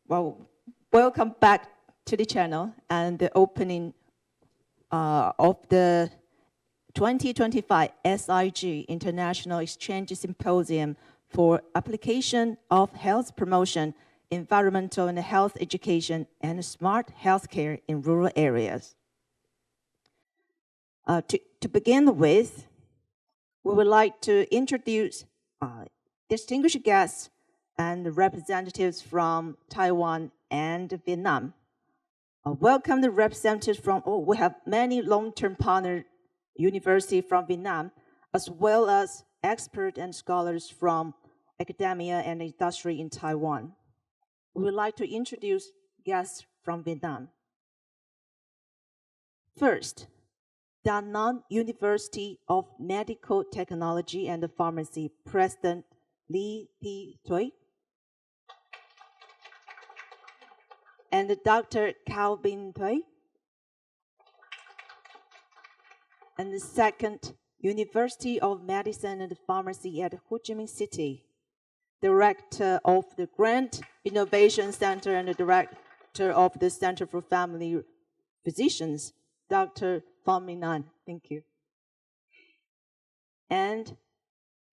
Well, welcome back to the channel and the opening of the 2025 SIG International Exchange Symposium for Application of Health Promotion, Environmental and Health Education, and Smart Healthcare in Rural Areas. To begin with, we would like to introduce distinguished guests and representatives from Taiwan and Vietnam. Welcome the representatives from, we have many long-term partner universities from Vietnam, as well as experts and scholars from academia and industry in Taiwan. We would like to introduce guests from Vietnam. First, Da Nang University of Medical Technology and Pharmacy President Lý Thị Thuy and Dr. Cao Binh Thuy. And the second, University of Medicine and Pharmacy at Ho Chi Minh City, Director of the Grant Innovation Center and the Director of the Center for Family Physicians, Dr. Pham Minh An. Thank you. And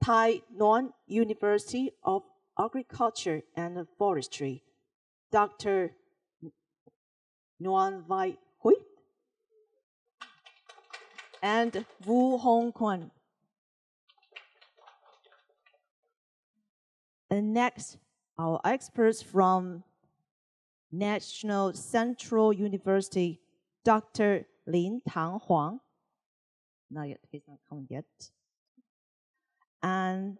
Tai Nguyen University of Agriculture and Forestry, Dr. Nguyen Vai Huy and Vu Hong Quan. And next, our experts from National Central University, Dr. Lin Tang Huang. Not yet, he's not coming yet. And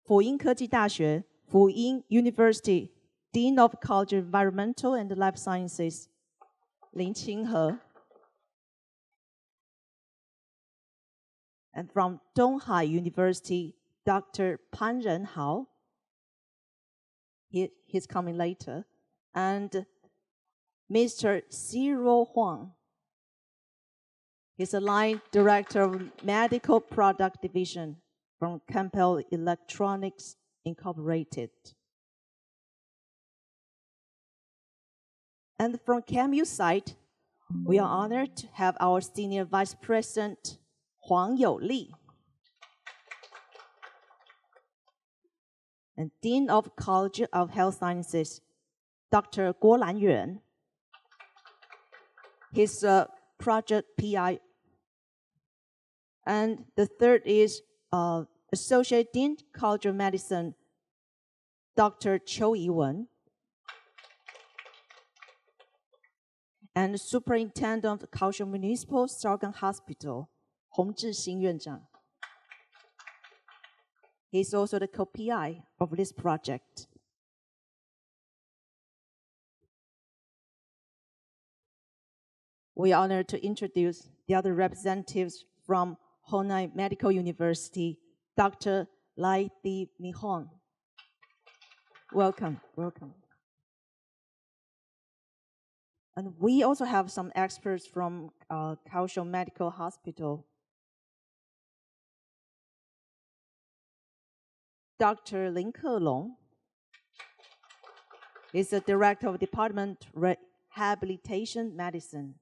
辅英科技大学, Fu Ying University, Dean of College of Environmental and Life Sciences, Lin Qinghe. And from Donghai University, Dr. Pan Renhao. He's coming later. And Mr. Cyril Huang. He's a line director of Medical Product Division from Campbell Electronics Incorporated. And from CAMU side, we are honored to have our Senior Vice President, Huang Youli, and Dean of College of Health Sciences, Dr. Guo Lanyuan. He's a project PI. And the third is Associate Dean, College of Medicine, Dr. Qiu Yiwen. And Superintendent of Kaohsiung Municipal Sargon Hospital, Hong Zhixing Yuanzhang. He's also the co-PI of this project. We are honored to introduce the other representatives from Honai Medical University, Dr. Lai Di Mihong. Welcome, welcome. And we also have some experts from Kaohsiung Medical Hospital. Dr. Lin Kelong is the Director of Department Rehabilitation Medicine.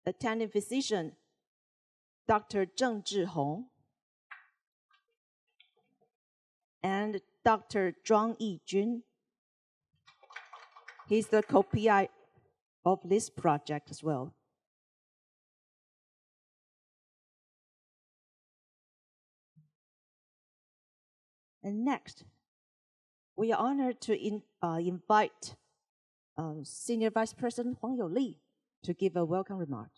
Attending physician, Dr. Zheng Zhihong, and Dr. Zhuang Yijun. He's the co-PI of this project as well. And next, we are honored to invite Senior Vice President Huang Youli to give a welcome remark.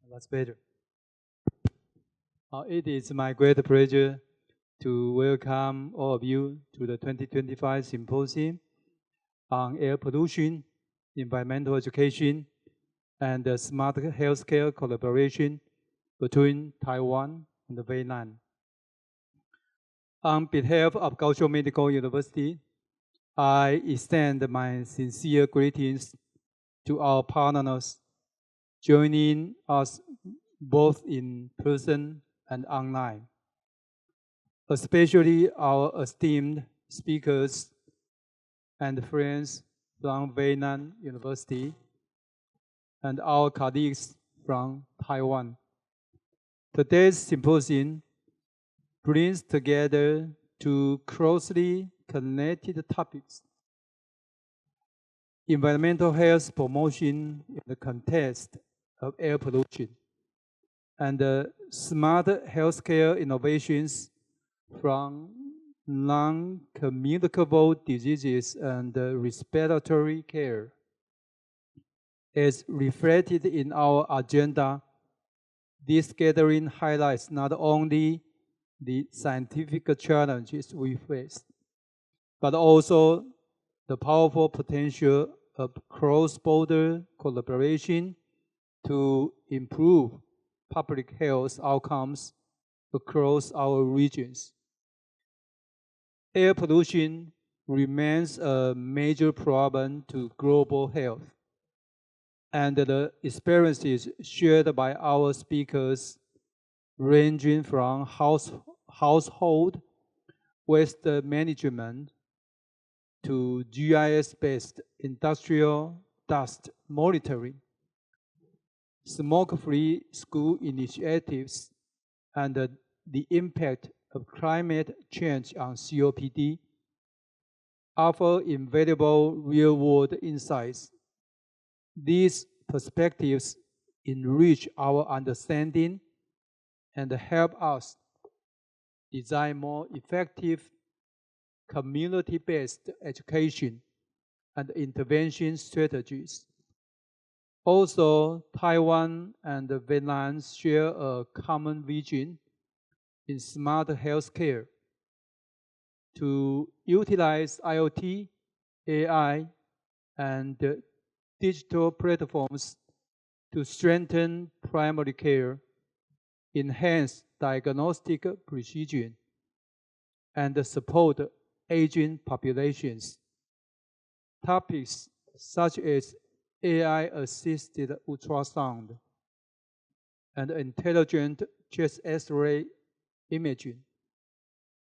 That's better. It is my great pleasure to welcome all of you to the 2025 Symposium on Air Pollution, environmental education, and smart healthcare collaboration between Taiwan and Vietnam. On behalf of Kaohsiung Medical University, I extend my sincere greetings to our partners joining us both in person and online, especially our esteemed speakers and friends from Vietnam University and our colleagues from Taiwan. Today's symposium brings together two closely connected topics: environmental health promotion in the context of air pollution, and smart healthcare innovations from non-communicable diseases and respiratory care. As reflected in our agenda, this gathering highlights not only the scientific challenges we face, but also the powerful potential of cross-border collaboration to improve public health outcomes across our regions. Air pollution remains a major problem to global health, and the experiences shared by our speakers, ranging from household waste management to GIS-based industrial dust monitoring, smoke-free school initiatives, and the impact of climate change on COPD, offer invaluable real-world insights. These perspectives enrich our understanding and help us design more effective community-based education and intervention strategies. Also, Taiwan and Vietnam share a common vision in smart healthcare to utilize IoT, AI, and digital platforms to strengthen primary care, enhance diagnostic precision, and support aging populations. Topics such as AI-assisted ultrasound and intelligent chest X-ray imaging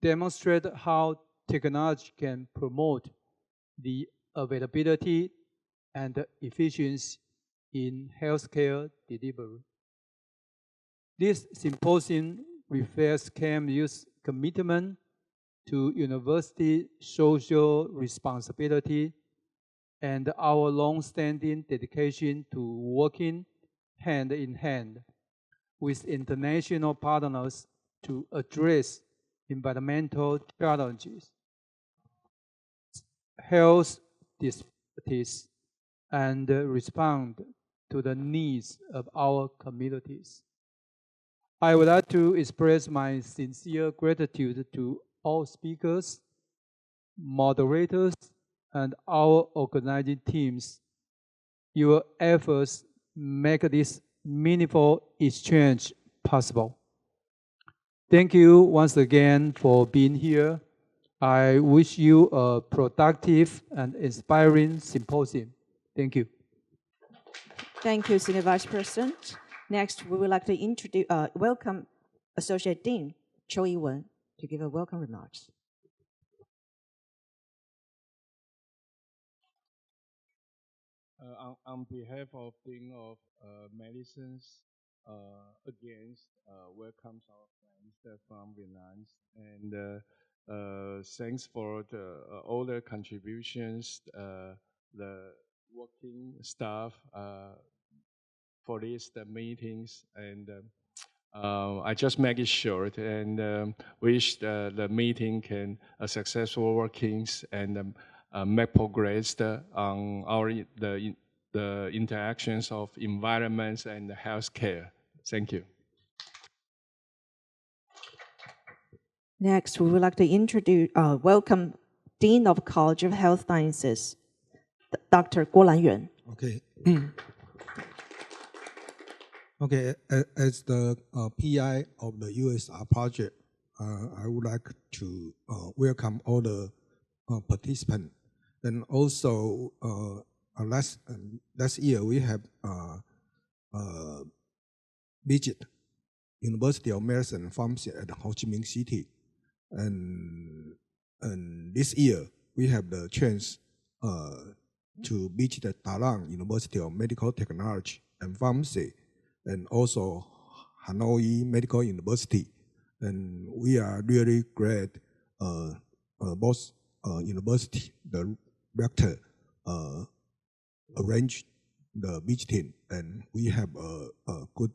demonstrate how technology can promote the availability and efficiency in healthcare delivery. This symposium reflects KMU's commitment to university social responsibility and our long-standing dedication to working hand in hand with international partners to address environmental challenges, health disparities, and respond to the needs of our communities. I would like to express my sincere gratitude to all speakers, moderators, and our organizing teams. Your efforts make this meaningful exchange possible. Thank you once again for being here. I wish you a productive and inspiring symposium. Thank you. Thank you, Senior Vice President. Next, we would like to welcome Associate Dean Cho Yi-wen to give a welcome remarks. On behalf of Dean of Medicines, against welcomes our friends from Vietnam, and thanks for all the contributions, the working staff for these meetings, and I just make it short and wish the meeting can successful workings and make progress on the interactions of environments and healthcare. Thank you. Next, we would like to welcome Dean of College of Health Sciences, Dr. Guo Lanyuan. Okay. Okay, as the PI of the USR project, I would like to welcome all the participants. And also, last year we have visit University of Medicine and Pharmacy at Ho Chi Minh City. And this year, we have the chance to visit the Da Nang University of Medical Technology and Pharmacy, and also Hanoi Medical University. And we are really glad both university, the rector arranged the visiting, and we have a good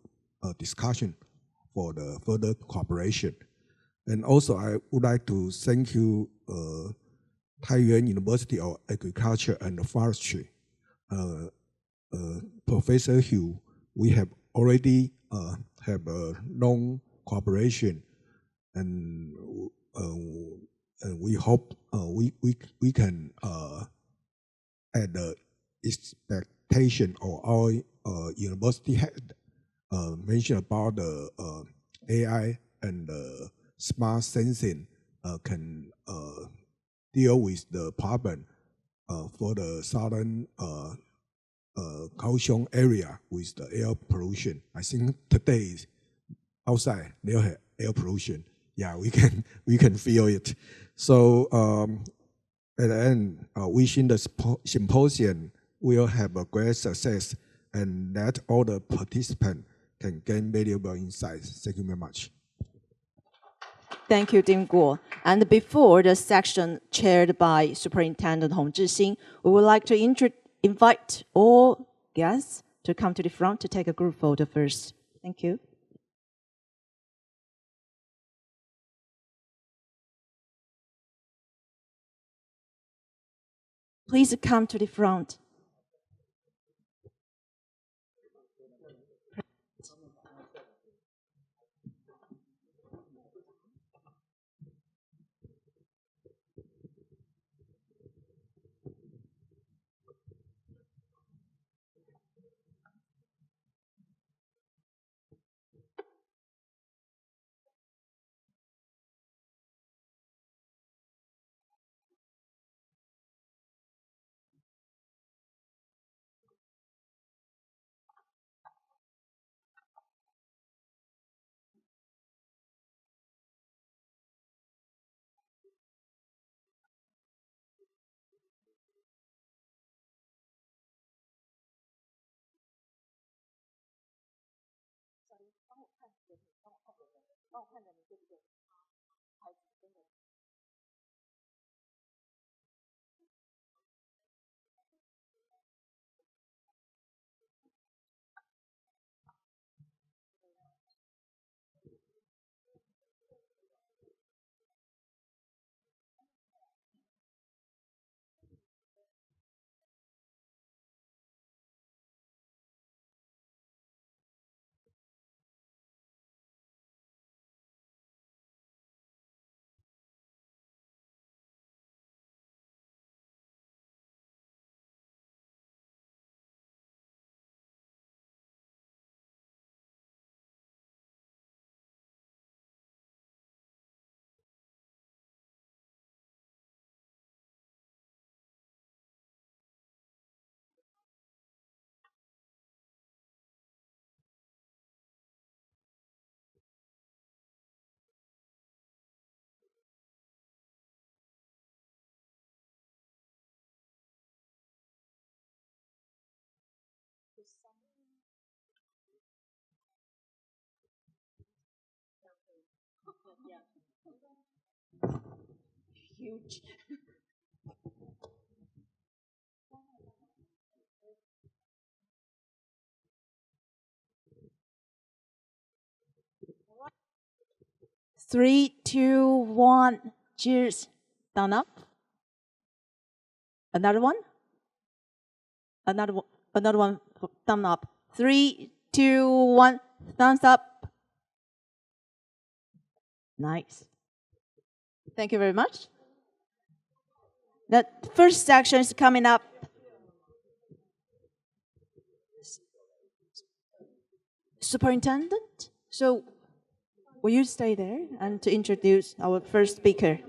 discussion for the further cooperation. And also, I would like to thank you, Taiyuan University of Agriculture and Forestry, Professor Hugh. We have already have a long cooperation, and we hope we can at the expectation of our university head mentioned about the AI and smart sensing can deal with the problem for the southern Kaohsiung area with the air pollution. I think today outside they have air pollution. Yeah, we can feel it. So at the end, wishing the symposium will have a great success, and that all the participants can gain valuable insights. Thank you very much. Thank you, Dean Guo. And before the section chaired by Superintendent Hong Zhixing, we would like to invite all guests to come to the front to take a group photo first. Thank you. Please come to the front. Huge. Three, two, one. Cheers. Thumb up. Another one. Another one. Thumb up. 3, 2, 1. Thumbs up. Nice. Thank you very much. The first section is coming up. Superintendent, so will you stay there and to introduce our first speaker?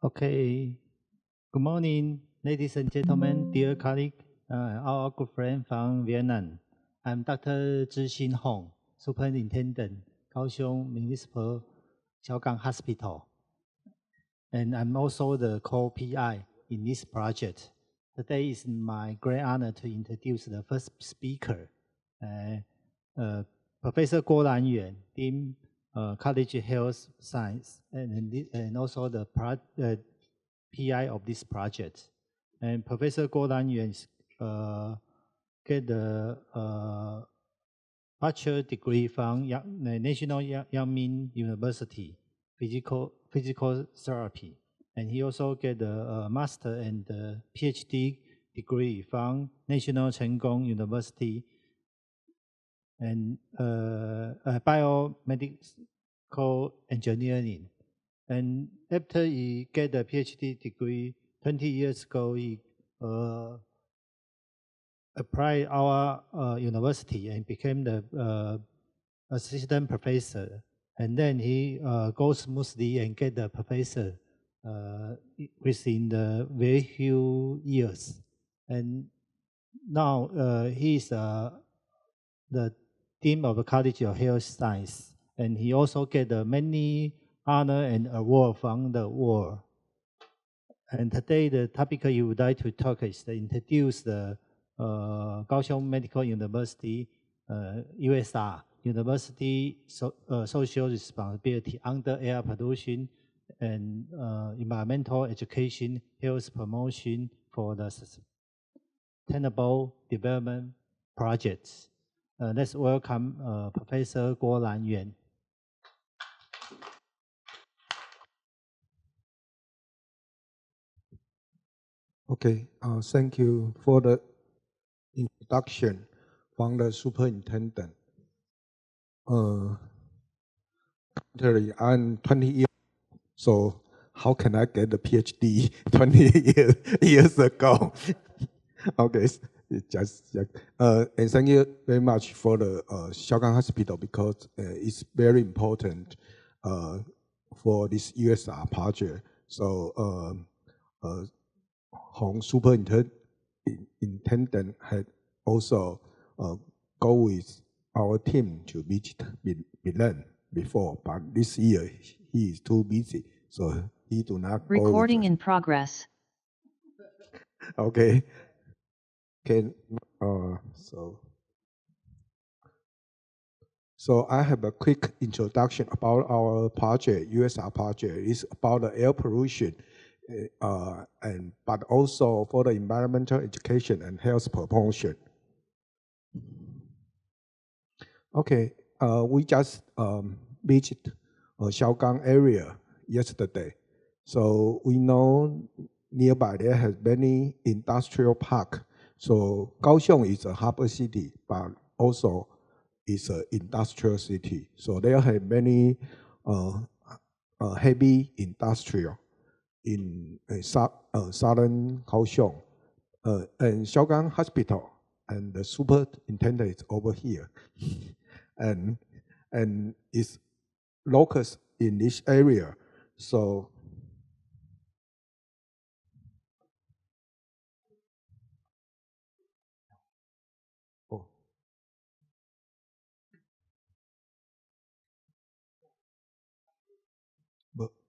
Okay. Good morning, ladies and gentlemen, dear colleague, our good friend from Vietnam. I'm Dr. Zhi Xin Hong, Superintendent, Kaohsiung Municipal Xiaogang Hospital. And I'm also the co-PI in this project. Today is my great honor to introduce the first speaker, Professor Guo Lanyuan, Dean College of Health Science, and also the PI of this project. And Professor Guo Lanyuan get the bachelor degree from National Yang Ming University, physical therapy. And he also get a master and a PhD degree from National Cheng Kung University and biomedical engineering. And after he get a PhD degree 20 years ago, he applied our university and became the assistant professor. And then he goes smoothly and get the professor within the very few years. And now he is the Dean of the College of Health Science. And he also get many honor and award from the world. And today the topic you would like to talk is to introduce the Kaohsiung Medical University, USR, University Social Responsibility under air pollution and environmental education, health promotion for the sustainable development projects. Let's welcome Professor Guo Lanyuan. Okay, thank you for the introduction from the superintendent. Actually, I'm 20 years, so how can I get the PhD 20 years ago? Okay, and thank you very much for the Xiaogang Hospital because it's very important for this USR project. So Hong Superintendent had also go with our team to visit Vietnam before, but this year he is too busy, so he do not go. Recording in progress. Okay. So I have a quick introduction about our project. USR project is about the air pollution, but also for the environmental education and health promotion. Okay, we just visit Xiaogang area yesterday. So we know nearby there has many industrial park. So Kaohsiung is a harbor city, but also is an industrial city. So there have many heavy industrial in southern Kaohsiung. And Xiaogang Hospital and the superintendent is over here. and is locus in this area. So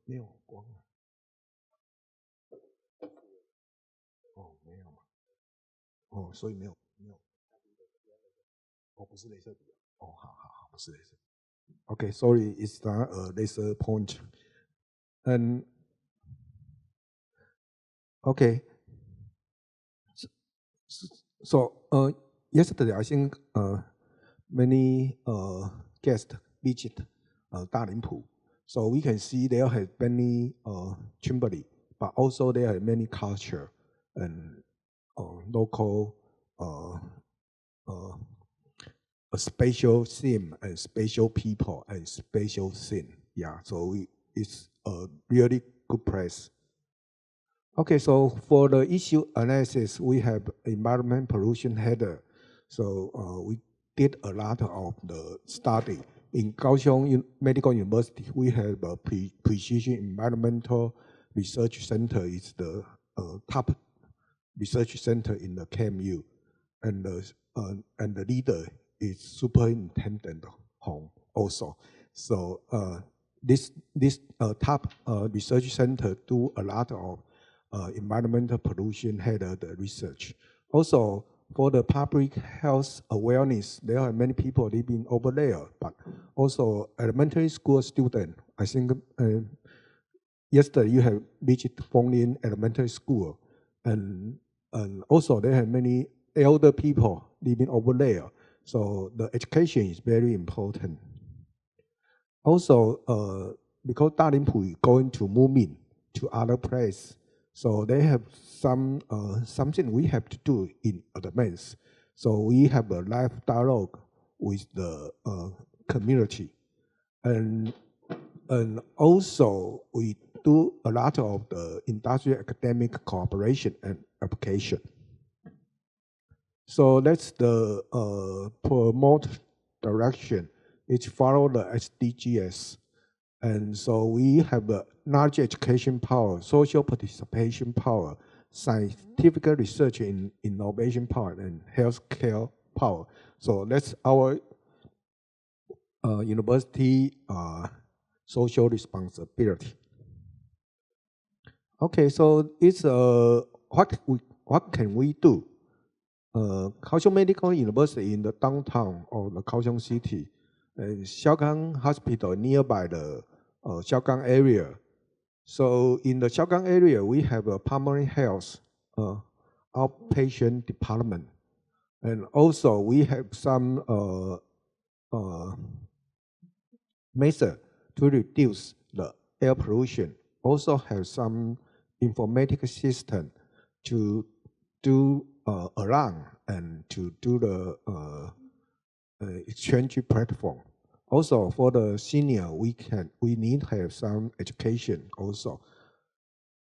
没有光啊。哦，没有嘛。哦，所以没有。哦，不是镭射笔。哦，好，不是镭射。Okay, sorry, it's not a laser point. And okay, so yesterday I think many guests visit Dalimpu. So we can see there have many chimney, but also there are many culture and local a spatial theme and spatial people and spatial scene. Yeah, so it's a really good place. Okay, so for the issue analysis, we have environment pollution header. So we did a lot of the study. In Kaohsiung Medical University, we have a Precision Environmental Research Center. It's the top research center in the KMU. And the leader is Superintendent Hong also. So this top research center do a lot of environmental pollution header the research. Also, for the public health awareness, there are many people living over there, but also elementary school students. I think yesterday you have visited Fonglin Elementary School, and also there are many elder people living over there. So the education is very important. Also, because Dalimpu is going to move in to other place, so they have some something we have to do in advance. So we have a live dialogue with the community, and also we do a lot of the industrial academic cooperation and application. So that's the promote direction. It follow the SDGs. And so we have a knowledge education power, social participation power, scientific research in innovation power, and healthcare power. So that's our university social responsibility. Okay, so it's what can we do? Kaohsiung Medical University in the downtown of the Kaohsiung city, Xiaogang Hospital nearby the Xiaogang area. So in the Xiaogang area, we have a pulmonary health outpatient department, and also we have some method to reduce the air pollution. Also have some informatic system to do alarm and to do the exchange platform. Also for the senior, we need to have some education also.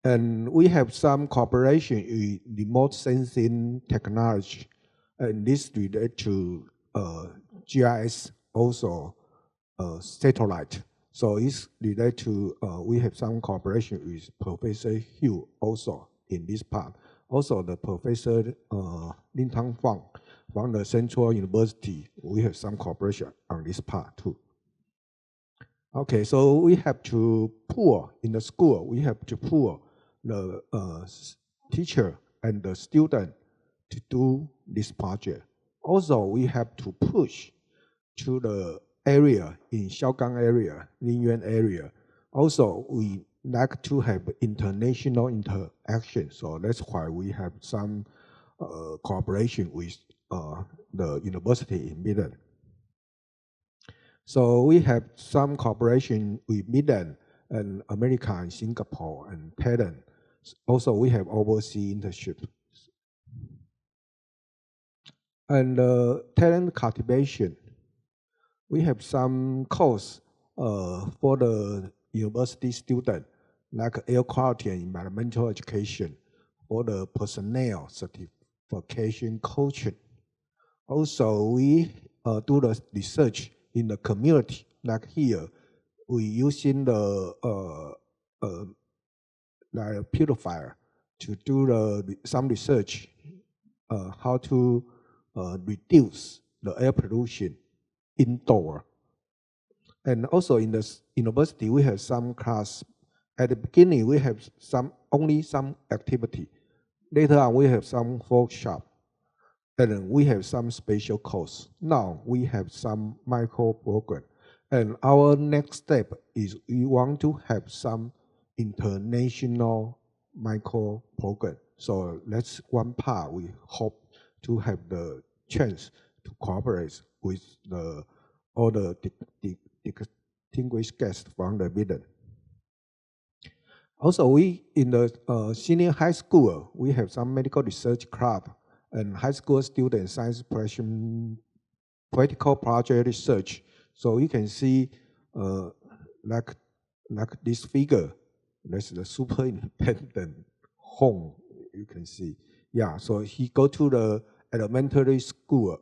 And we have some cooperation with remote sensing technology, and this related to GIS, also satellite. So it's related to, we have some cooperation with Professor Hugh also in this part. Also the Professor Lin Tang Fang from the Central University, we have some cooperation on this part too. Okay, so we have to pool in the school, we have to pool the teacher and the student to do this project. Also, we have to push to the area in Xiaogang area, Linyuan area. Also, we like to have international interaction, so that's why we have some cooperation with the university in Midland. So we have some cooperation with Midland and America and Singapore and Thailand. Also, we have overseas internship. And talent cultivation, we have some course for the university student, like air quality and environmental education, for the personnel certification coaching. Also, we do the research in the community, like here, we using the like purifier to do some research how to reduce the air pollution indoor. And also in the university, we have some class. At the beginning, we have only some activity. Later on, we have some workshop. and we have some special course. Now we have some micro program. And our next step is we want to have some international micro program. So that's one part we hope to have the chance to cooperate with all the distinguished guests from the region. Also, we in the senior high school, we have some medical research club and high school student science practical project research. So you can see like this figure, that's the super independent home, you can see. Yeah, so he go to the elementary school,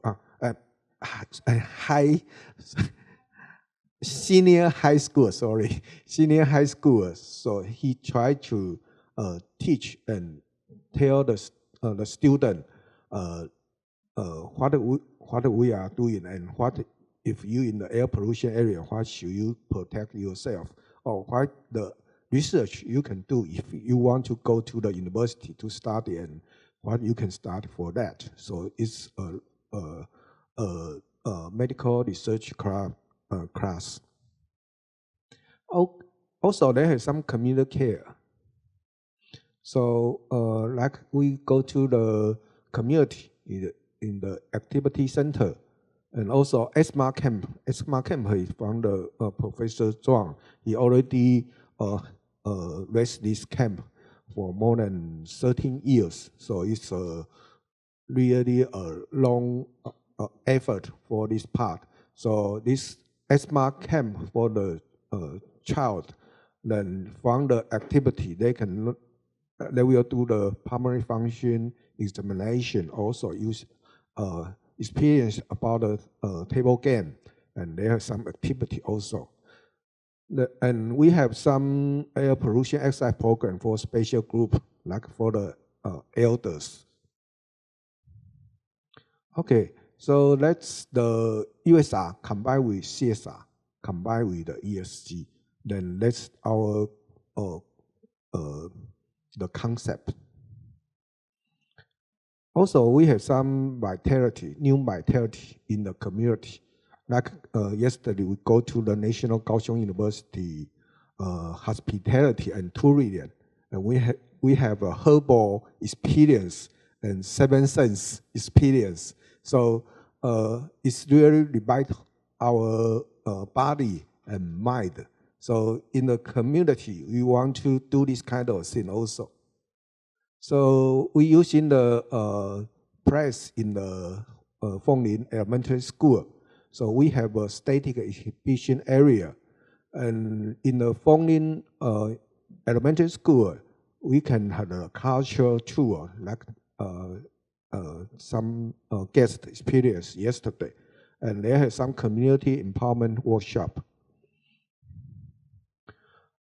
senior high school, senior high school. So he tried to teach and tell the student what we are doing and what if you in the air pollution area, what should you protect yourself, or what the research you can do if you want to go to the university to study and what you can start for that. So it's a medical research class. Also, there is some community care. So like we go to the community in the activity center, and also asthma camp. Asthma camp is from the Professor Zhuang. He already raised this camp for more than 13 years. So it's really a long effort for this part. So this asthma camp for the child, then from the activity they will do the pulmonary function examination, also use experience about the table game, and they have some activity also. And we have some air pollution exercise program for special group, like for the elders. Okay, so that's the USR combined with CSR, combined with the ESG. Then that's our the concept. Also, we have some vitality, new vitality in the community. Like yesterday, we go to the National Kaohsiung University hospitality and tourism, and we have a herbal experience and seven sense experience. So it's really revive our body and mind. So in the community, we want to do this kind of thing also. So we using the press in the Fenglin Elementary School. So we have a static exhibition area. And in the Fenglin Elementary School, we can have a cultural tour, like some guest experience yesterday. And they have some community empowerment workshop.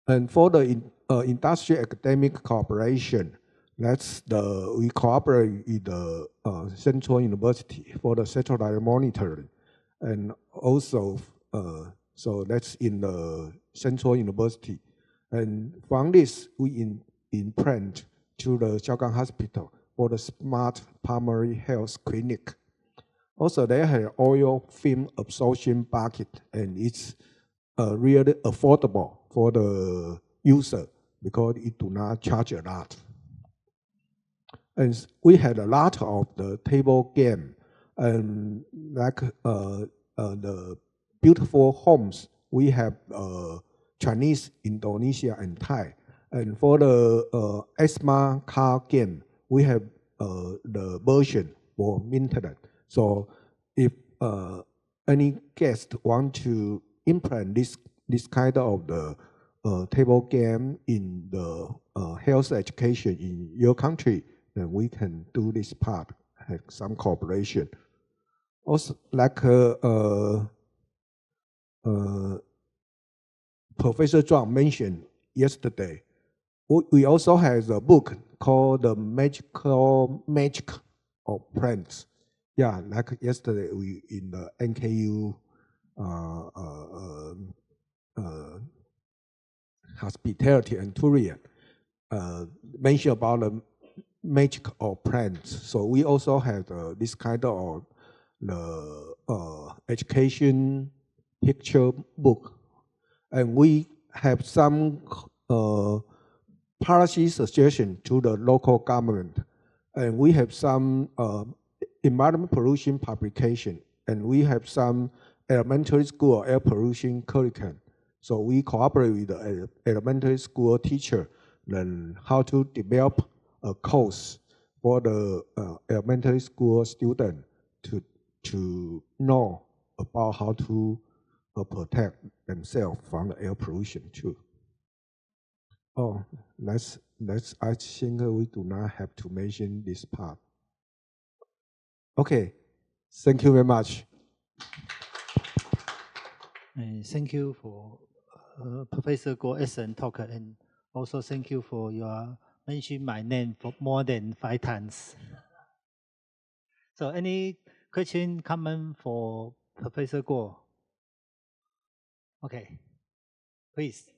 And for the industrial academic cooperation, we cooperate with the Central University for the satellite monitoring. And also, so that's in the Central University. And from this, we imprint to the Xiaogang Hospital for the smart pulmonary health clinic. Also, they have oil film absorption bucket, and it's really affordable for the user because it do not charge a lot. And we had a lot of the table game, and like the beautiful homes, we have Chinese, Indonesia, and Thai. And for the asthma car game, we have the version for maintenance. So if any guest want to implement this kind of the table game in the health education in your country, then we can do this part, have some cooperation. Also, like Professor Zhuang mentioned yesterday, we also have a book called The Magic of Plants. Yeah, like yesterday we in the NKU hospitality and tourism mentioned about the magic or plants. So we also have this kind of the education picture book, and we have some policy suggestion to the local government, and we have some environment pollution publication, and we have some elementary school air pollution curriculum. So we cooperate with the elementary school teacher, learn how to develop a course for the elementary school student to know about how to protect themselves from the air pollution too. Oh, I think we do not have to mention this part. Okay, thank you very much. Thank you for Professor Go's excellent talk, and also thank you for your mentioning my name for more than 5 times. So any question, comment for Professor Go? Okay, please.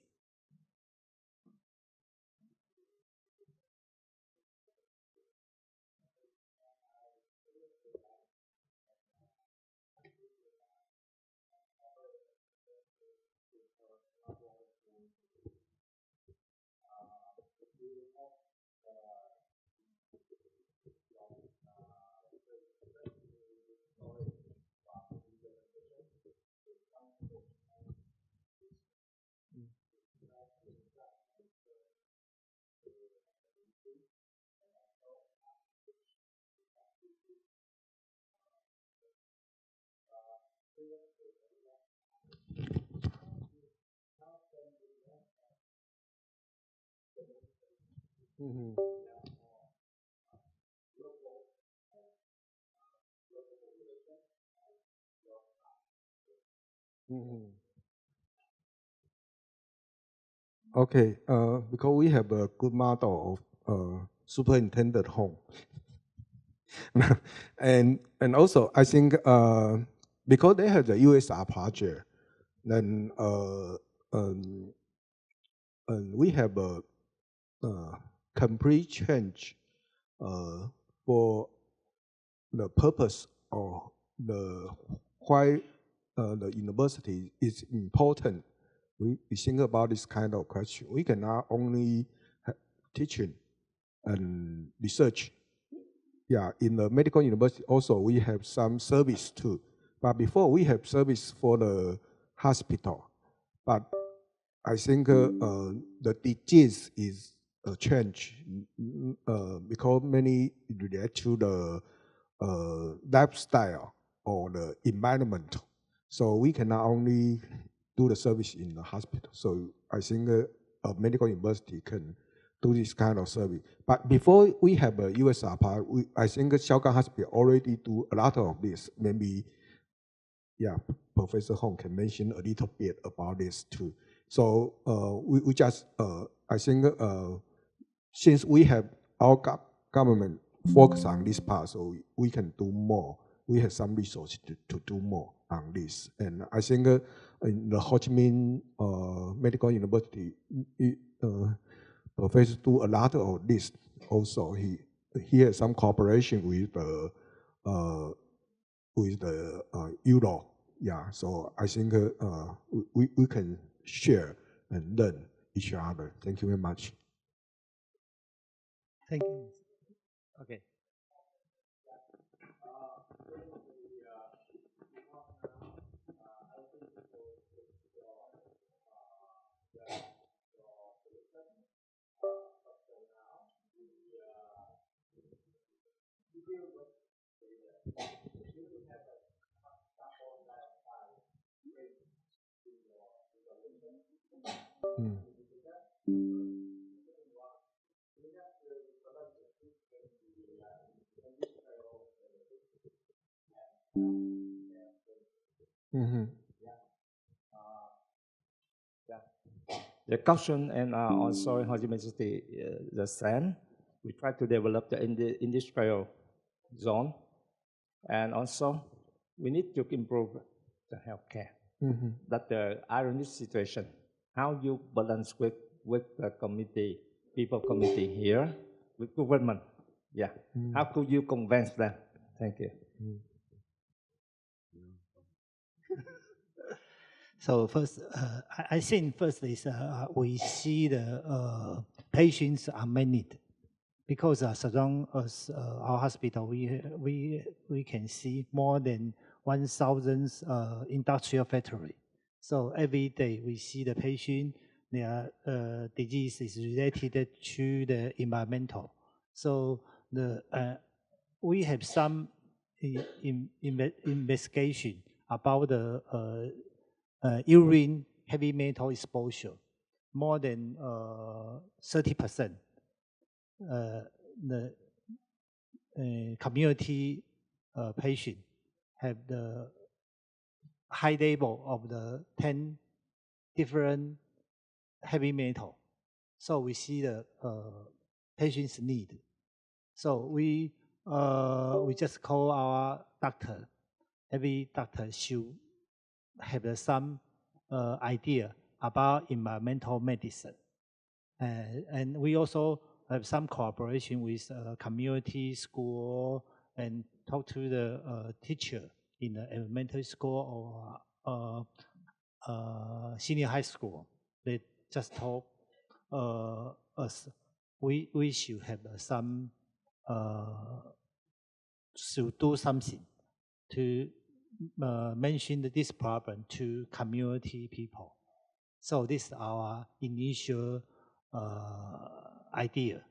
Mm-hmm. Mm-hmm. Okay, because we have a good model of superintendent home, and also I think because they have the USR project, then we have a complete change for the purpose of the why the university is important. We think about this kind of question. We cannot only teaching and research. Yeah, in the medical university also we have some service too. But before we have service for the hospital. But I think the disease is a change because many relate to the lifestyle or the environment. So we cannot only do the service in the hospital. So I think a medical university can do this kind of service. But before we have a USR part, I think Xiaogang Hospital already do a lot of this. Maybe, yeah, Professor Hong can mention a little bit about this too. So we just, I think since we have our government focus on this part, so we can do more. We have some resources to do more on this. And I think in the Ho Chi Minh Medical University, Professor do a lot of this also. He has some cooperation with the Euro. Yeah, so I think we can share and learn each other. Thank you very much. Thank you. Okay. Mm-hmm. The caution and also in Ho Chi Minh City, the same. We try to develop the industrial zone, and also we need to improve the healthcare. Mm-hmm. That's the ironic situation. How you balance with the community, people community here, with government. Yeah. How could you convince them? Thank you. So first, I think first is we see the patients are need, because as long as our hospital, we can see more than 1,000 industrial factory. So every day we see the patient, their disease is related to the environmental. So we have some investigation about the urine heavy metal exposure, more than 30%. The community patient have the high level of the 10 different heavy metal. So we see the patient's need. So we just call our doctor. Every doctor should have some idea about environmental medicine. And we also have some cooperation with community school and talk to the teacher in the elementary school or senior high school. They just told us we should have some should do something to mention this problem to community people. So this is our initial idea.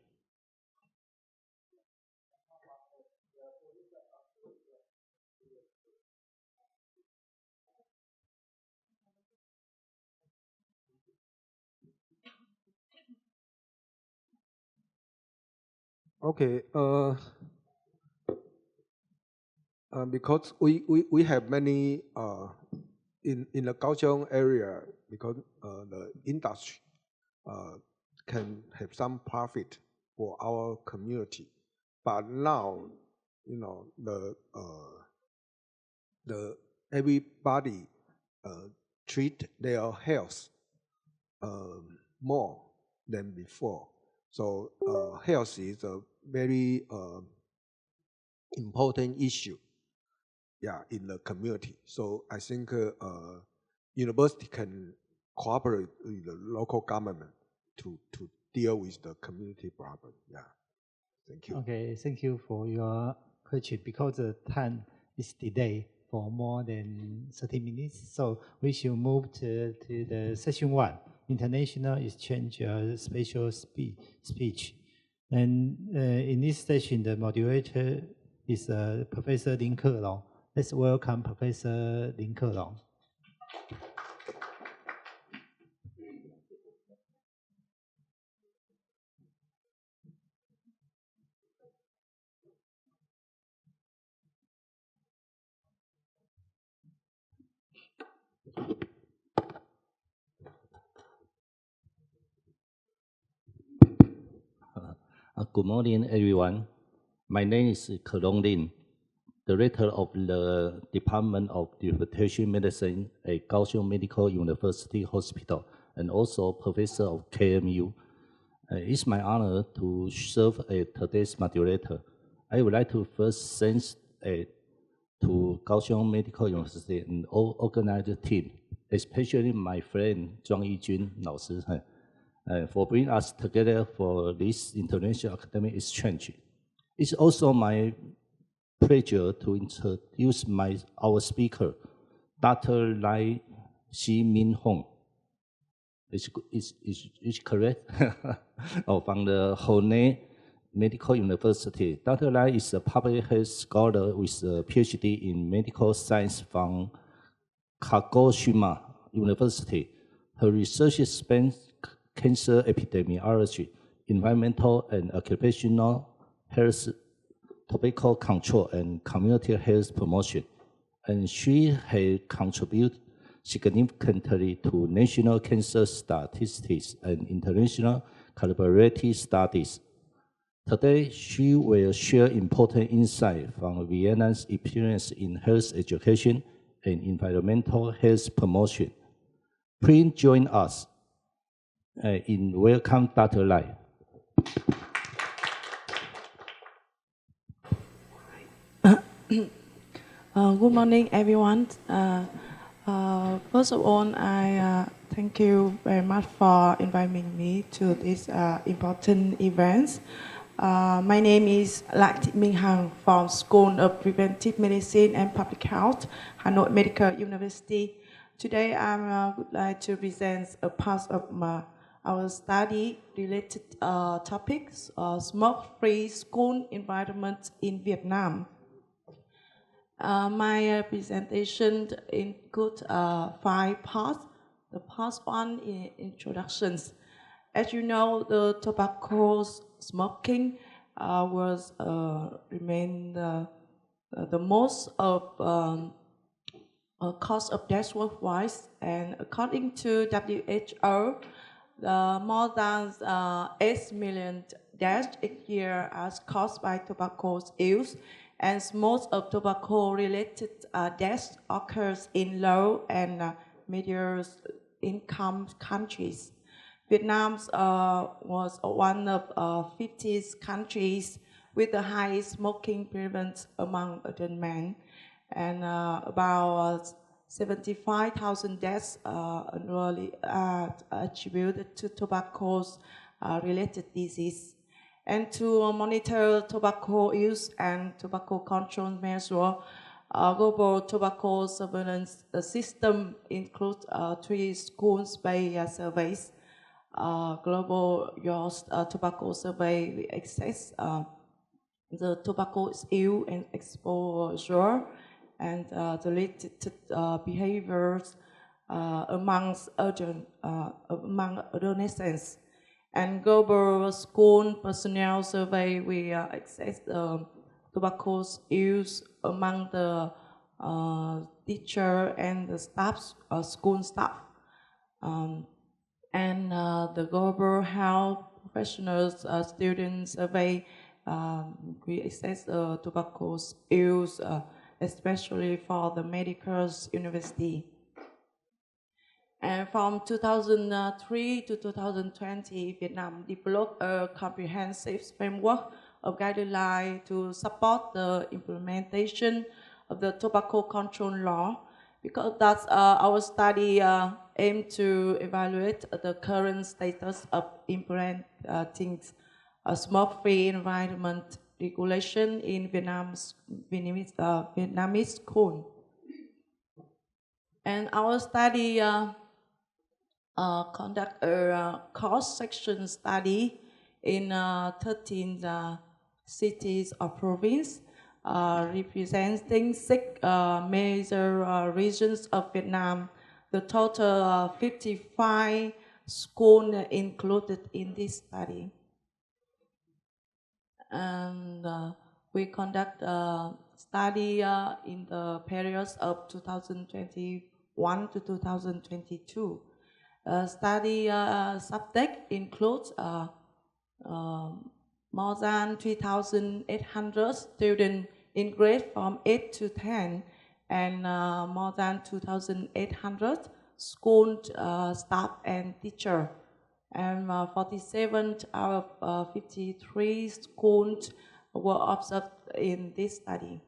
Okay. Because we have many in the Kaohsiung area, because the industry can have some profit for our community, but now the everybody treat their health more than before. So health is a very important issue, in the community. So I think university can cooperate with the local government to deal with the community problem. Yeah, thank you. Okay, thank you for your question. Because the time is delayed for more than 30 minutes, so we should move to the session 1, International Exchange Spatial Speech. And in this session, the moderator is Professor Lin Kelong. Let's welcome Professor Lin Kelong. Good morning, everyone. My name is Kelong Lin, Director of the Department of Rehabilitation Medicine at Kaohsiung Medical University Hospital, and also Professor of KMU. It's my honor to serve as today's moderator. I would like to first thank to Kaohsiung Medical University and all organized team, especially my friend Zhuang Yijun 老师 for bringing us together for this international academic exchange. It's also my pleasure to introduce our speaker, Dr. Lai Xi-Min Hong. Is correct? From the Hone Medical University. Dr. Lai is a public health scholar with a PhD in medical science from Kagoshima University. Her research spans cancer epidemiology, environmental and occupational health, tobacco control, and community health promotion. And she has contributed significantly to national cancer statistics and international collaborative studies. Today, she will share important insights from Vietnam's experience in health education and environmental health promotion. Please join us in welcome Dr. Lai. Good morning, everyone. First of all, I thank you very much for inviting me to this important event. My name is Lại Thị Minh Hằng from School of Preventive Medicine and Public Health, Hanoi Medical University. Today, I would like to present a part of our study related topics, smoke-free school environment in Vietnam. My presentation includes 5 parts. The part 1 is introductions. As you know, the tobacco smoking was remain the most of cause of death worldwide, and according to WHO, more than 8 million deaths each year are caused by tobacco use, and most of tobacco-related deaths occurs in low and middle income countries. Vietnam was one of 50 countries with the highest smoking prevalence among adult men, and about 75,000 deaths annually are attributed to tobacco-related disease. And to monitor tobacco use and tobacco control measures, global tobacco surveillance system includes 3 schools-based surveys. Global Youth Tobacco Survey, we assess the tobacco use and exposure and the related behaviors among adolescents. And Global School Personnel Survey, we assess tobacco use among the teacher and the staff, school staff. And the Global Health Professionals Student Survey, we assess tobacco use, especially for the medical university. And from 2003 to 2020, Vietnam developed a comprehensive framework of guidelines to support the implementation of the tobacco control law. Because that's our study aimed to evaluate the current status of implementing a smoke-free environment regulation in Vietnamese school. And our study conduct a cross-section study in 13 cities or provinces, representing 6 major regions of Vietnam. The total 55 schools included in this study. And we conduct a study in the periods of 2021 to 2022. Study subject includes more than 3,800 students in grade from 8 to 10, and more than 2,800 school staff and teachers. And 47 out of 53 schools were observed in this study.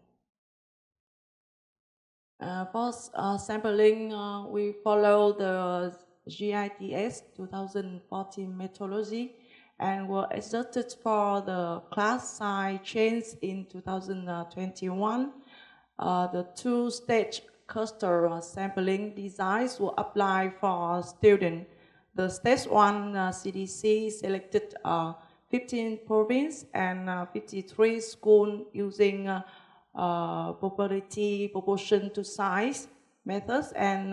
For sampling, we follow the GITS 2014 methodology and were adjusted for the class size change in 2021. The 2-stage cluster sampling designs were applied for students. The stage 1 CDC selected 15 provinces and 53 schools using popularity proportion to size methods, and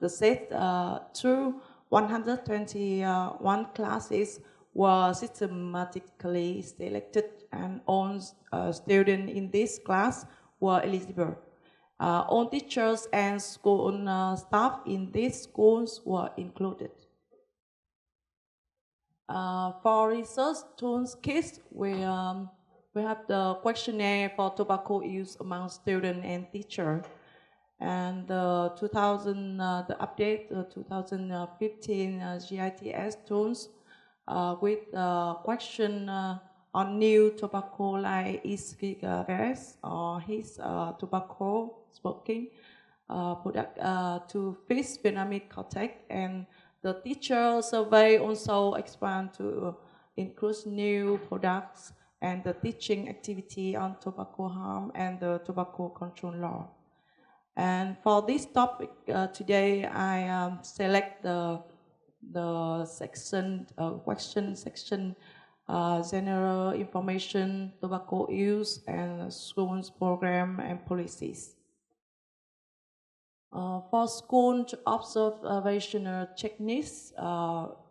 the set 2 121 classes were systematically selected, and all students in this class were eligible. All teachers and school staff in these schools were included. For research toolkits, we have the questionnaire for tobacco use among students and teachers. And the update, the 2015 GITS tools with question on new tobacco like e-cigarettes or his tobacco smoking product to fix Vietnamese context. And the teacher survey also expand to include new products and the teaching activity on tobacco harm and the tobacco control law. And for this topic today, I select the section, question section, general information, tobacco use, and schools program and policies. For school observational techniques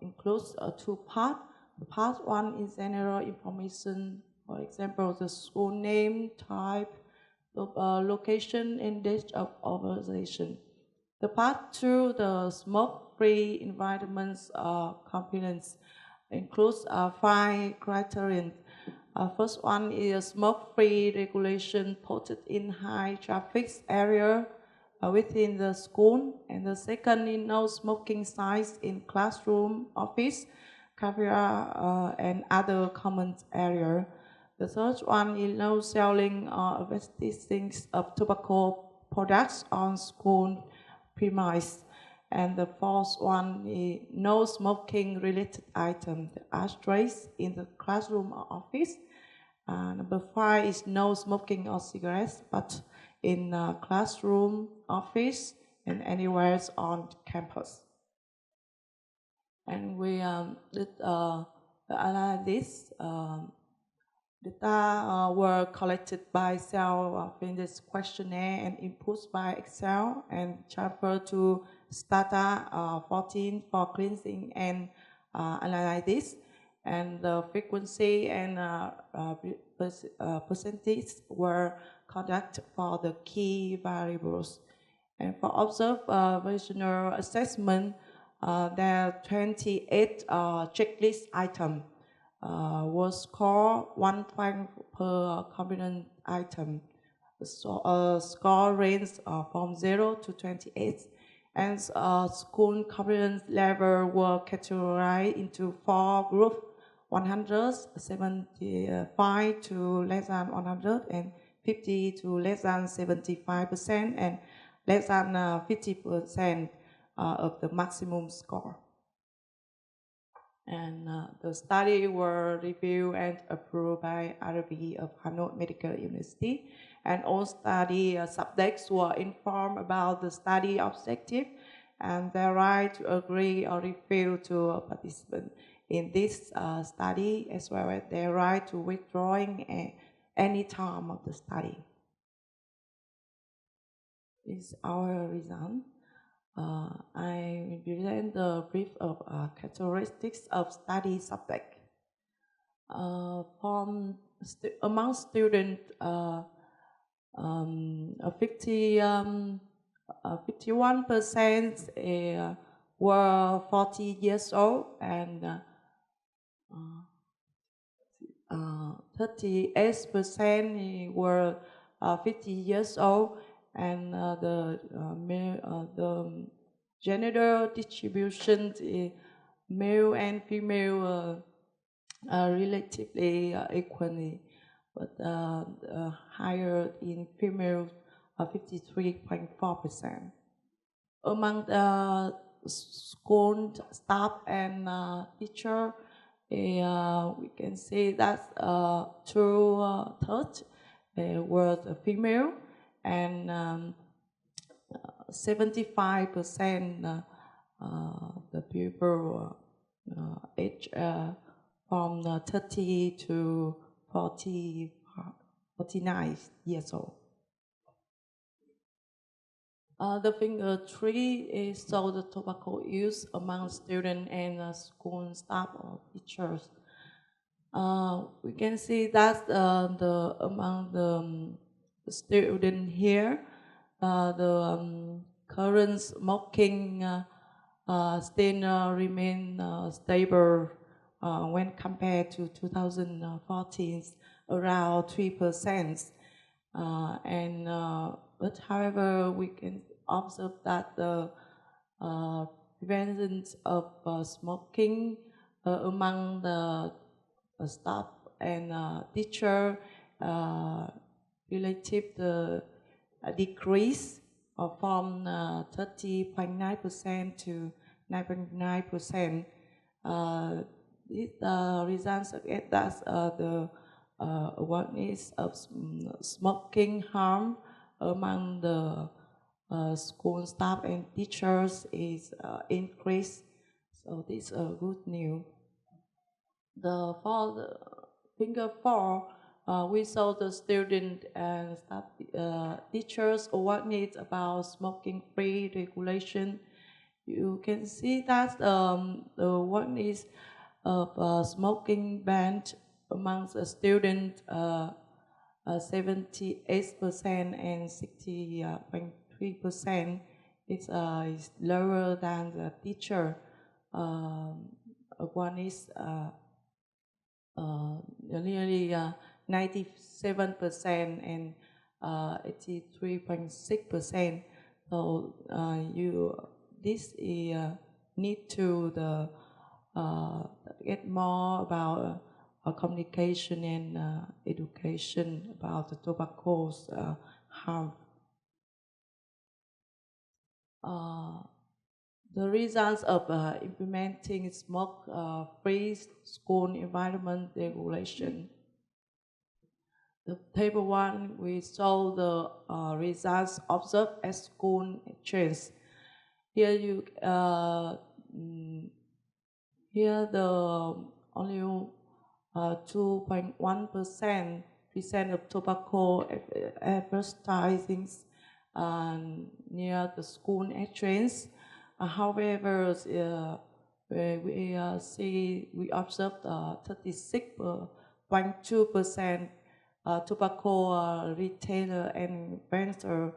includes two parts. Part one is general information, for example, the school name, type, location, and date of organization. The part two, the smoke-free environments components, includes 5 criteria. First one is smoke-free regulation posted in high traffic area within the school, and the second is no smoking signs in classroom, office, cafeteria, and other common area. The third one is no selling or advertising of tobacco products on school premise. And the fourth one is no smoking related items, the ashtrays in the classroom or office. Number 5 is no smoking or cigarettes, but in classroom, office, and anywhere on campus. And we did analysis. Data were collected by self-fitness questionnaire and inputs by Excel and transferred to Stata 14 for cleansing and analysis. And the frequency and percentage were conducted for the key variables. And for observational assessment, there are 28 checklist items. Was scored 1 point per component item. So score range from 0 to 28, and school competence level were categorized into 4 groups: 175 to less than 100, and 50 to less than 75%, and less than 50% of the maximum score. And the study were reviewed and approved by RB of Hanoi Medical University. And all study subjects were informed about the study objective and their right to agree or refuse to participate in this study, as well as their right to withdrawing any time of the study. This is our result. I present the brief of characteristics of study subject. Among students, 51% were 40 years old, and 38% were 50 years old. And the gender distribution, male and female relatively equally, but higher in female, 53.4%. Among the school staff and teacher, we can say that 2/3 were female, and 75% the people age from 30 to 49 years old. The figure 3 is so the tobacco use among students and school staff or teachers. We can see that among the student here, the current smoking still remain stable when compared to 2014, around 3%. But however, we can observe that the prevalence of smoking among the staff and teacher relative the decrease from 30.9% to 9.9%. This results again that the awareness of smoking harm among the school staff and teachers is increased. So this is good news. For the figure 4, we saw the student and staff teachers awareness about smoking-free regulation. You can see that the awareness of smoking ban amongst the students 78% and 60.3% is lower than the teacher awareness. Nearly 97% and 83.6%. So this is need to get more about communication and education about the tobacco's harm. The results of implementing smoke-free school environment regulation. The table 1, we saw the results observed at school change. Here the only 2.1% of tobacco advertising near the school entrance. However, we observed 36.2% tobacco retailer and vendor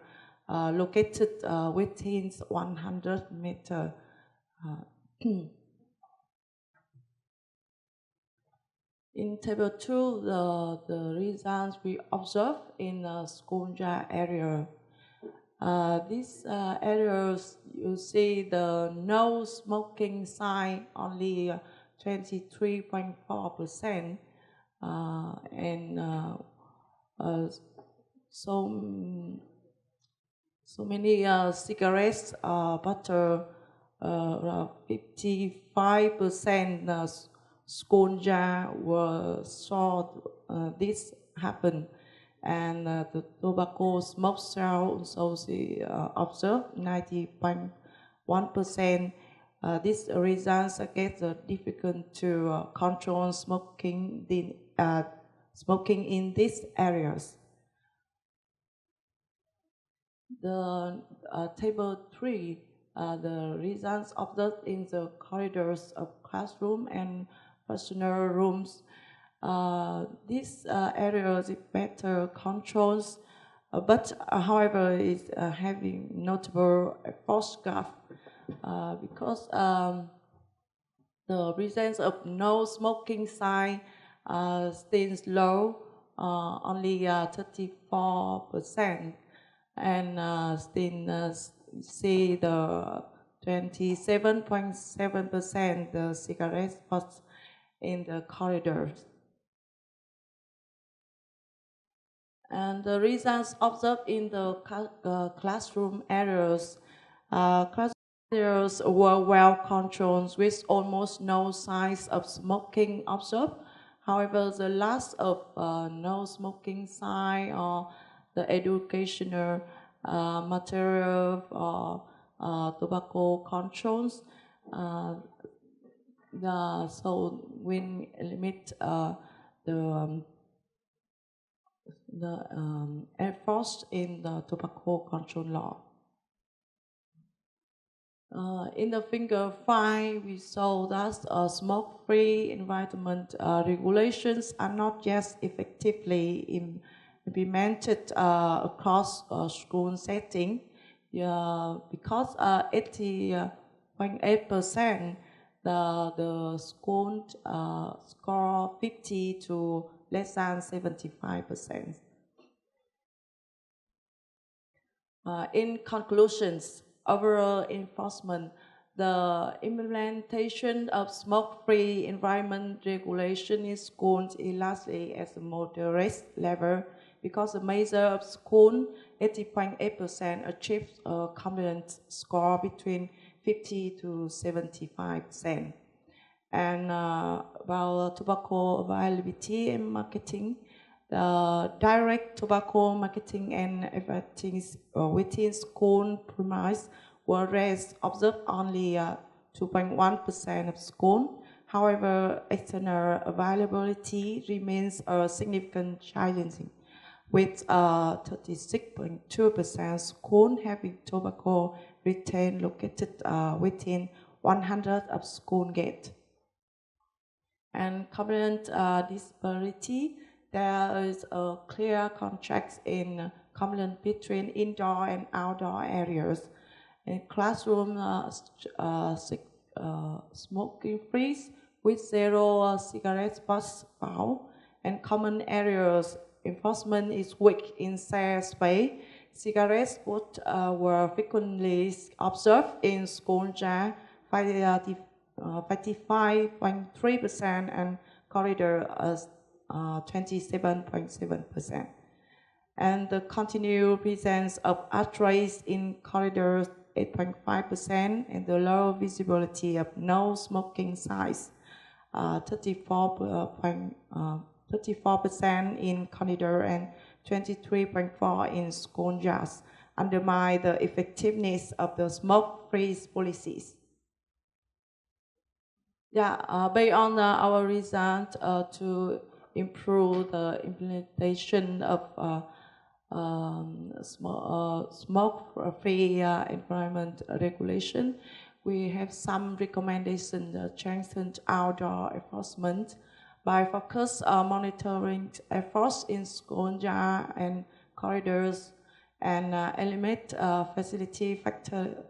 located within 100 meters. In table 2, the results we observed in the Skunja area. These areas, you see the no smoking sign only 23.4%, and so many cigarettes, butter, 55% Skunja were saw this happen. And the tobacco smoke cell also observed 90.1%. These results get difficult to control smoking in these areas. The table 3, the results observed in the corridors of classroom and personal rooms. These areas better controls, but however is having notable false gap because the results of no smoking sign still low, only 34%, and still see the 27.7% the cigarette butts in the corridors. And the results observed in the classroom areas, classroom areas were well controlled with almost no signs of smoking observed. However, the loss of no smoking sign or the educational material or tobacco controls, so we limit the efforts in the tobacco control law. In the figure 5, we saw that smoke-free environment regulations are not yet effectively implemented across school setting, because 80.8% the school score 50 to less than 75%. In conclusions, overall enforcement the implementation of smoke-free environment regulation in schools is largely at a moderate level because a measure of school, 80.8% achieves a compliance score between 50 to 75%. And about tobacco availability and marketing, the direct tobacco marketing and advertising within school premise whereas observed only 2.1% of school. However, external availability remains a significant challenge, with 36.2% school having tobacco retail located within 100 of school gate. And component disparity, there is a clear contrast in component between indoor and outdoor areas. In classroom, smoking free with 0 cigarette butts allowed, and common areas enforcement is weak in shared space. Cigarette butts were frequently observed in school jar, 55.3%, and corridor 27.7%. And the continued presence of ashtrays in corridors 8.5%, and the low visibility of no smoking signs 34% in corridor and 23.4% in school yards undermine the effectiveness of the smoke-free policies. Based on our result to improve the implementation of smoke-free environment regulation, we have some recommendations to strengthen outdoor enforcement by focus on monitoring efforts in school yard and corridors, and eliminate facility factor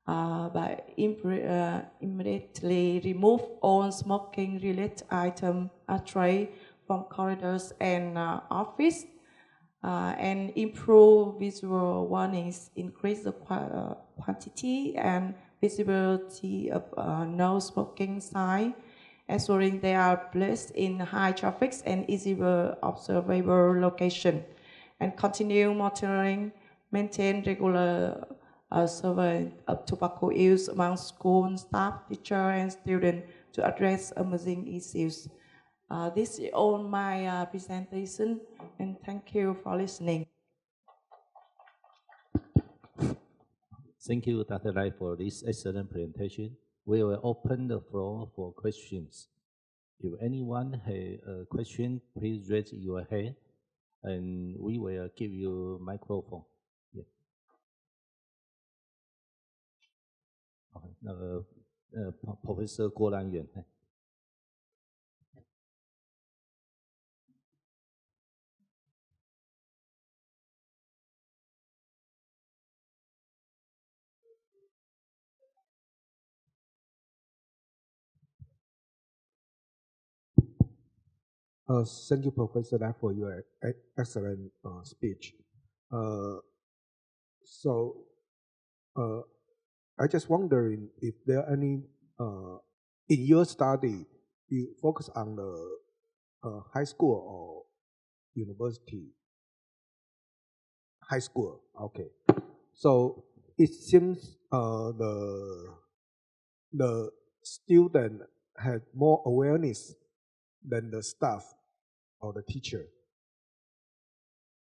by immediately remove all smoking-related items ashtray from corridors and office, and improve visual warnings, increase the quantity and visibility of no smoking sign, ensuring they are placed in high traffic and easily observable location, and continue monitoring, maintain regular survey of tobacco use among school staff, teachers, and students to address emerging issues. This is all my presentation, and thank you for listening. Thank you, Dr. Lai, for this excellent presentation. We will open the floor for questions. If anyone has a question, please raise your hand, and we will give you a microphone. Yeah. Okay, Professor Guo Lanyuan. Thank you, Professor Lai, for your excellent speech. I just wondering if there are any, in your study, you focus on the high school or university? High school, okay. So it seems the student has more awareness than the staff or the teacher,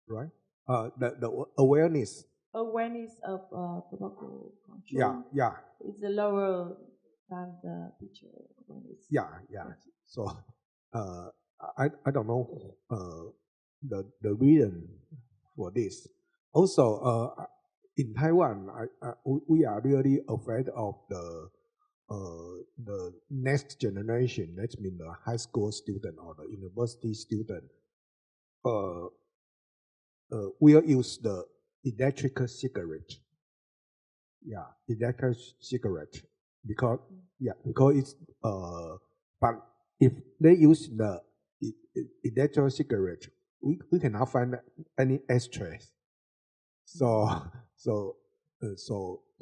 right? The awareness. Awareness of tobacco Yeah. control. Is lower than the teacher awareness. Yeah. So I don't know the reason for this. Also, in Taiwan, we are really afraid of the next generation. That means the high school student or the university student will use the electrical cigarette. Yeah, electrical cigarette because it's but if they use the electrical cigarette, we cannot find any ashtrays. So do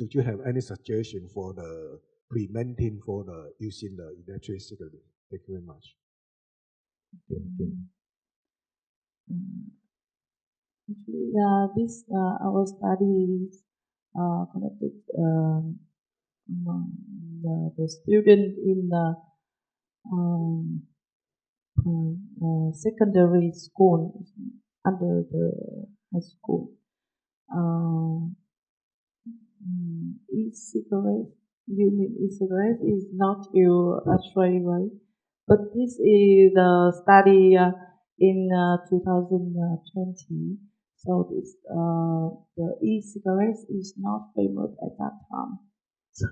you have any suggestion for the preventing for the using the electric cigarette. Thank you very much. Actually, this our study is conducted among the student in the secondary school under the high school. E-cigarette, you mean e-cigarette is not your ashtray, right? But this is the study in 2020. So this the e-cigarettes is not famous at that time. So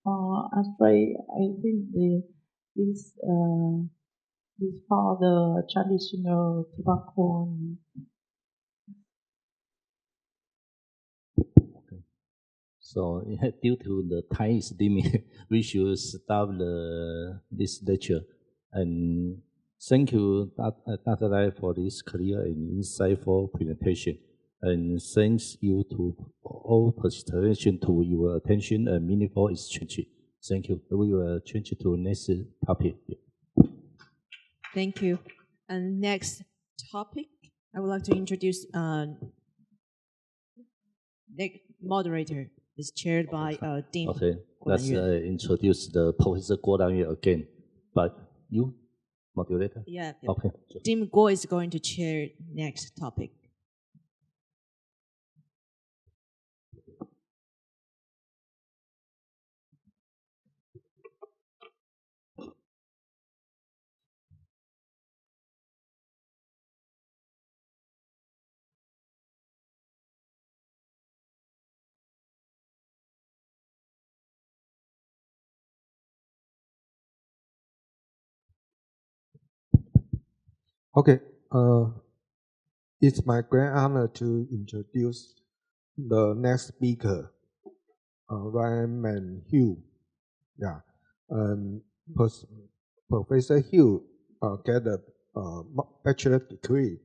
for ashtray, I think this is for the traditional tobacco. So due to the time is limit, we should stop this lecture. And thank you, Dr. Lai, for this clear and insightful presentation. And thanks you to all participation to your attention and meaningful exchange. Thank you. We will change to next topic. Thank you. And next topic, I would like to introduce the moderator. Is chaired by Dean. Okay, let's introduce the Professor Guo Dangyue again. But you, moderator? Yeah. Okay. Dean Guo is going to chair next topic. Okay, it's my great honor to introduce the next speaker, Ryan Hugh. Yeah, Professor Hugh get a bachelor degree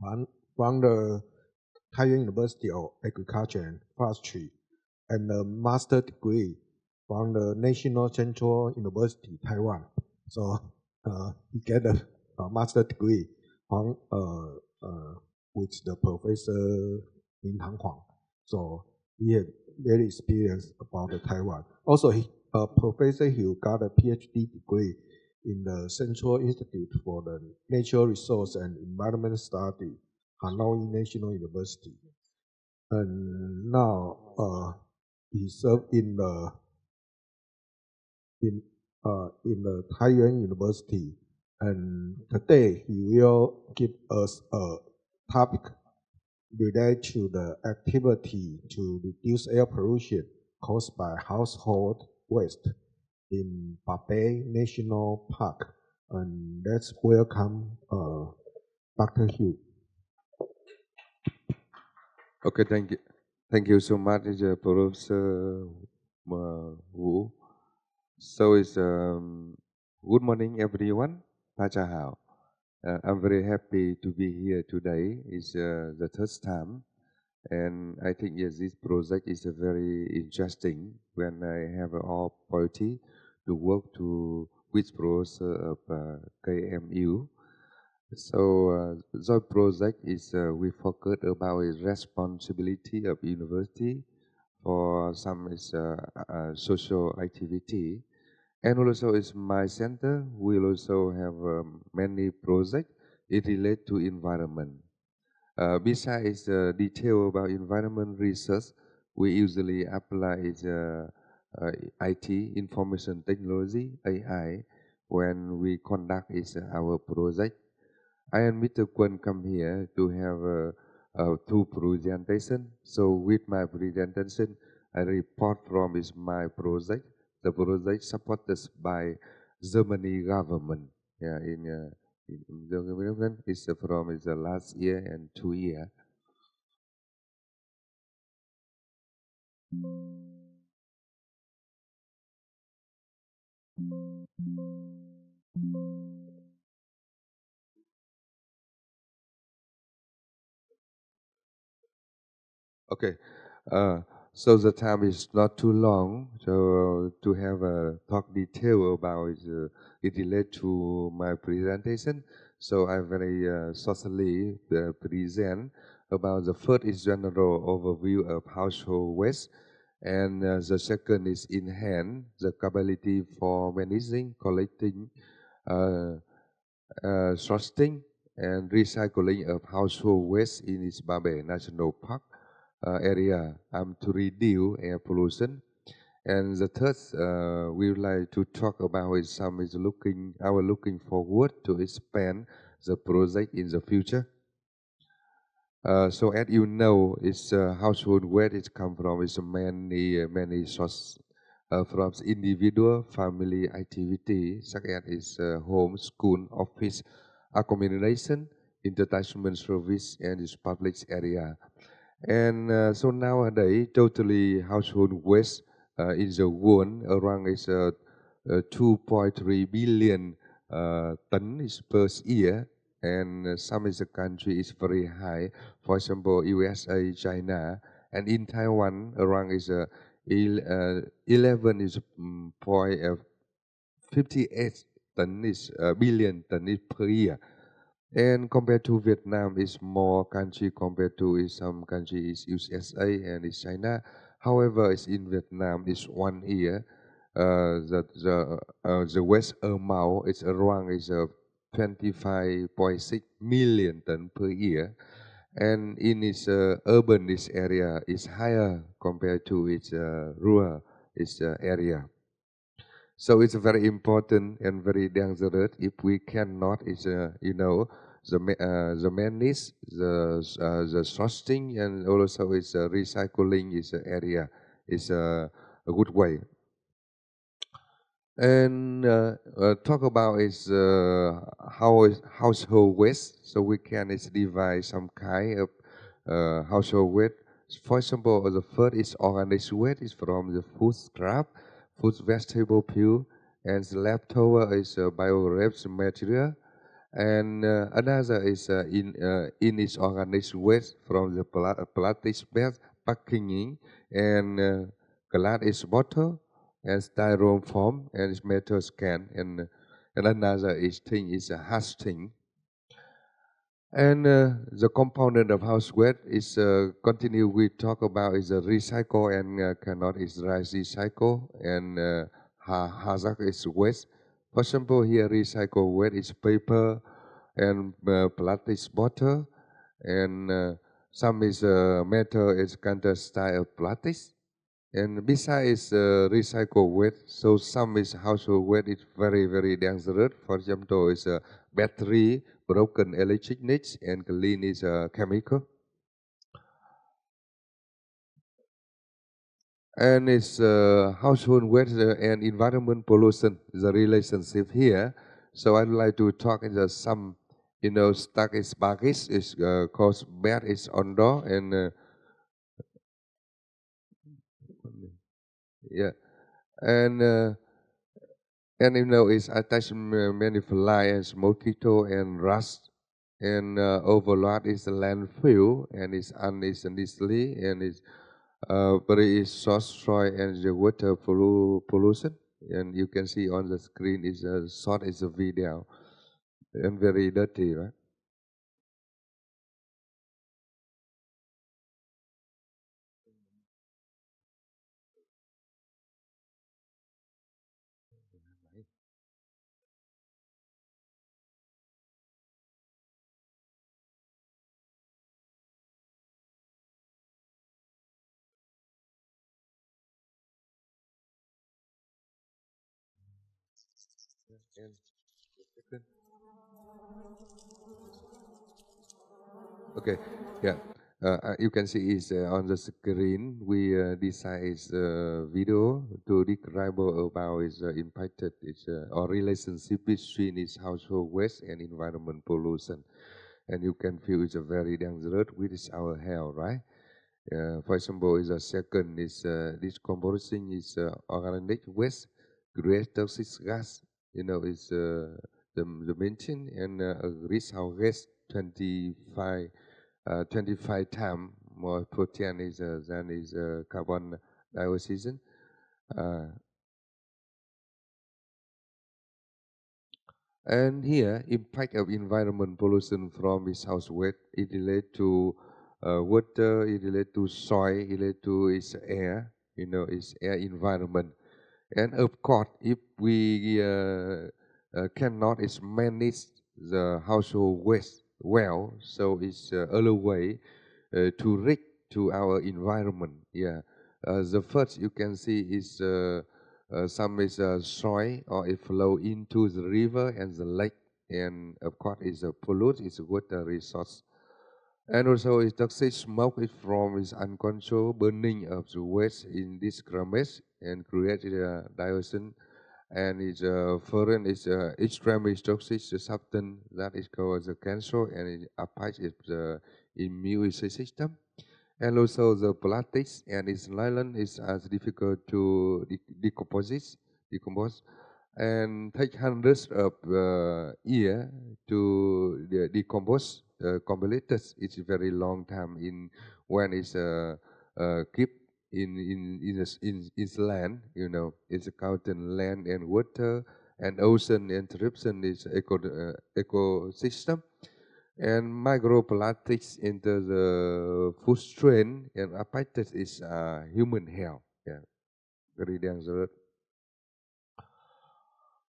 from the Taiyuan University of Agriculture and Forestry, and a master degree from the National Central University, Taiwan. So he get a master degree from with the Professor Lin Tang Huang. So he had very experience about the Taiwan. Also, Professor Hugh got a PhD degree in the Central Institute for the Natural Resource and Environment Study, Hanoi National University. And now he served in the Taiyuan University. And today he will give us a topic related to the activity to reduce air pollution caused by household waste in Babay National Park. And let's welcome Dr. Hugh. Okay, thank you. Thank you so much, Professor Wu. So it's good morning, everyone. Pachahao. I'm very happy to be here today. It's the third time, and I think yes, this project is very interesting. When I have an opportunity to work with professor of KMU. So the project is we focus about responsibility of university for some is social activity, and also is my center will also have many projects it relate to environment. Besides the detail about environment research, we usually apply IT, information technology, AI, when we conduct our project. I and Mr. Kwon come here to have two presentation. So with my presentation, I report from my project. The project supported by Germany government. Yeah, in Germany is from the last year and 2 years. Okay, So the time is not too long, so to have a talk detail about it relate to my presentation. So I very shortly present about the first is general overview of household waste, and the second is enhance the capability for managing, collecting, sorting, and recycling of household waste in East Babe National Park area to reduce air pollution. And the third, we would like to talk about is some is looking forward to expand the project in the future. So as you know, it's household waste it come from is many sources from individual, family activity such as is home, school, office, accommodation, entertainment service, and its public area. And so nowadays, totally household waste in the world around is 2.3 billion tons per year, and some is the country is very high. For example, USA, China, and in Taiwan around is 11 is point 58 tons billion tons per year. And compared to Vietnam, is more country compared to some country is USA and is China. However, it's in Vietnam is 1 year. The waste amount is around is 25.6 million tons per year, and in its urban this area is higher compared to its rural area. So it's very important and very dangerous if we cannot the manage, the sorting, and also is recycling is area is a good way. And talk about is household waste. So we can divide some kind of household waste. For example, the first is organic waste is from the food scrap, food vegetable peel, and the leftover is biodegradable material. And another is in its organic waste from the plastic bag packaging and glass bottle and styrofoam foam and its metal can, and another is thing is a hasting. And the component of house waste is continue we talk about is a recycle and cannot is recycle and hazardous waste. For example, here recycle waste is paper and plastic bottle, and some is metal is kind of style of plastic. And besides recycle waste, so some is household waste is very dangerous. For example, is a battery, broken electronics, and clean is a chemical. And it's household waste and environment pollution, the relationship here. So I'd like to talk in some, stuck is baggage is cause bad is outdoor and yeah, and it's attached many fly and mosquito and rust and overload is the landfill and it's unnecessarily and it's very source soil and the water pollution, and you can see on the screen is a short is a video and very dirty, right? Okay, yeah. You can see is on the screen. We decide video to describe about is impacted or relationship between its household waste and environment pollution, and you can feel it's a very dangerous with our health, right? For example, is a second is decomposing is organic waste, great toxic gas. Is the mention and greenhouse gas 25 times more protein than is carbon dioxide. And here, impact of environment pollution from this house waste, it relates to water, it relates to soil, it relates to its air, its air environment. And of course, if we cannot manage the household waste well, so it's other way to reach to our environment. Yeah, the first you can see is some is soil or it flow into the river and the lake, and of course it's a pollute, it's a water resource. And also it's toxic smoke is from its uncontrolled burning of the waste in this garbage and create dioxin, and it's foreign is extremely toxic substance that is called the cancer, and it affects the immune system. And also the plastics and its nylon is as difficult to decompose, and take hundreds of years to decompose completely. It's a very long time in when it's kept in its land. It's a counting land and water and ocean interruption is ecosystem. And microplastics into the food strain and affected is human health. Yeah, very dangerous.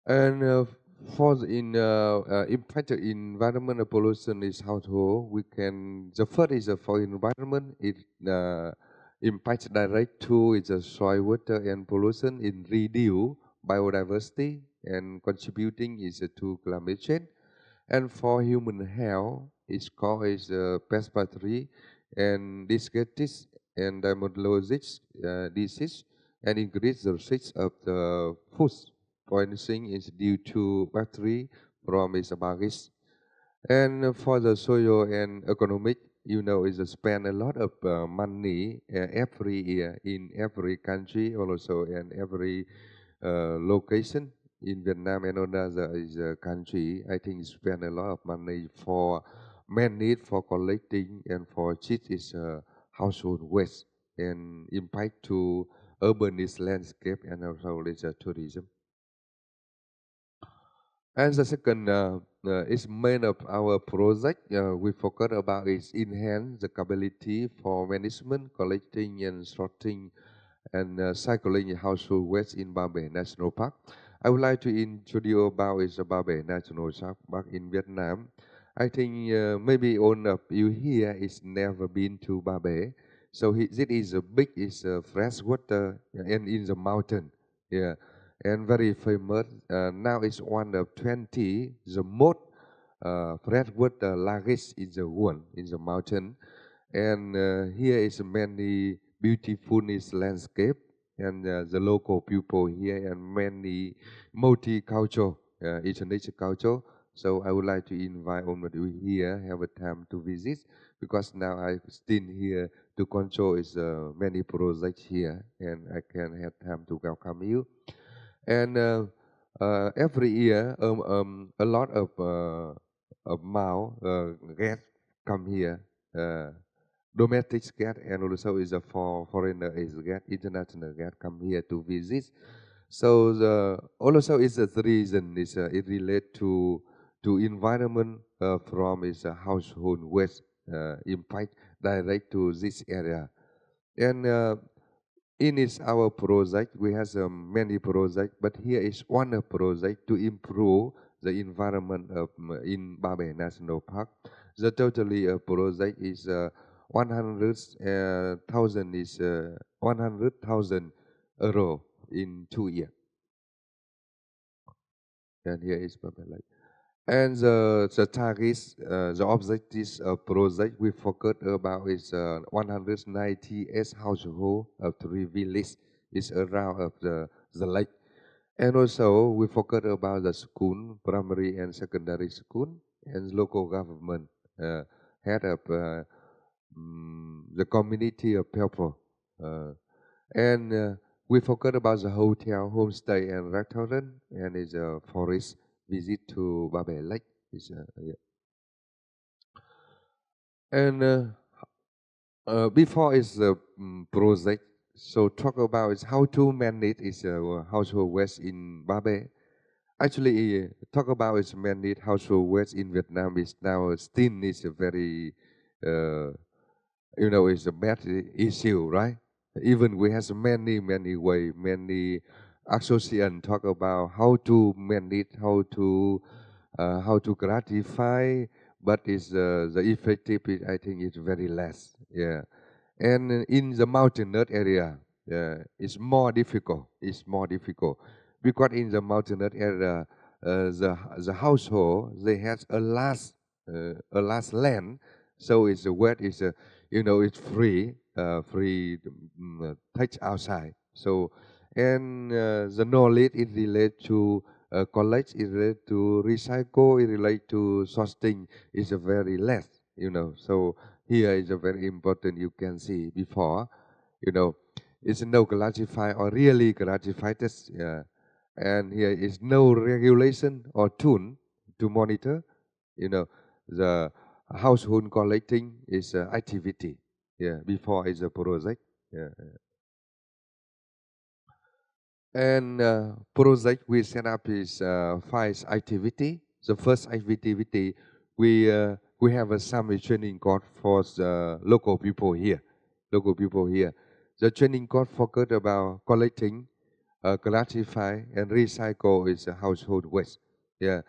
And for the impact of environmental pollution is household, the first is for environment. It impacts direct to is the soil, water, and pollution in reduce biodiversity and contributing is to climate change. And for human health, it's called as respiratory and diabetes and dermatologic disease, and increase the risk of the food poisoning is due to bacteria from its baggage. And for the social and economic, is spend a lot of money every year in every country, also in every location. In Vietnam and other country, I think spend a lot of money for man need for collecting and for treat is household waste and impact to urban landscape and also tourism. And the second is main of our project we focus about is enhance the capability for management, collecting and sorting and cycling household waste in Ba Bể National Park. I would like to introduce about is Ba Bể National Park in Vietnam. I think maybe all of you here is never been to Ba Bể. So this is a big, fresh water and in the mountain. Yeah, and very famous. Now it's one of 20 the most freshwater lakes in the world in the mountain. And here is many beautiful landscape and the local people here and many multicultural, international culture. So I would like to invite all of you here have a time to visit because now I still here to control is many projects here and I can have time to welcome you. And every year a lot of guests come here. Domestic guest and also is a foreigner is guest, international guest come here to visit. So also is the reason is it relate to environment from is household waste impact direct to this area. And in our project we have many projects, but here is one project to improve the environment of in Ba Bể National Park. The totally project is 100,000 is 100,000 euro in 2 years. And here is Ba Bể Lake. And the targets, the objectives of project we focus about is 198 households of 3 villages is around of the lake. And also we focus about the school, primary and secondary school, and local government head of the community of people. And we focus about the hotel, homestay, and restaurant, and is a forest visit to Ba Bể Lake. And before is the project. So talk about is how to manage is household waste in Babe. Actually, talk about is manage household waste in Vietnam is now still is a very it's a bad issue, right? Even we have many way, many association talk about how to manage, how to gratify, but is the effective, I think, is very less. Yeah, and in the mountainous area, it's more difficult. It's more difficult because in the mountainous area, the household they have a last land, so it's a wet is a it's free touch outside. So and the knowledge is related to college, is related to recycle, is related to sorting is a very less. So here is a very important. You can see before, it's no classify or really classified this, and here is no regulation or tool to monitor. The household collecting is activity. Yeah, before is a project. Yeah. And project we set up is 5 activity. The first activity we have a summit training course for the local people here. The training course focused about collecting, classify, and recycle is household waste. Yeah.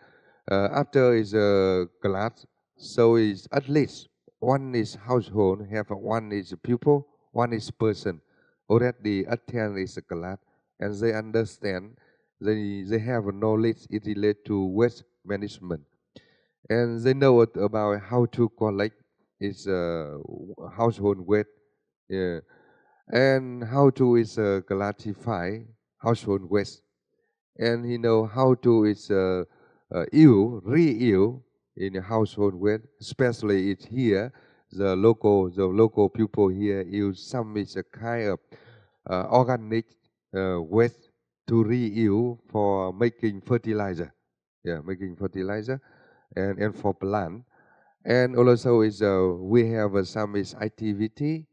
After is a class, so is at least one is household, have one is pupil, one is person. Already attend is a class, and they understand, they have a knowledge it related to waste management, and they know about how to collect is household waste, yeah, and how to is classify household waste, and he know how to is reuse in a household waste, especially it's here the local people here use some is a kind of organic waste to reuse for making fertilizer. Yeah, making fertilizer and for plant. And also is we have some is activity,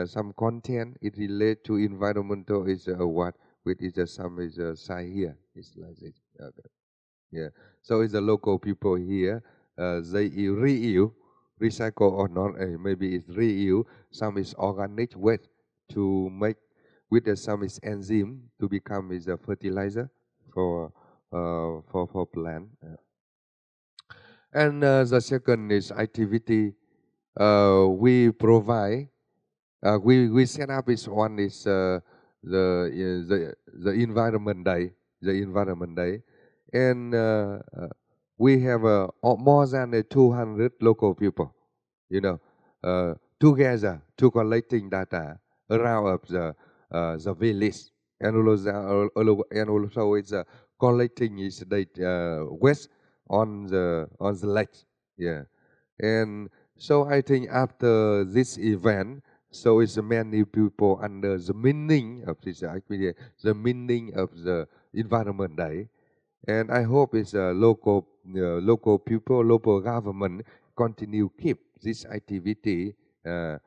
some content it relate to environmental is what which is some is side here. It's like this. Okay. Yeah. So it's the local people here. They reuse, recycle or not. Maybe it's reuse. Some is organic waste to make with some is enzyme to become is a fertilizer for plant. And the second is activity. We provide. We set up is one is the environment day. The environment day, and we have more than 200 local people. Together to collecting data around of the village, and also it's collecting is the waste on the lake. Yeah, and so I think after this event, so it's many people under the meaning of this activity, the meaning of the environment day, and I hope it's local people, local government continue keep this activity. I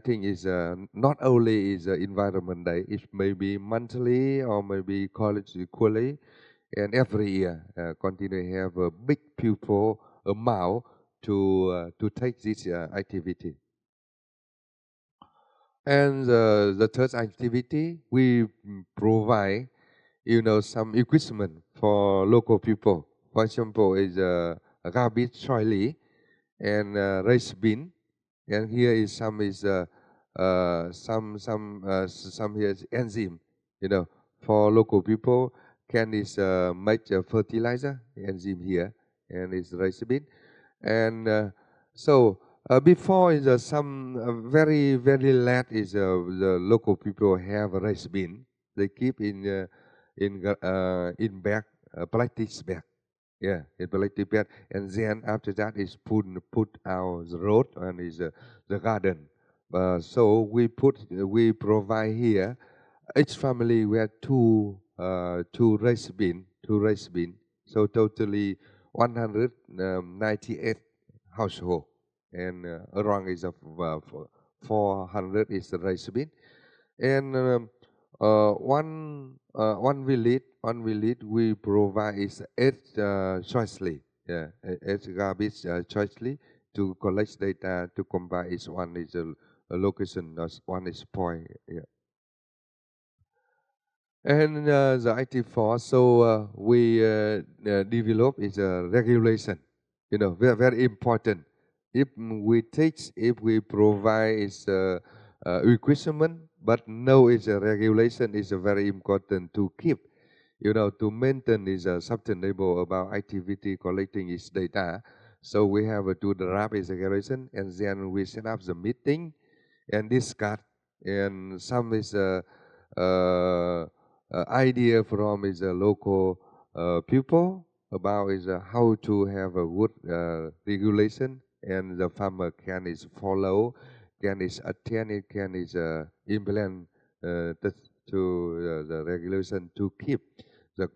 think is not only is environment day, it may be monthly or maybe college equally, and every year continue have a big pupil amount to take this activity. And the third activity, we provide, some equipment for local people. For example, is a garbage trolley and rice bin, and here is some here is enzyme, for local people can is make a fertilizer enzyme here, and is rice bin, and so. Before is some very late is the local people have a rice bin. They keep in bag, plastic bag, yeah, in plastic bag, and then after that is put out the road and is the garden. So we provide here. Each family we have two rice bin, so totally 198 household. And around is 400 is the rice bin. And one village we provide is 8 choicely, 8 garbage choicely to collect data to combine. Is one is a location, one is point. Yeah. And the IT force, so we develop is a regulation, very, very important. If we teach, if we provide is equipment, but no, is a regulation is a very important to keep, to maintain is sustainable about activity collecting its data. So we have to draft is regulation, and then we set up the meeting and discuss, and some is idea from is a local people about is how to have a good regulation, and the farmer can is follow, can is attend, it can is implement to the regulation to keep the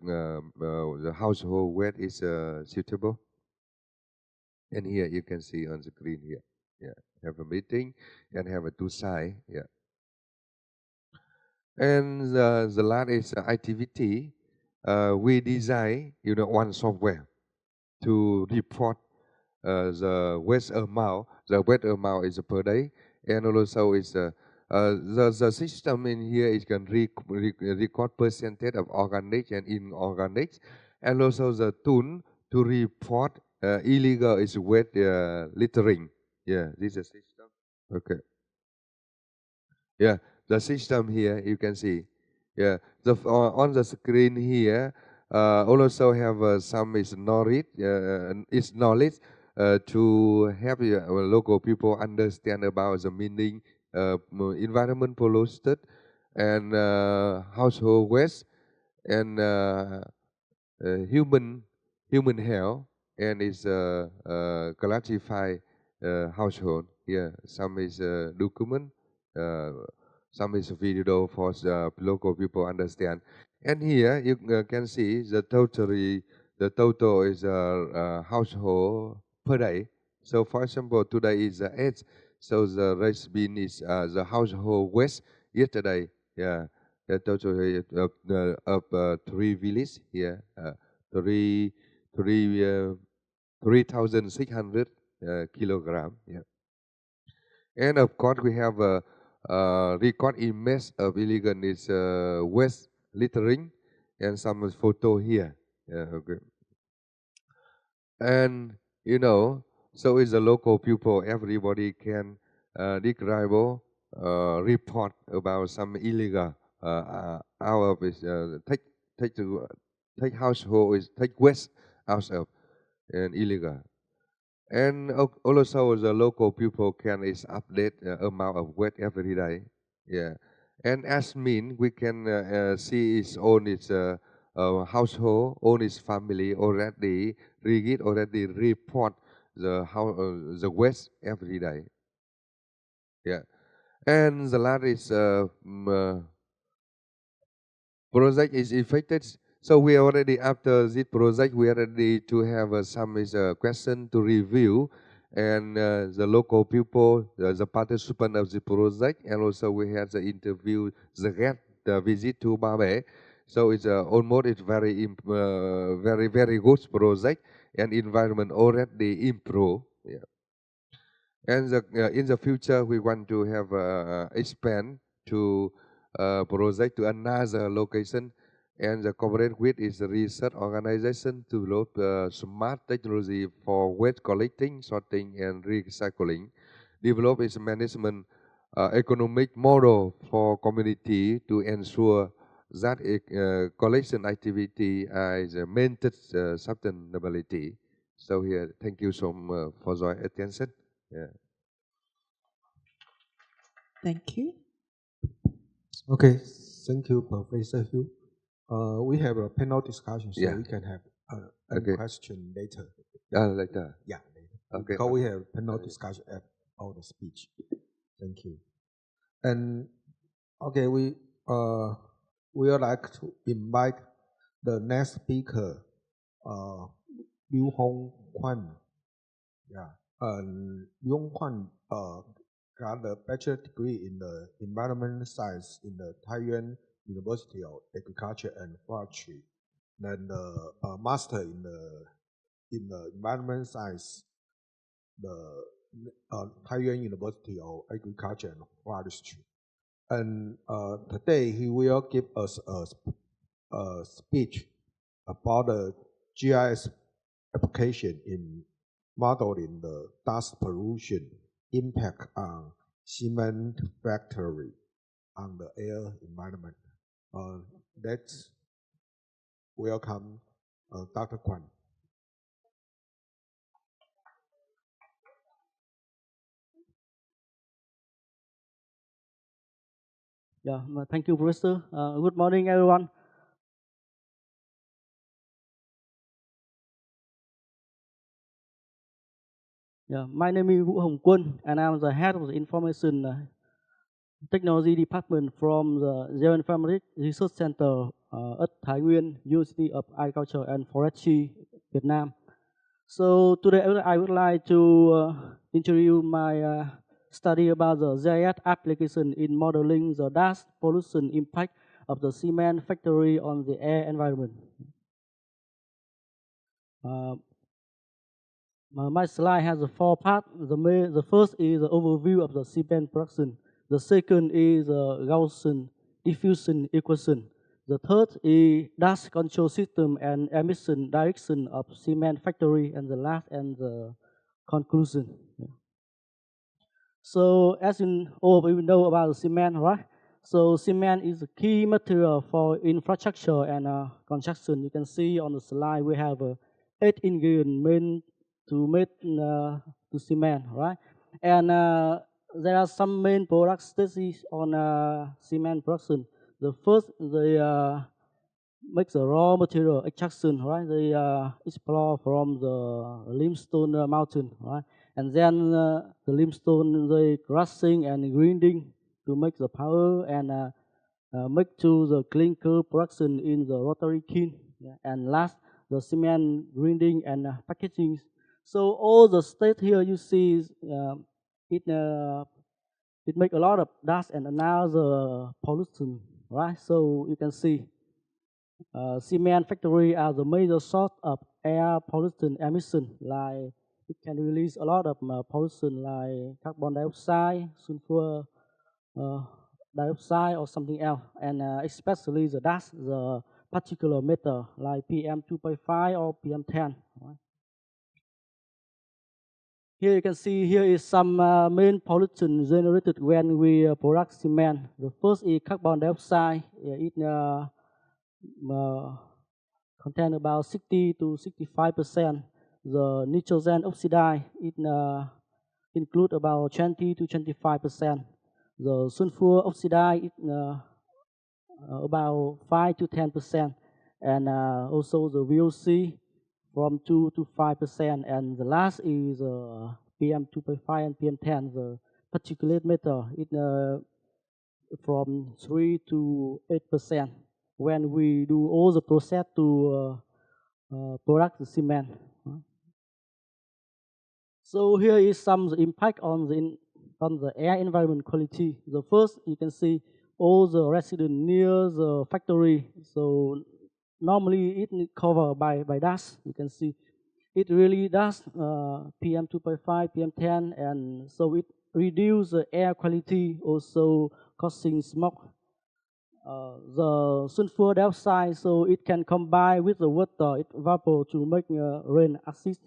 household waste is suitable. And here you can see on the screen here, yeah, have a meeting and have a two side, yeah. And the last is activity. We design, one software to report the waste amount. The waste amount is per day, and also is the system in here is can record percentage of organic and inorganic, and also the tool to report illegal is waste littering. Yeah, this is a system. Okay. Yeah, the system here you can see. Yeah, on the screen here also have some is knowledge. To help local people understand about the meaning environment polluted and household waste and human health, and is classify household. Yeah, some is document. Some is video for the local people understand. And here you can see the total is household per day. So for example, today is 8. So the rice bin is the household waste yesterday. Yeah, the total of 3 villages here, 3,600 kilogram. Yeah. And of course, we have a record image of illegal is waste littering, and some photo here. Yeah, okay. And so is the local people. Everybody can describe report about some illegal out of is take household is take waste out of and illegal. And also the local people can is update amount of waste every day. Yeah. And as mean, we can see its own household, own its family already report the waste every day. Yeah. And the last is project is affected. So we already, after this project, we are ready to have some question to review, and the local people, the participant of the project, and also we had the interview, the visit to Babe. So it's almost it's very very good project, and environment already improved. Yeah. And in the future, we want to have expand to project to another location, and the cooperate with is a research organization to develop smart technology for waste collecting, sorting, and recycling. Develop its management economic model for community to ensure that collection activity is maintained sustainability. So here, thank you so much for your attention. Yeah. Thank you. Okay, thank you, Professor Hugh. We have a panel discussion, so Yeah. we can have a Okay. question later. Later. Yeah, later. Okay. Because we have panel discussion at all the speech. Thank you. And okay, we would like to invite the next speaker, Liu Hong Kwan. Yeah, Liu Hong Kwan got a bachelor degree in the environment science in the Taiwan University of Agriculture and Forestry, then a master in the environment science, the Taiwan University of Agriculture and Forestry. And today he will give us a speech about the GIS application in modeling the dust pollution impact on cement factory on the air environment. Let's welcome Dr. Kwan. Yeah, thank you, Professor. Good morning, everyone. Yeah, my name is Vũ Hồng Quân, and I'm the head of the Information Technology Department from the Geoinformatics Research Center at Thái Nguyên University of Agriculture and Forestry, Vietnam. So today I would like to introduce my study about the GIS application in modeling the dust pollution impact of the cement factory on the air environment. My slide has 4 parts. The first is the overview of the cement production. The second is the Gaussian diffusion equation. The third is dust control system and emission direction of cement factory, and the last and the conclusion. So as you all know about the cement, right? So cement is a key material for infrastructure and construction. You can see on the slide we have 8 ingredients to make to cement, right? And there are some main products stages on cement production. The first, they make the raw material extraction, right? They explore from the limestone mountain, right? And then the limestone they crushing and grinding to make the powder and make to the clinker production in the rotary kiln. Yeah. And last, the cement grinding and packaging. So all the state here you see it make a lot of dust and another pollution, right? So you can see cement factory are the major source of air pollution emission. Like it can release a lot of pollution like carbon dioxide, sulfur dioxide, or something else, and especially the dust, the particulate matter like PM2.5 or PM10. Right? Here you can see here is some main pollution generated when we produce cement. The first is carbon dioxide. It contain about 60 to 65%. The nitrogen oxide it include about 20 to 25%. The sulfur oxide it about 5 to 10%, and also the VOC from 2 to 5%, and the last is PM2.5 and PM10, the particulate matter, it from 3 to 8% when we do all the process to produce the cement. So here is some impact on the air environment quality. The first, you can see all the residents near the factory. So normally it is covered by dust. You can see it really does PM2.5, PM10, and so it reduces the air quality, also causing smoke. The sulfur dioxide, so it can combine with the water, it evaporates to make rain acid.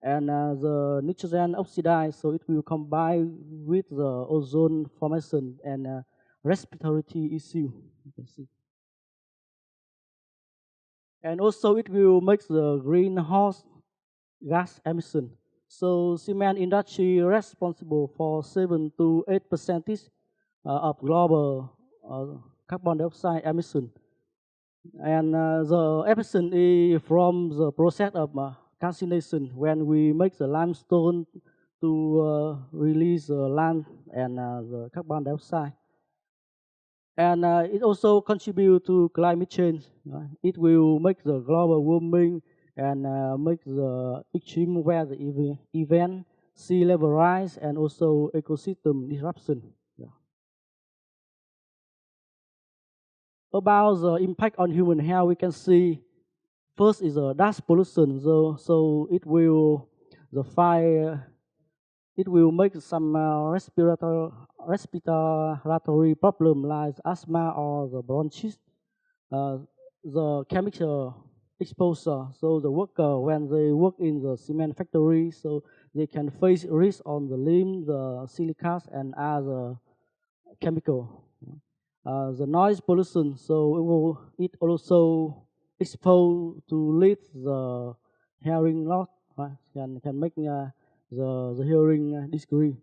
And the nitrogen oxide, so it will combine with the ozone formation and respiratory issue. You can see. And also it will make the greenhouse gas emission. So cement industry responsible for 7 to 8% of global carbon dioxide emission. And the emission is from the process of calcination when we make the limestone to release the lime and the carbon dioxide. And it also contributes to climate change. Right? It will make the global warming and make the extreme weather event sea level rise, and also ecosystem disruption. Yeah. About the impact on human health, we can see first is dust pollution. So it will the fire. It will make some respiratory problem like asthma or the bronchitis. The chemical exposure. So the worker, when they work in the cement factory, so they can face risk on the limb, the silicates, and other chemical. The noise pollution. So it also exposed to lead the hearing loss, right? Can make the hearing decrease.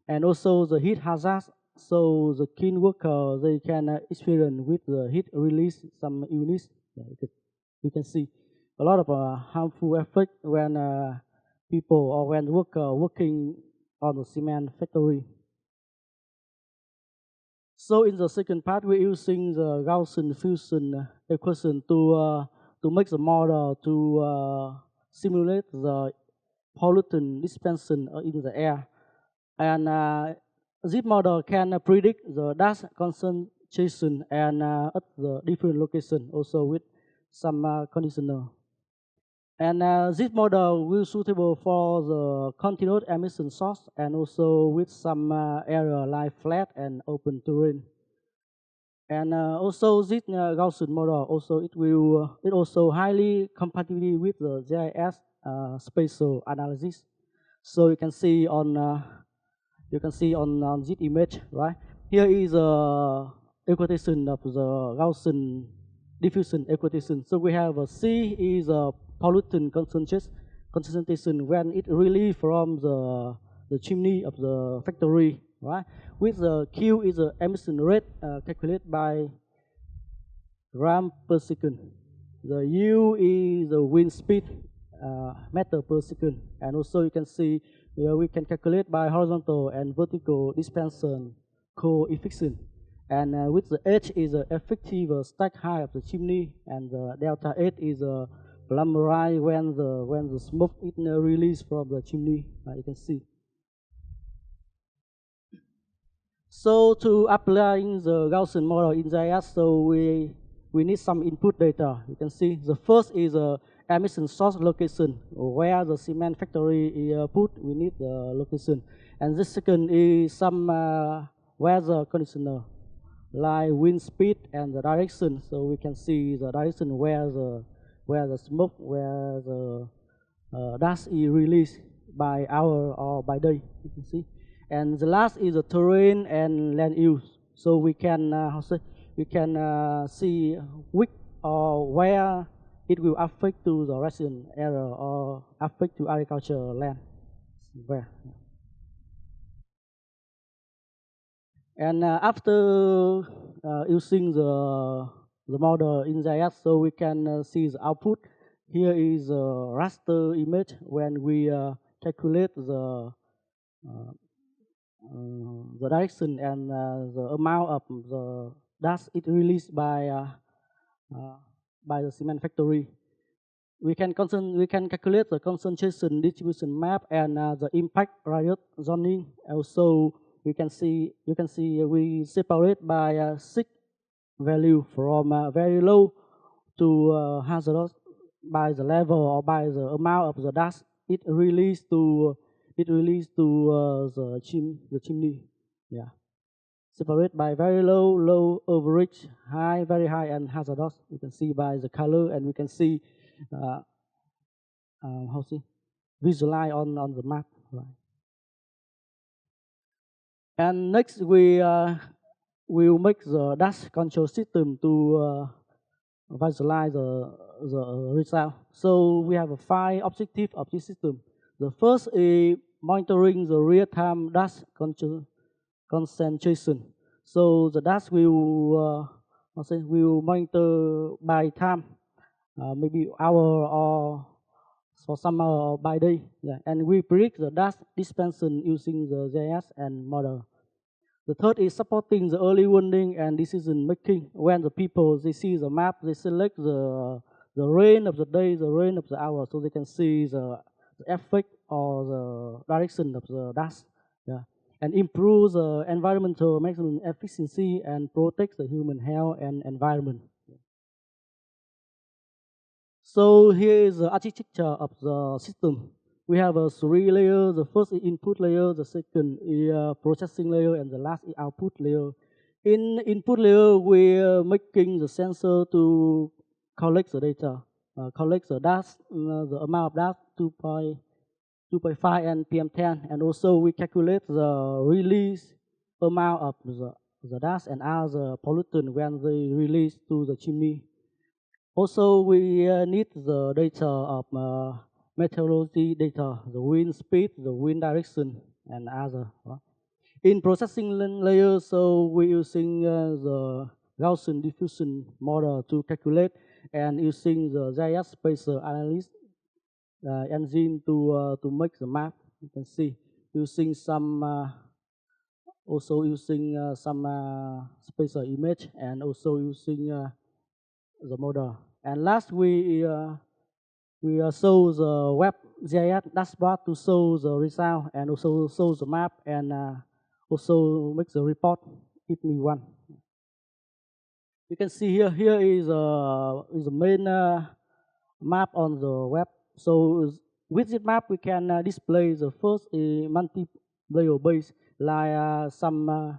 And also the heat hazard. So the keen worker, they can experience with the heat release some illness. You can see a lot of harmful effect when people or when worker working on the cement factory. So in the second part, we're using the Gaussian fusion equation to make the model to simulate the pollutant dispersion in the air. And this model can predict the dust concentration and at the different location, also with some conditioner. And this model will suitable for the continuous emission source and also with some area like flat and open terrain. And also this Gaussian model also it also highly compatible with the GIS spatial analysis. So you can see on this image, right? Here is a equation of the Gaussian diffusion equation. So we have a C is a pollutant concentration when it released from the chimney of the factory, right? With the Q is the emission rate calculated by gram per second. The U is the wind speed meter per second, and also you can see we can calculate by horizontal and vertical dispersion coefficient. And with the H is the effective stack height of the chimney, and the delta H is the plummerized when the smoke is released from the chimney. You can see. So to applying the Gaussian model in GIS, so we need some input data. You can see the first is a emission source location where the cement factory is put. We need the location, and the second is some weather conditioner like wind speed and the direction. So we can see the direction where the smoke, where the dust is released by hour or by day. You can see. And the last is the terrain and land use. So we can see which or where it will affect to the resident area or affect to agricultural land. Where? And after using the model in GIS, so we can see the output. Here is a raster image when we calculate the direction and the amount of the dust it released by the cement factory. We can calculate the concentration distribution map and the impact radius zoning. Also, you can see we separate by 6 value from very low to hazardous by the level or by the amount of the dust it released to the chimney. Yeah, separate by very low, low, average, high, very high, and hazardous. You can see by the color, and we can see visualize on the map. Right. And next we will make the dust control system to visualize the result. So we have 5 objectives of this system. The first is monitoring the real-time dust concentration. So the dust will monitor by time, maybe hour or for some hour or by day. Yeah. And we predict the dust dispersion using the GIS and model. The third is supporting the early warning and decision making. When the people they see the map, they select the rain of the day, the rain of the hour, so they can see the the effect or the direction of the dust, yeah, and improve the environmental maximum efficiency and protect the human health and environment. So here is the architecture of the system. We have a 3 layers. The first is input layer, the second is processing layer, and the last is output layer. In input layer, we are making the sensor to collect the data, collect the dust, the amount of dust, 2.5 and PM10, and also we calculate the release amount of the dust and other pollutant when they release to the chimney. Also, we need the data of meteorology data, the wind speed, the wind direction, and other. In processing layer, so we're using the Gaussian diffusion model to calculate, and using the GIS spatial analysis engine to make the map. You can see using some also using some spatial image, and also using the model. And last, we show the web GIS dashboard to show the result, and also show the map, and also make the report if we want. You can see here is the main map on the web. So with this map, we can display the first multi-layer base, like some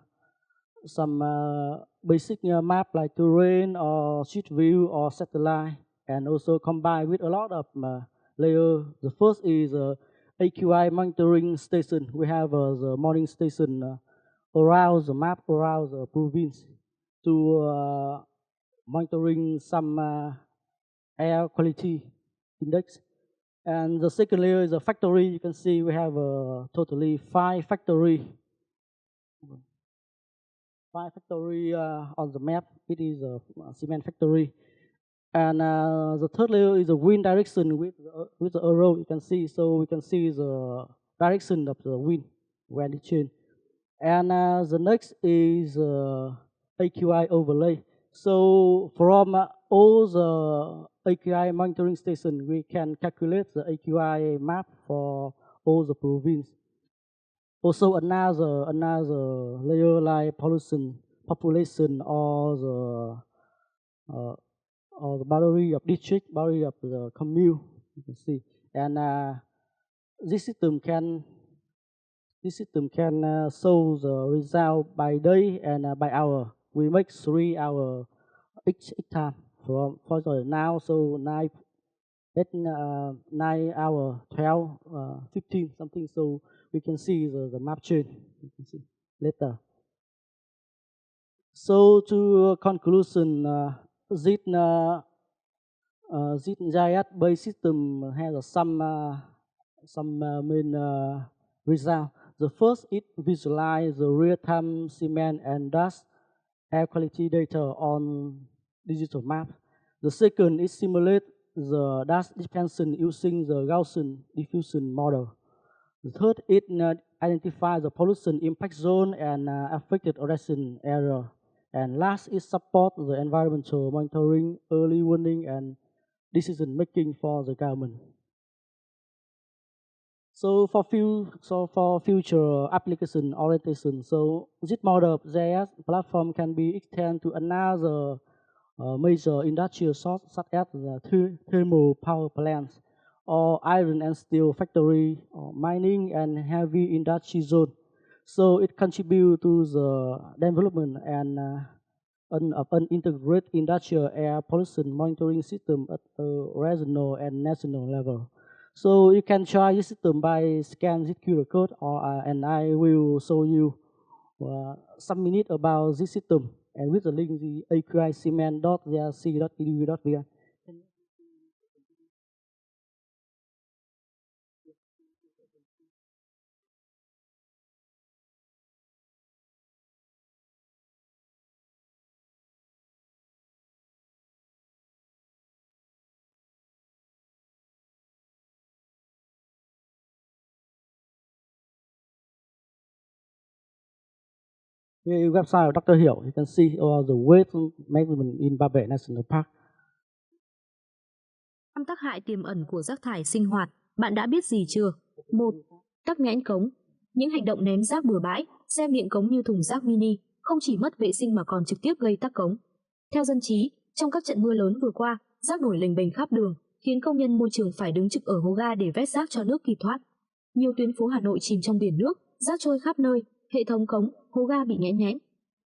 basic map like terrain or street view or satellite, and also combined with a lot of layers. The first is AQI monitoring station. We have the monitoring station around the map, around the province, to monitoring some air quality index. And the second layer is a factory. You can see we have totally 5 factories. 5 factory on the map. It is a cement factory. And the third layer is the wind direction with the arrow. You can see, so we can see the direction of the wind when it changes. And the next is AQI overlay. So from all the AQI monitoring stations, we can calculate the AQI map for all the province. Also another layer like pollution, population, or the boundary of district, boundary of the commune. You can see, and this system can show the result by day and by hour. We make 3 hours each time for now. So 9 hours, 12, 15 something. So we can see the map change. You can see later. So to conclusion, this GIS-based system has some main results. The first, it visualizes the real-time cement and dust air quality data on digital map. The second, it simulates the dust dispersion using the Gaussian diffusion model. The third, it identifies the pollution impact zone and affected erosion area. And last, it supports the environmental monitoring, early warning, and decision making for the government. So for future application orientation, so this model of GIS platform can be extended to another major industrial source, such as the thermal power plants, or iron and steel factory, or mining and heavy industry zone. So it contributes to the development and of an integrated industrial air pollution monitoring system at a regional and national level. So you can try this system by scanning this QR code, and I will show you some minutes about this system, and with the link the aqicement.jrc.edu.vn. Here website of Dr. Hiểu, you can see the waste management in Ba Bể National Park. Tác hại tiềm ẩn của rác thải sinh hoạt. Bạn đã biết gì chưa? 1. Tắc nghẽn cống. Những hành động ném rác bừa bãi, xem miệng cống như thùng rác mini, không chỉ mất vệ sinh mà còn trực tiếp gây tắc cống. Theo dân trí, trong các trận mưa lớn vừa qua, rác nổi lềnh bềnh khắp đường, khiến công nhân môi trường phải đứng trực ở hố ga để vét rác cho nước kịp thoát. Nhiều tuyến phố Hà Nội chìm trong biển nước, rác trôi khắp nơi, hệ thống cống, hố ga bị nghẽn nhẽm.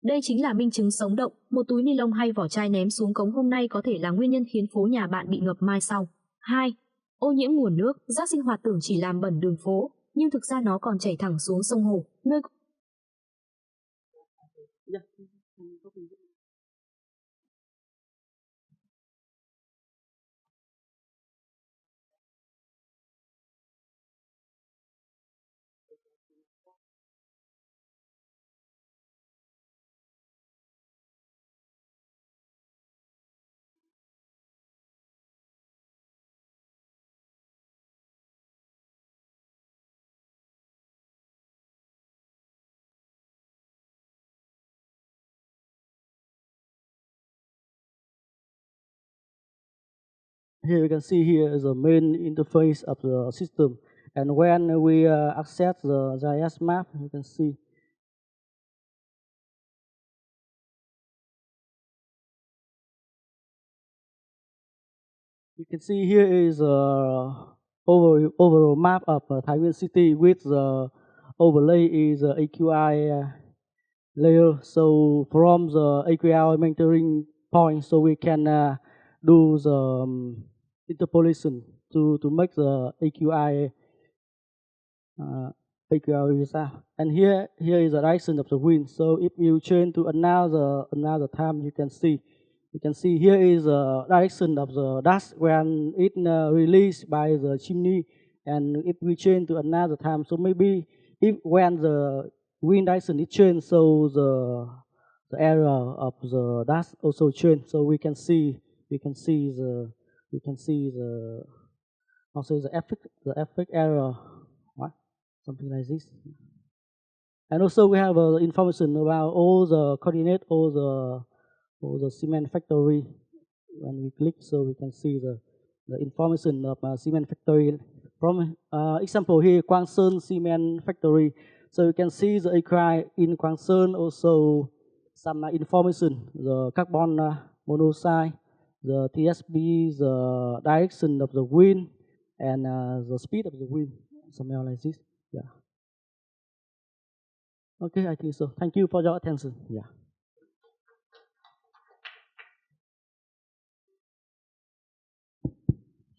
Đây chính là minh chứng sống động, một túi ni lông hay vỏ chai ném xuống cống hôm nay có thể là nguyên nhân khiến phố nhà bạn bị ngập mai sau. 2. Ô nhiễm nguồn nước. Rác sinh hoạt tưởng chỉ làm bẩn đường phố, nhưng thực ra nó còn chảy thẳng xuống sông hồ, nơi Here you can see here is the main interface of the system. And when we access the GIS map, you can see here is overall map of Thái Nguyên city with the overlay is the AQI layer. So from the AQI monitoring point, so we can do the interpolation to make the AQI result. And here is the direction of the wind. So if you change to another time, you can see here is the direction of the dust when it released by the chimney. And if we change to another time, so maybe when the wind direction is changed, so the area of the dust also change. So we can see the effect area, what? Something like this. And also we have information about all the coordinate, all the cement factory. When we click, so we can see the information of cement factory. From example here, Kwangsern cement factory. So you can see the AQI in Kwangsern, also some information, the carbon monoxide, the TSB, the direction of the wind, and the speed of the wind, something like this. Yeah. Okay, I think so. Thank you for your attention. Yeah.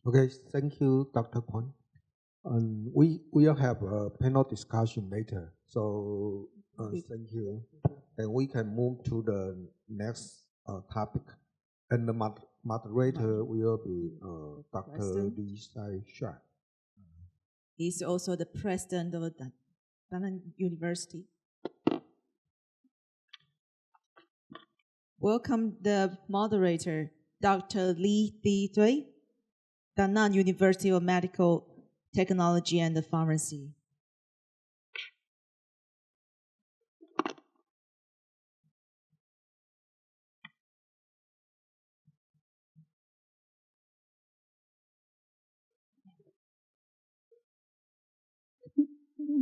Okay, thank you, Dr. Kwon. We will have a panel discussion later. So thank you. And we can move to the next topic. And the moderator will be Dr. Lee Sai-Sha. He's also the president of Da Nang University. Welcome the moderator, Dr. Lee Di-Dui, Da Nang University of Medical Technology and Pharmacy.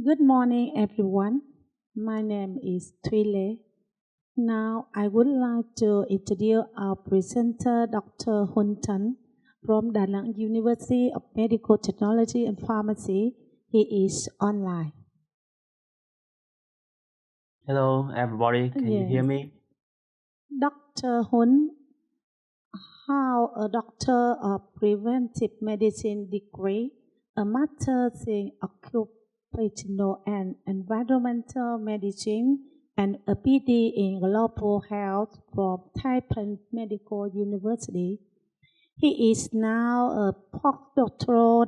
Good morning, everyone. My name is Thuy. Now, I would like to introduce our presenter, Dr. Hun Tan, from Da Nang University of Medical Technology and Pharmacy. He is online. Hello, everybody. Can you hear me? Dr. Hun, how a doctor of preventive medicine degree, a master's in occupational and environmental medicine, and a PD in global health from Taipan Medical University. He is now a postdoctoral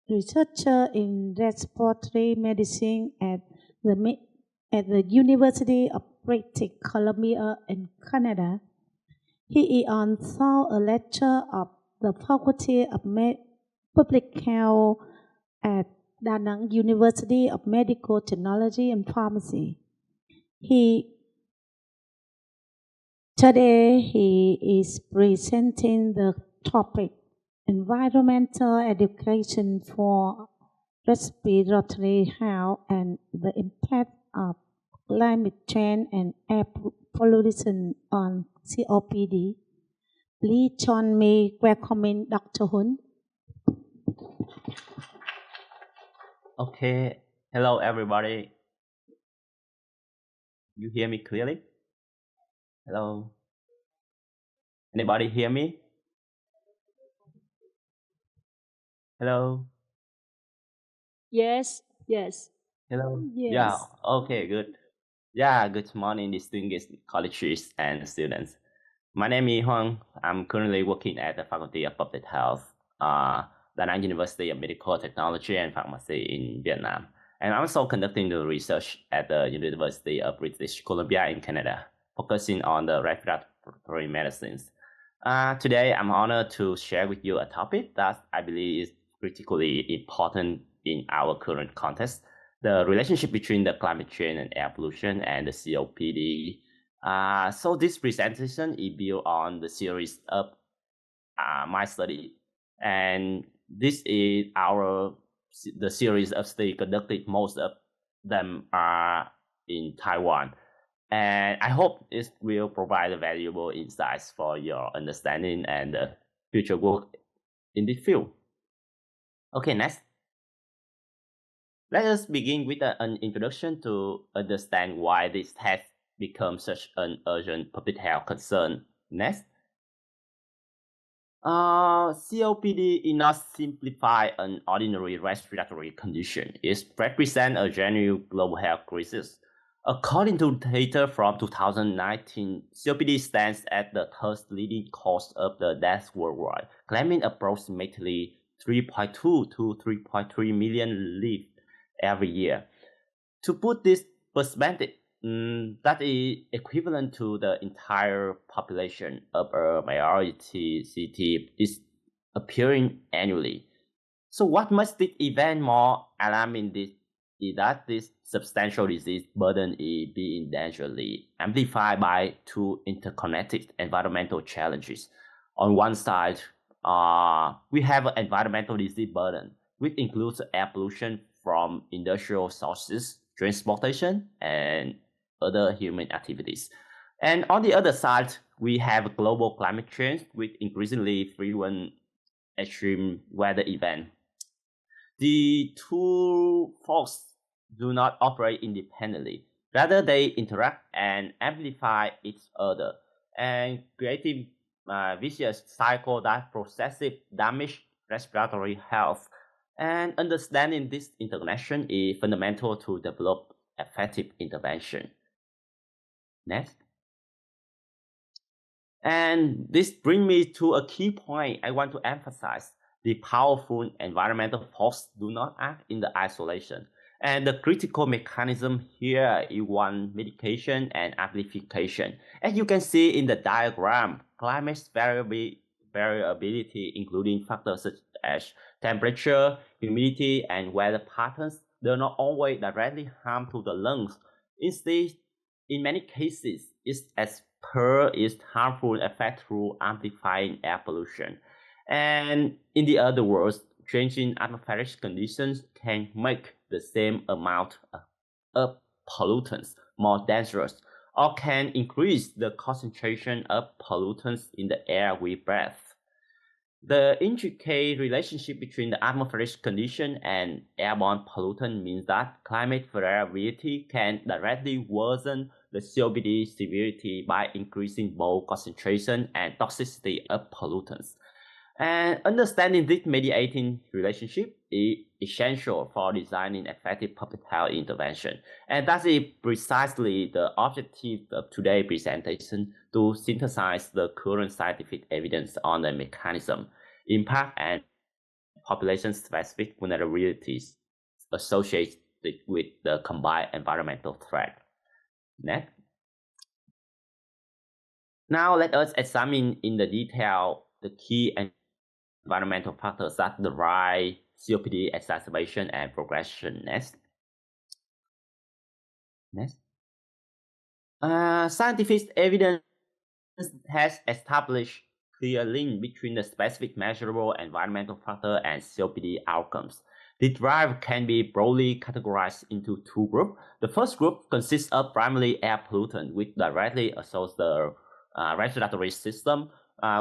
researcher in respiratory medicine at the University of British Columbia in Canada. He is also a lecturer of the Faculty of Public Health at Da Nang University of Medical Technology and Pharmacy. Today he is presenting the topic environmental education for respiratory health and the impact of climate change and air pollution on COPD. Please join me welcoming Dr. Hun. Okay, hello everybody. You hear me clearly? Hello? Anybody hear me? Hello? Yes, yes. Hello? Yes. Yeah, okay, good. Yeah, good morning, distinguished colleagues and students. My name is Huang. I'm currently working at the Faculty of Public Health, Da Nang University of Medical Technology and Pharmacy in Vietnam. And I'm also conducting the research at the University of British Columbia in Canada, focusing on the respiratory medicines. Today, I'm honored to share with you a topic that I believe is critically important in our current context, the relationship between the climate change and air pollution and the COPD. So this presentation is built on the series of my study, and this is the series of study conducted. Most of them are in Taiwan, and I hope it will provide valuable insights for your understanding and future work in this field. Okay, next. Let us begin with an introduction to understand why this has become such an urgent public health concern. Next. COPD is not simplified an ordinary respiratory condition. It represents a genuine global health crisis. According to data from 2019, COPD stands at the third leading cause of the deaths worldwide, claiming approximately 3.2 to 3.3 million lives every year. To put this perspective, that is equivalent to the entire population of a majority city is appearing annually. So what makes this event more alarming is that this substantial disease burden is being dangerously amplified by two interconnected environmental challenges. On one side, we have an environmental disease burden, which includes air pollution from industrial sources, transportation, and other human activities. And on the other side, we have global climate change with increasingly frequent extreme weather events. The two forces do not operate independently. Rather, they interact and amplify each other and creating a vicious cycle that progressively damages respiratory health. And understanding this interconnection is fundamental to develop effective intervention. Next. And this brings me to a key point I want to emphasize. The powerful environmental forces do not act in the isolation. And the critical mechanism here is one, medication and amplification. As you can see in the diagram, climate variability, including factors such as temperature, humidity, and weather patterns, do not always directly harm to the lungs. Instead, in many cases, it spurs its harmful effect through amplifying air pollution. And in the other words, changing atmospheric conditions can make the same amount of pollutants more dangerous, or can increase the concentration of pollutants in the air we breathe. The intricate relationship between the atmospheric condition and airborne pollutant means that climate variability can directly worsen the COPD severity by increasing both concentration and toxicity of pollutants. And understanding this mediating relationship is essential for designing effective public health intervention. And that is precisely the objective of today's presentation, to synthesize the current scientific evidence on the mechanism, impact, and population-specific vulnerabilities associated with the combined environmental threat. Next. Now let us examine in the detail the key environmental factors that drive COPD exacerbation and progression. Next. Scientific evidence has established clear link between the specific measurable environmental factor and COPD outcomes. The driver can be broadly categorized into two groups. The first group consists of primarily air pollutant, which directly assaults the respiratory system.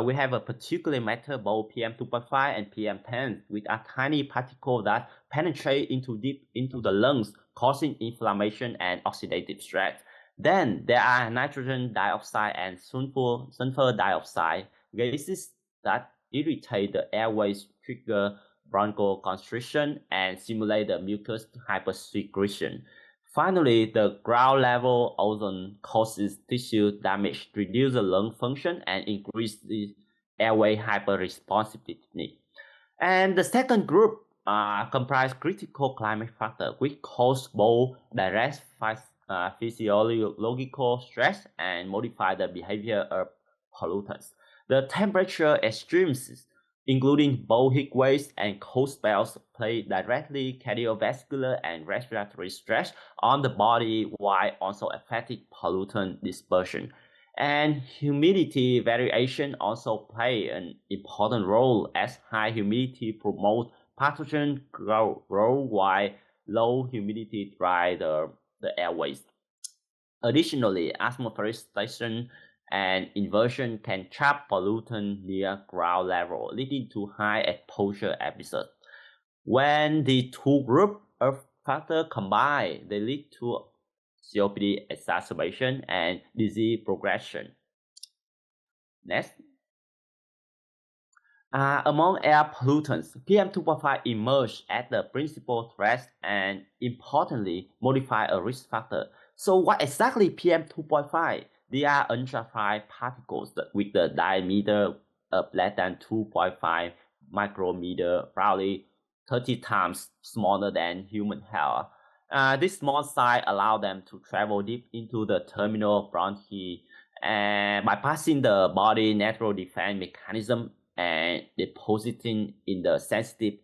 We have a particular matter, both PM2.5 and PM10, which are tiny particles that penetrate deep into the lungs, causing inflammation and oxidative stress. Then there are nitrogen dioxide and sulfur dioxide gases that irritate the airways, trigger bronchoconstriction, and stimulate the mucus hypersecretion. Finally, the ground level ozone causes tissue damage, reduces the lung function, and increases the airway hyperresponsiveness. And the second group comprise critical climate factors, which cause both direct physiological stress and modify the behavior of pollutants. The temperature extremes, including both heat waves and cold spells, play directly cardiovascular and respiratory stress on the body while also affecting pollutant dispersion. And humidity variation also play an important role, as high humidity promotes pathogen growth while low humidity dry the airways. Additionally, atmospheric station and inversion can trap pollutant near ground level, leading to high exposure episodes. When the two groups of factors combine, they lead to COPD exacerbation and disease progression. Next. Among air pollutants, PM2.5 emerged as the principal threat and, importantly, modify a risk factor. So what exactly PM2.5? They are ultrafine particles with the diameter of less than 2.5 micrometer, roughly 30 times smaller than human hair. This small size allows them to travel deep into the terminal bronchi and bypassing the body's natural defense mechanism and depositing in the sensitive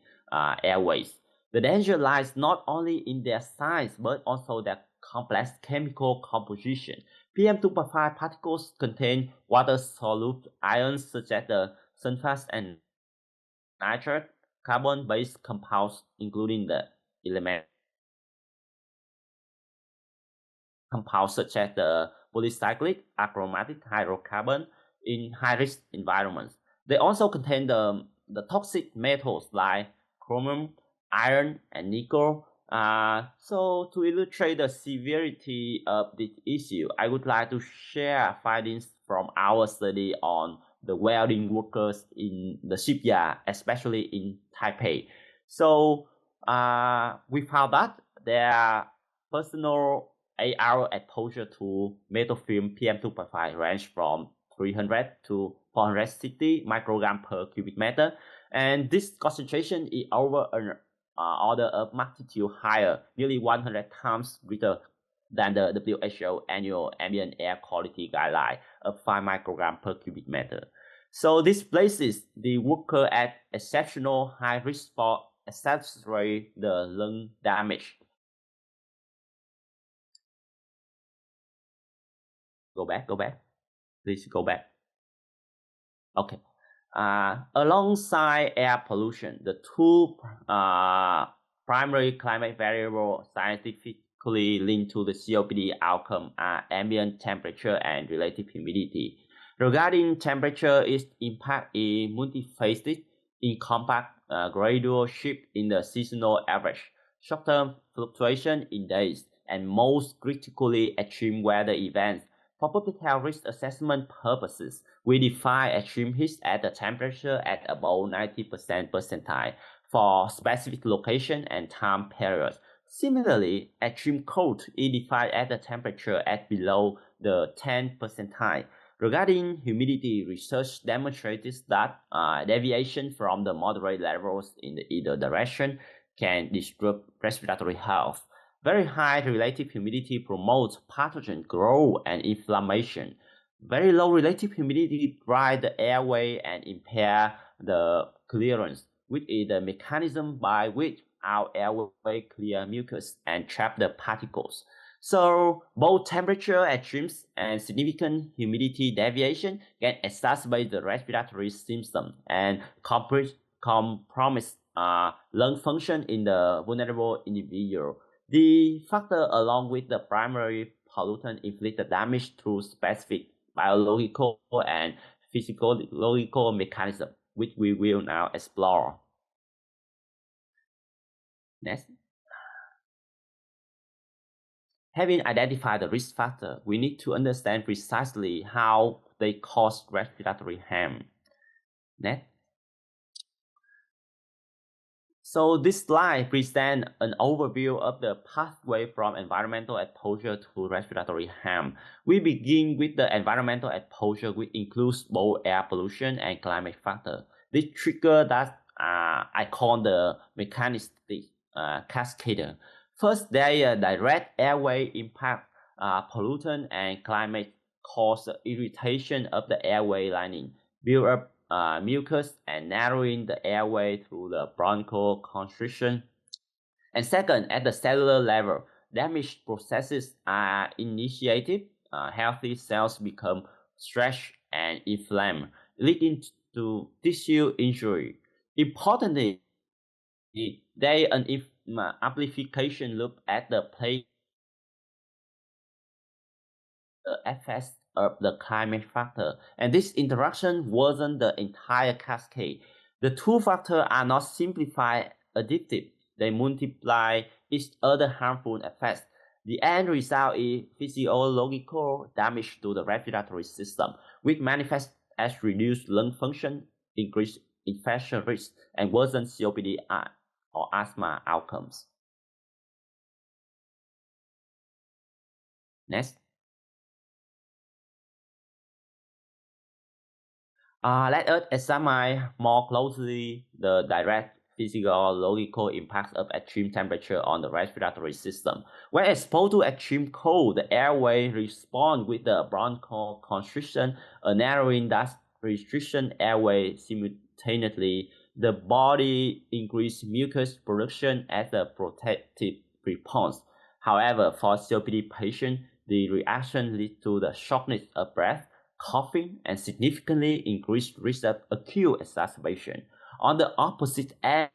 airways. The danger lies not only in their size but also their complex chemical composition. PM2.5 particles contain water-soluble ions such as the sulfate and nitrate, carbon-based compounds, including the element compounds such as the polycyclic aromatic hydrocarbon in high-risk environments. They also contain the toxic metals like chromium, iron, and nickel. So to illustrate the severity of this issue, I would like to share findings from our study on the welding workers in the shipyard, especially in Taipei. So we found that their personal 8-hour exposure to metal film PM2.5 range from 300 to 460 microgram per cubic meter, and this concentration is over an order of magnitude higher, nearly 100 times greater than the WHO annual ambient air quality guideline of 5 microgram per cubic meter. So this places the worker at exceptional high risk for exacerbate the lung damage. Go back. Please go back. Okay. Alongside air pollution, the two primary climate variables scientifically linked to the COPD outcome are ambient temperature and relative humidity. Regarding temperature, its impact is multifaceted, encompass gradual shift in the seasonal average, short-term fluctuation in days, and most critically extreme weather events. For public health risk assessment purposes, we define extreme heat as the temperature at above 90% percentile for specific location and time periods. Similarly, extreme cold is defined as the temperature at below the 10th percentile. Regarding humidity, research demonstrates that deviation from the moderate levels in either direction can disrupt respiratory health. Very high relative humidity promotes pathogen growth and inflammation. Very low relative humidity dries the airway and impair the clearance, which is the mechanism by which our airway clear mucus and trap the particles. So both temperature extremes and significant humidity deviation can exacerbate the respiratory symptoms and compromise lung function in the vulnerable individual. The factor, along with the primary pollutant, inflict the damage through specific biological and physiological mechanisms, which we will now explore. Next. Having identified the risk factor, we need to understand precisely how they cause respiratory harm. Next. So this slide presents an overview of the pathway from environmental exposure to respiratory harm. We begin with the environmental exposure, which includes both air pollution and climate factor. This trigger that I call the mechanistic cascader. First, their direct airway impact, pollutant and climate cause irritation of the airway lining, build up mucus and narrowing the airway through the bronchoconstriction. And second, at the cellular level, damaged processes are initiated. Healthy cells become stretched and inflamed, leading to tissue injury. Importantly, they an amplification look at the play effects of the climate factor, and this interaction wasn't the entire cascade. The two factors are not simplified addictive. They multiply each other harmful effects. The end result is physiological damage to the respiratory system, which manifests as reduced lung function, increased infection risk, and worsened COPD or asthma outcomes. Next. Let us examine more closely the direct physiological impacts of extreme temperature on the respiratory system. When exposed to extreme cold, the airway responds with the bronchoconstriction, a narrowing that restricts airway simultaneously. The body increases mucus production as a protective response. However, for COPD patients, the reaction leads to the shortness of breath, coughing, and significantly increased risk of acute exacerbation. On the opposite end,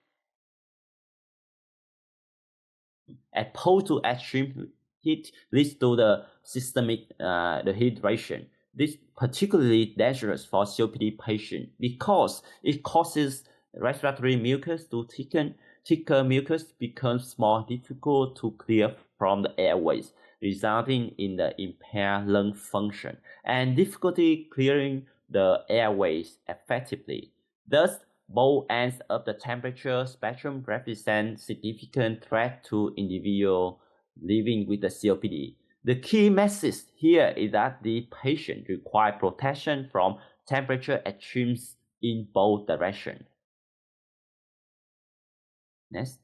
exposed to extreme heat leads to the systemic dehydration. This is particularly dangerous for COPD patients because it causes respiratory mucus to thicken. Thicker mucus becomes more difficult to clear from the airways, resulting in the impaired lung function and difficulty clearing the airways effectively. Thus, both ends of the temperature spectrum represent significant threat to individuals living with the COPD. The key message here is that the patient requires protection from temperature extremes in both directions. Next.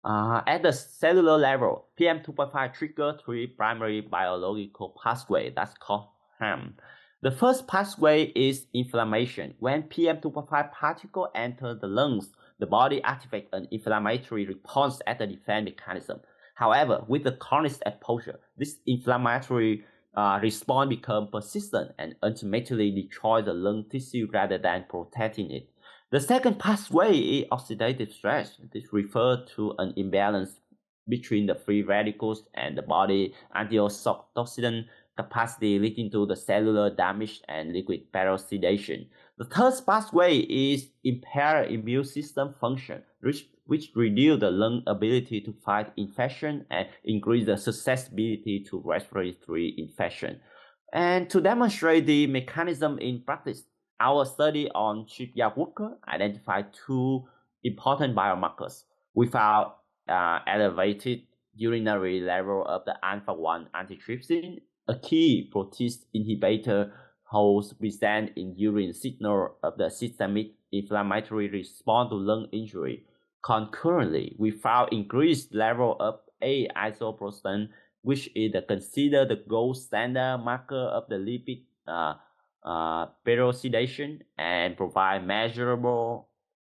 At the cellular level, PM2.5 triggers three primary biological pathways that's called harm. The first pathway is inflammation. When PM2.5 particles enter the lungs, the body activates an inflammatory response as a defense mechanism. However, with the chronic exposure, this inflammatory response becomes persistent and ultimately destroys the lung tissue rather than protecting it. The second pathway is oxidative stress. This refers to an imbalance between the free radicals and the body antioxidant capacity, leading to the cellular damage and liquid peroxidation. The third pathway is impaired immune system function, which reduce the lung ability to fight infection and increase the susceptibility to respiratory infection. And to demonstrate the mechanism in practice, our study on shipyard worker identified two important biomarkers. We found elevated urinary level of the alpha-1 antitrypsin, a key protease inhibitor whose present in urine signal of the systemic inflammatory response to lung injury. Concurrently, we found increased level of A-isoprotein, which is considered the gold standard marker of the lipid peroxidation and provide measurable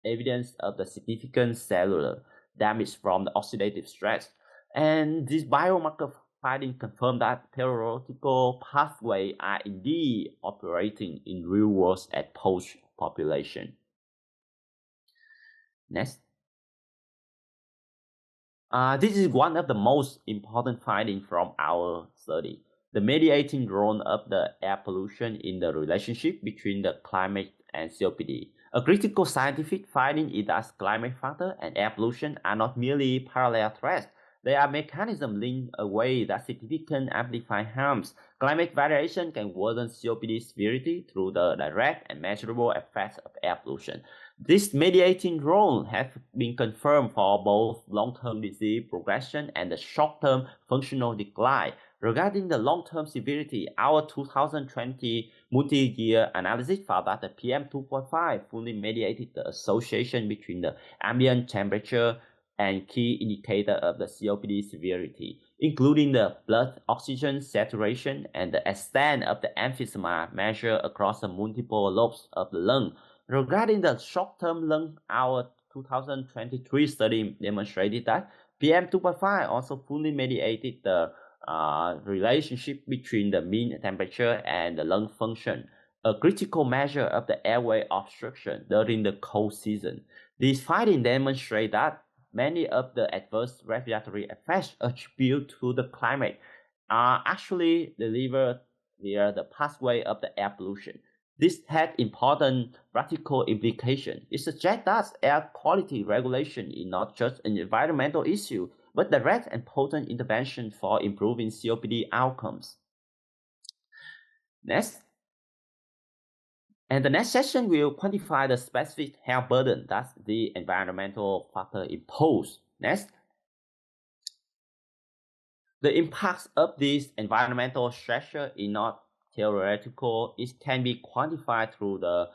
evidence of the significant cellular damage from the oxidative stress. And this biomarker finding confirm that theoretical pathways are indeed operating in real world at post population. Next. This is one of the most important findings from our study. The mediating role of the air pollution in the relationship between the climate and COPD. A critical scientific finding is that climate factor and air pollution are not merely parallel threats. They are mechanisms linked away that significantly amplify harms. Climate variation can worsen COPD severity through the direct and measurable effects of air pollution. This mediating role has been confirmed for both long-term disease progression and the short-term functional decline. Regarding the long-term severity, our 2020 multi-year analysis found that the PM2.5 fully mediated the association between the ambient temperature and key indicator of the COPD severity, including the blood oxygen saturation and the extent of the emphysema measured across the multiple lobes of the lung. Regarding the short-term lung, our 2023 study demonstrated that PM2.5 also fully mediated the relationship between the mean temperature and the lung function, a critical measure of the airway obstruction during the cold season. These findings demonstrate that many of the adverse respiratory effects attributed to the climate are actually delivered via the pathway of the air pollution. This had important practical implications. It suggests that air quality regulation is not just an environmental issue, but direct and potent intervention for improving COPD outcomes. Next. And the next session will quantify the specific health burden that the environmental factor impose. Next. The impacts of this environmental stressor is not theoretical. It can be quantified through the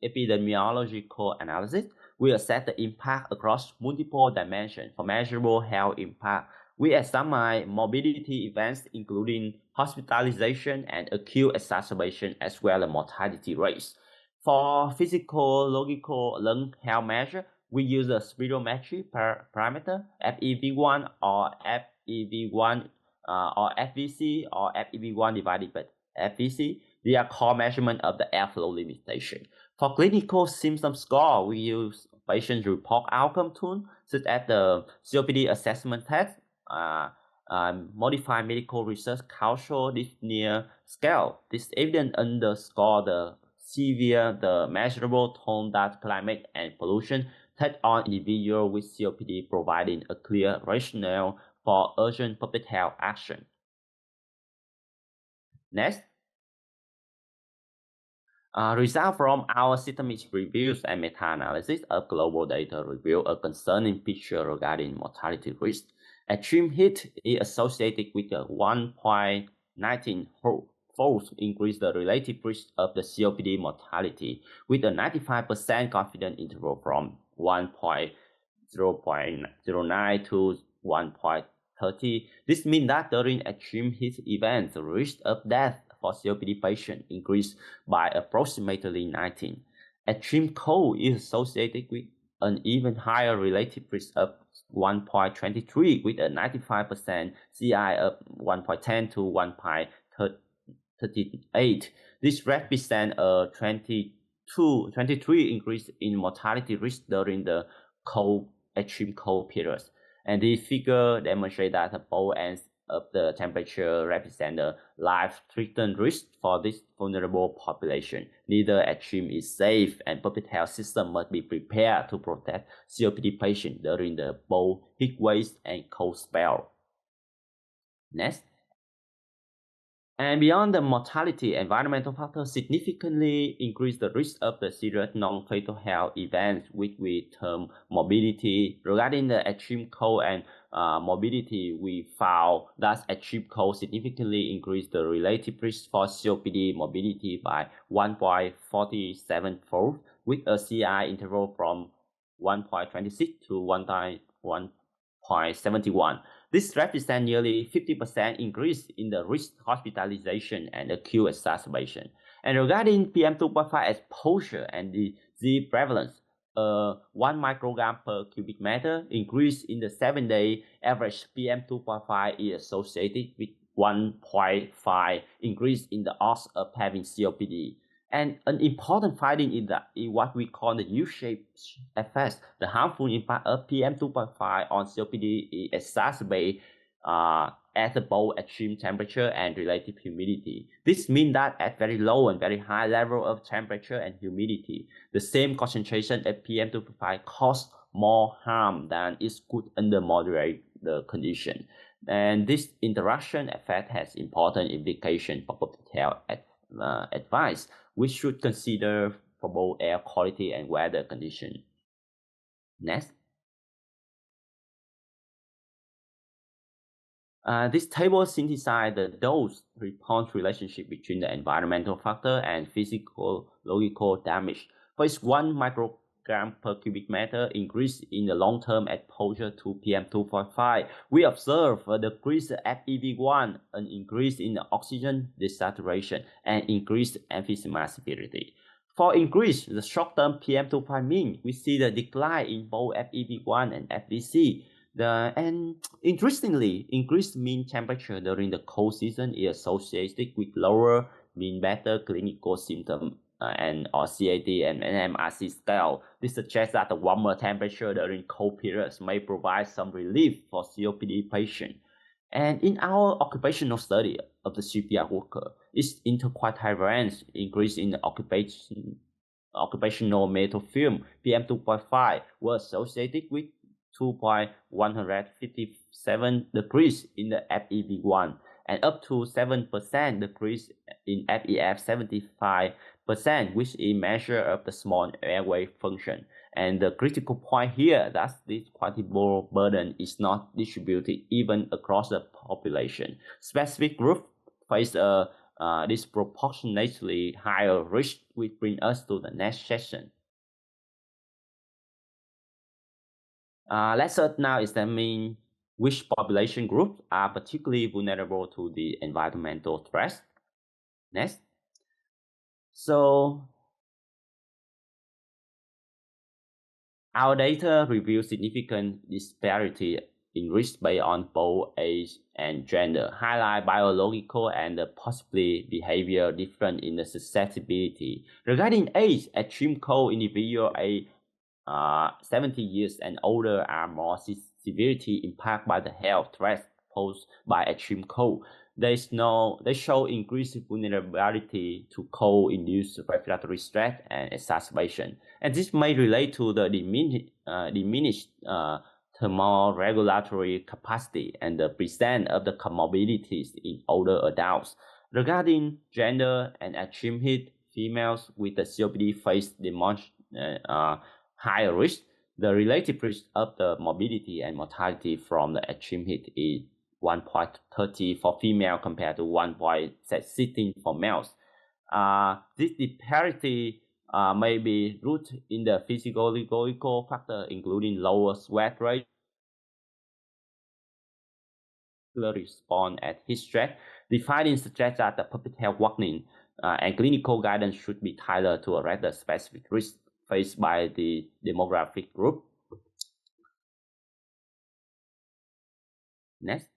epidemiological analysis. We assess the impact across multiple dimensions. For measurable health impact, we examine morbidity events including hospitalization and acute exacerbation as well as mortality rates. For physiological lung health measure, we use a spirometry parameter, FEV1 or FEV1 or FVC or FEV1 divided by FVC. They are core measurement of the airflow limitation. For clinical symptom score, we use patient report outcome tool such as the COPD assessment test, modified medical research cultural dyspnea scale. This evidence underscore the severe, the measurable tone that climate and pollution take on individuals with COPD, providing a clear rationale for urgent public health action. Next. Results from our systemic reviews and meta-analysis of global data reveal a concerning picture regarding mortality risk. Extreme heat is associated with a 1.19-fold increase the relative risk of the COPD mortality, with a 95% confidence interval from 1.09 to 1.30. This means that during extreme heat events, the risk of death for COPD patients increased by approximately 19. Extreme cold is associated with an even higher relative risk of 1.23 with a 95% CI of 1.10 to 1.38. This represents a 23 increase in mortality risk during the extreme cold periods. And this figure demonstrates that both ends of the temperature represent a life-threatening risk for this vulnerable population. Neither extreme is safe, and public health system must be prepared to protect COPD patients during the both heat waves and cold spell. Next. And beyond the mortality, environmental factors significantly increase the risk of the serious non-fatal health events, which we term morbidity. Regarding the extreme cold and morbidity, we found that extreme cold significantly increased the relative risk for COPD morbidity by 1.47-fold, with a CI interval from 1.26 to 0.71. This represents nearly 50% increase in the risk hospitalization and acute exacerbation. And regarding PM2.5 exposure and disease prevalence, 1 microgram per cubic meter increase in the 7-day average PM2.5 is associated with 1.5 increase in the odds of having COPD. And an important finding is that in what we call the U-shaped effect, the harmful impact of PM2.5 on COPD is exacerbated at both extreme temperature and relative humidity. This means that at very low and very high level of temperature and humidity, the same concentration of PM2.5 causes more harm than is good under moderate condition. And this interaction effect has important implications for public health advice, which should consider for both air quality and weather condition. Next. This table synthesizes the dose-response relationship between the environmental factor and physiological damage. For each 1 microgram per cubic meter increase in the long-term exposure to PM2.5, we observe a decrease in FEV1, an increase in the oxygen desaturation, and increased emphysema severity. For increase the short-term PM2.5 mean, we see the decline in both FEV1 and FVC. And interestingly, increased mean temperature during the cold season is associated with lower mean better clinical symptoms and or CAD and NMRC scale. This suggests that the warmer temperature during cold periods may provide some relief for COPD patients. And in our occupational study of the shipyard worker, its interquartile range increase in the occupational metal film PM2.5 was associated with 2.157 decrease in the FEV1 and up to 7% decrease in FEF75%, which is a measure of the small airway function. And the critical point here that this quantifiable burden is not distributed even across the population. Specific groups face a disproportionately higher risk, which brings us to the next session. Let's now examine which population groups are particularly vulnerable to the environmental threats. Next. So, our data reveals significant disparity in risk based on both age and gender, highlight biological and possibly behavior difference in the susceptibility. Regarding age, extreme cold individuals 70 years and older are more severely impacted by the health threats posed by extreme cold. They show increased vulnerability to cold-induced respiratory stress and exacerbation. And this may relate to the diminished thermoregulatory capacity and the presence of the comorbidities in older adults. Regarding gender and extreme heat, females with the COPD face higher risk. The relative risk of the morbidity and mortality from the extreme heat is 1.30 for female compared to 1.16 for males. This disparity may be rooted in the physiological factor, including lower sweat rate, response at heat stress. The findings suggest that the public health warning and clinical guidance should be tailored to address the specific risk faced by the demographic group. Next.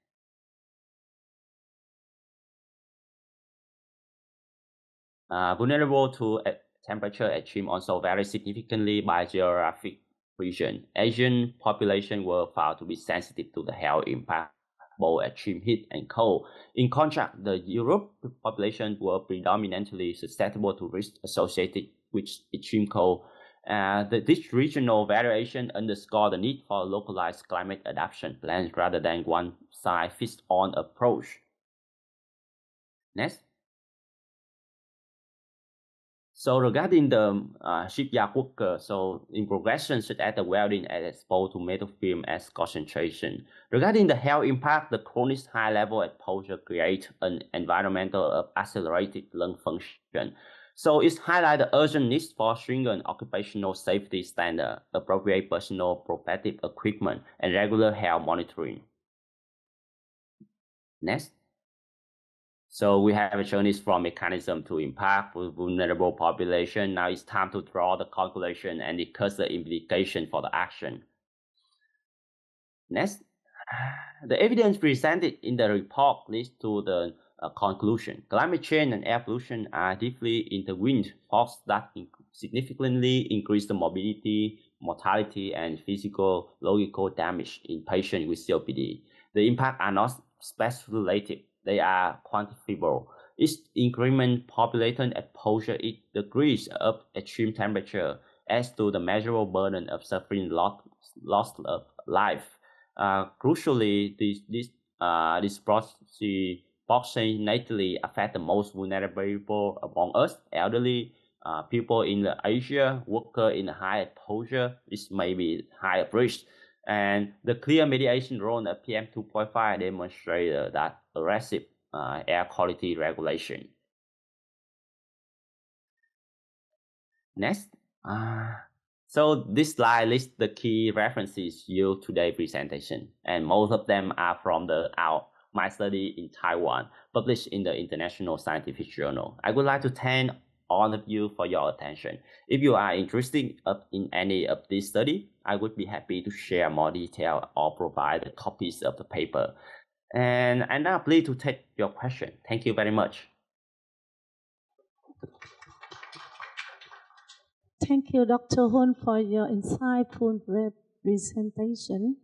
Vulnerable to temperature extreme also vary significantly by geographic region. Asian population were found to be sensitive to the health impact both extreme heat and cold. In contrast, the Europe population were predominantly susceptible to risk associated with extreme cold. This regional variation underscores the need for localized climate adaptation plans rather than one-size-fits-all approach. Next. So regarding the shipyard worker, so in progression such as the welding and exposed to metal film as concentration. Regarding the health impact, the chronic high level exposure creates an environmental of accelerated lung function. So it's highlight the urgent need for stringent occupational safety standard, appropriate personal protective equipment, and regular health monitoring. Next. So we have shown this from mechanism to impact vulnerable population. Now it's time to draw the calculation and discuss the implication for the action. Next, the evidence presented in the report leads to the conclusion. Climate change and air pollution are deeply intertwined forces that significantly increase the morbidity, mortality, and physiological damage in patients with COPD. The impacts are not speculative. They are quantifiable. Each increment population exposure each degrees of extreme temperature adds to the measurable burden of suffering loss of life. Crucially, this disproportionately affect the most vulnerable among us, elderly, people in the Asia, worker in the high exposure, this may be higher risk. And the clear mediation role of PM 2.5 demonstrated that aggressive air quality regulation. Next. So this slide lists the key references used today's presentation, and most of them are from my study in Taiwan, published in the International Scientific Journal. I would like to thank all of you for your attention. If you are interested in any of this study, I would be happy to share more detail or provide copies of the paper. And I'm now pleased to take your question. Thank you very much. Thank you, Dr. Hun, for your insightful presentation.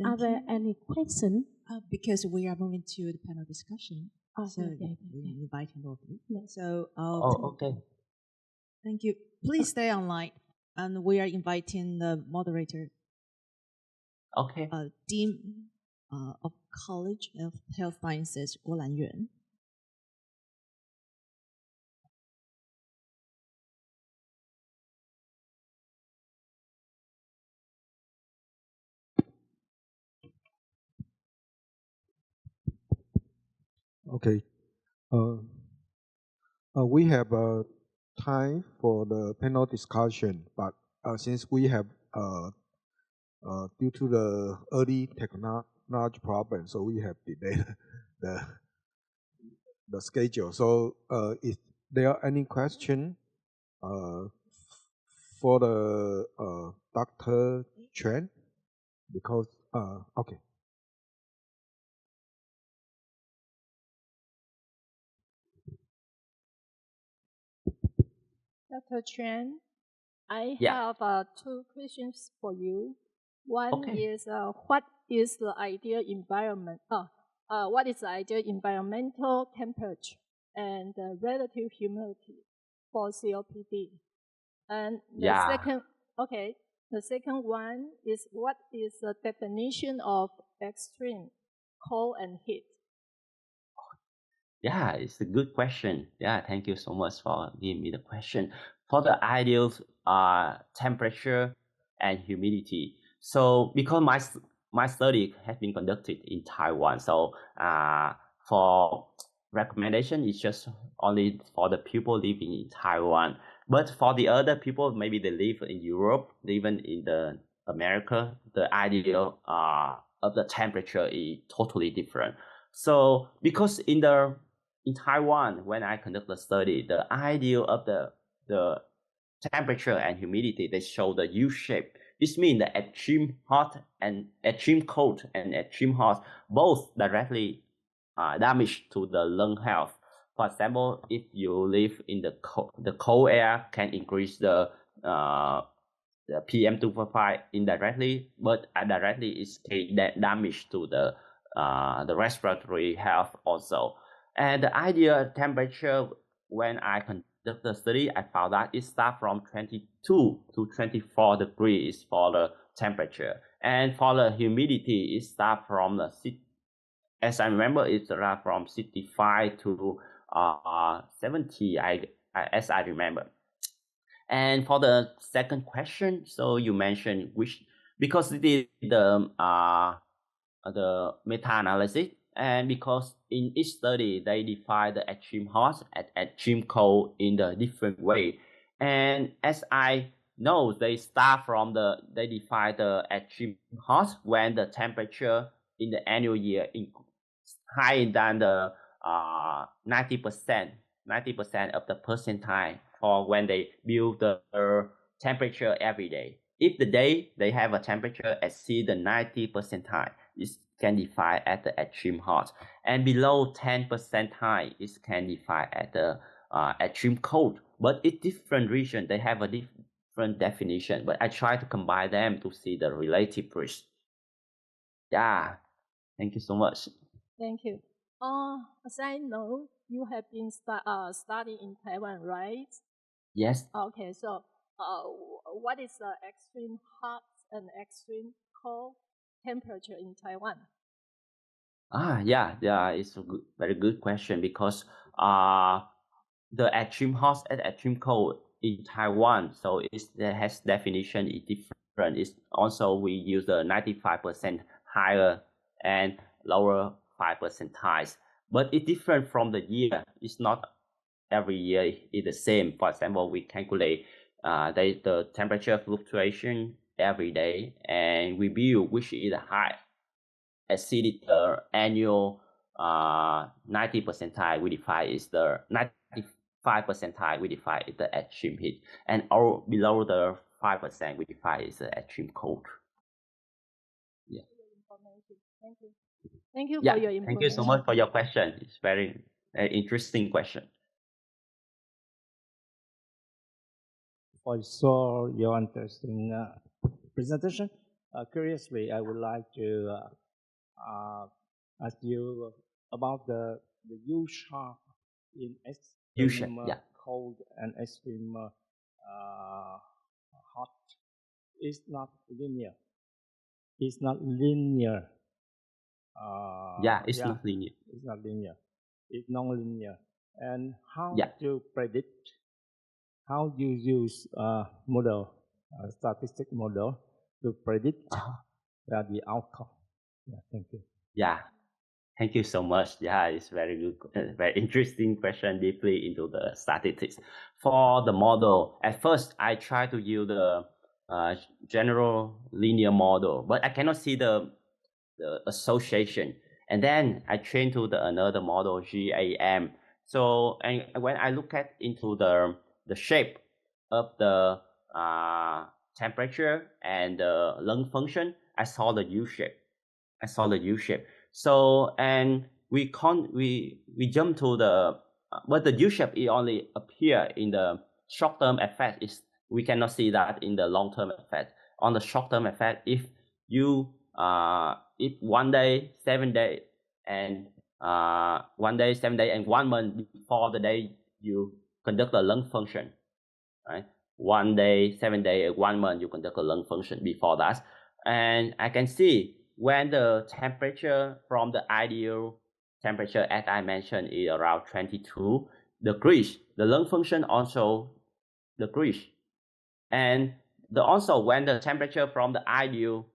Are there any questions? Because we are moving to the panel discussion. So okay. we're inviting all of you. Yes. So okay. Thank you. Please stay online, and we are inviting the moderator. Okay. Dean of College of Health Sciences, Guo Lanyuan. Okay. We have time for the panel discussion, but since we have due to the early technology problem, so we have delayed the schedule. So if there are any question for the Dr. Chen, because okay. Dr. Chen, I Yeah. have two questions for you. One Okay. is what is the ideal environment? What is the ideal environmental temperature and relative humidity for COPD? And the Yeah. second one is what is the definition of extreme cold and heat? Yeah, it's a good question. Yeah, thank you so much for giving me the question. For the ideal temperature and humidity. So because my study has been conducted in Taiwan, so for recommendation, it's just only for the people living in Taiwan. But for the other people, maybe they live in Europe, even in the America, the ideal of the temperature is totally different. So because in Taiwan, when I conduct the study, the ideal of the temperature and humidity, they show the U shape. This means the extreme hot and extreme cold and extreme hot both directly damage to the lung health. For example, if you live in the cold air can increase the PM 2.5 indirectly, but directly it's damage to the respiratory health also. And the ideal temperature, when I conduct the study, I found that it starts from 22 to 24 degrees for the temperature. And for the humidity, it starts from as I remember, it's around from 65 to 70, as I remember. And for the second question, so you mentioned because it is the meta-analysis, And because in each study, they define the extreme hot and extreme cold in the different way. And as I know, they they define the extreme hot when the temperature in the annual year is higher than the 90% of the percentile for when they build the temperature every day. If the day they have a temperature exceed the 90 percentile, it can define as the extreme hot, and below 10 percentile, it can define as the extreme cold. But in different regions, they have a different definition. But I try to combine them to see the relative risk. Yeah, thank you so much. Thank you. As I know, you have been studying in Taiwan, right? Yes. Okay, so what is the extreme hot and extreme cold temperature in Taiwan? Yeah, it's a very good question, because the extreme hot and extreme cold in Taiwan, so it has definition is different. It's also we use the 95% higher and lower 5 percentiles, but it's different from the year. It's not every year is the same. For example, we calculate the temperature fluctuation every day, and we view which is high, exceeded the annual 90 percentile. We define is the 95 percentile. We define is the extreme heat, and below the 5%, we define is the extreme cold. Yeah. Thank you. Thank you Yeah, for your information. thank you so much for your question. It's very interesting question. For your interesting presentation. Curiously, I would like to ask you about the U-sharp in extreme cold and extreme hot. It's not linear. It's not linear. It's not linear. It's not linear. It's non-linear. And how to predict? How you use model, statistic model, to predict the outcome? Yeah, thank you. Yeah, thank you so much. Yeah, it's very good, very interesting question, deeply into the statistics. For the model, at first I try to use the general linear model, but I cannot see the association. And then I train to another model, GAM. So, and when I look at into the shape of the temperature and the lung function, I saw the U shape. So, and we jump to but the U shape it only appear in the short-term effect. We cannot see that in the long-term effect. On the short-term effect, if you if 1 day, 7 days, and 1 day, 7 days, and 1 month before the day you conduct the lung function, right? 1 day, 7 days, 1 month you conduct a lung function before that, and I can see when the temperature from the ideal temperature, as I mentioned, is around 22 degrees, the lung function also decrease, and also when the temperature from the ideal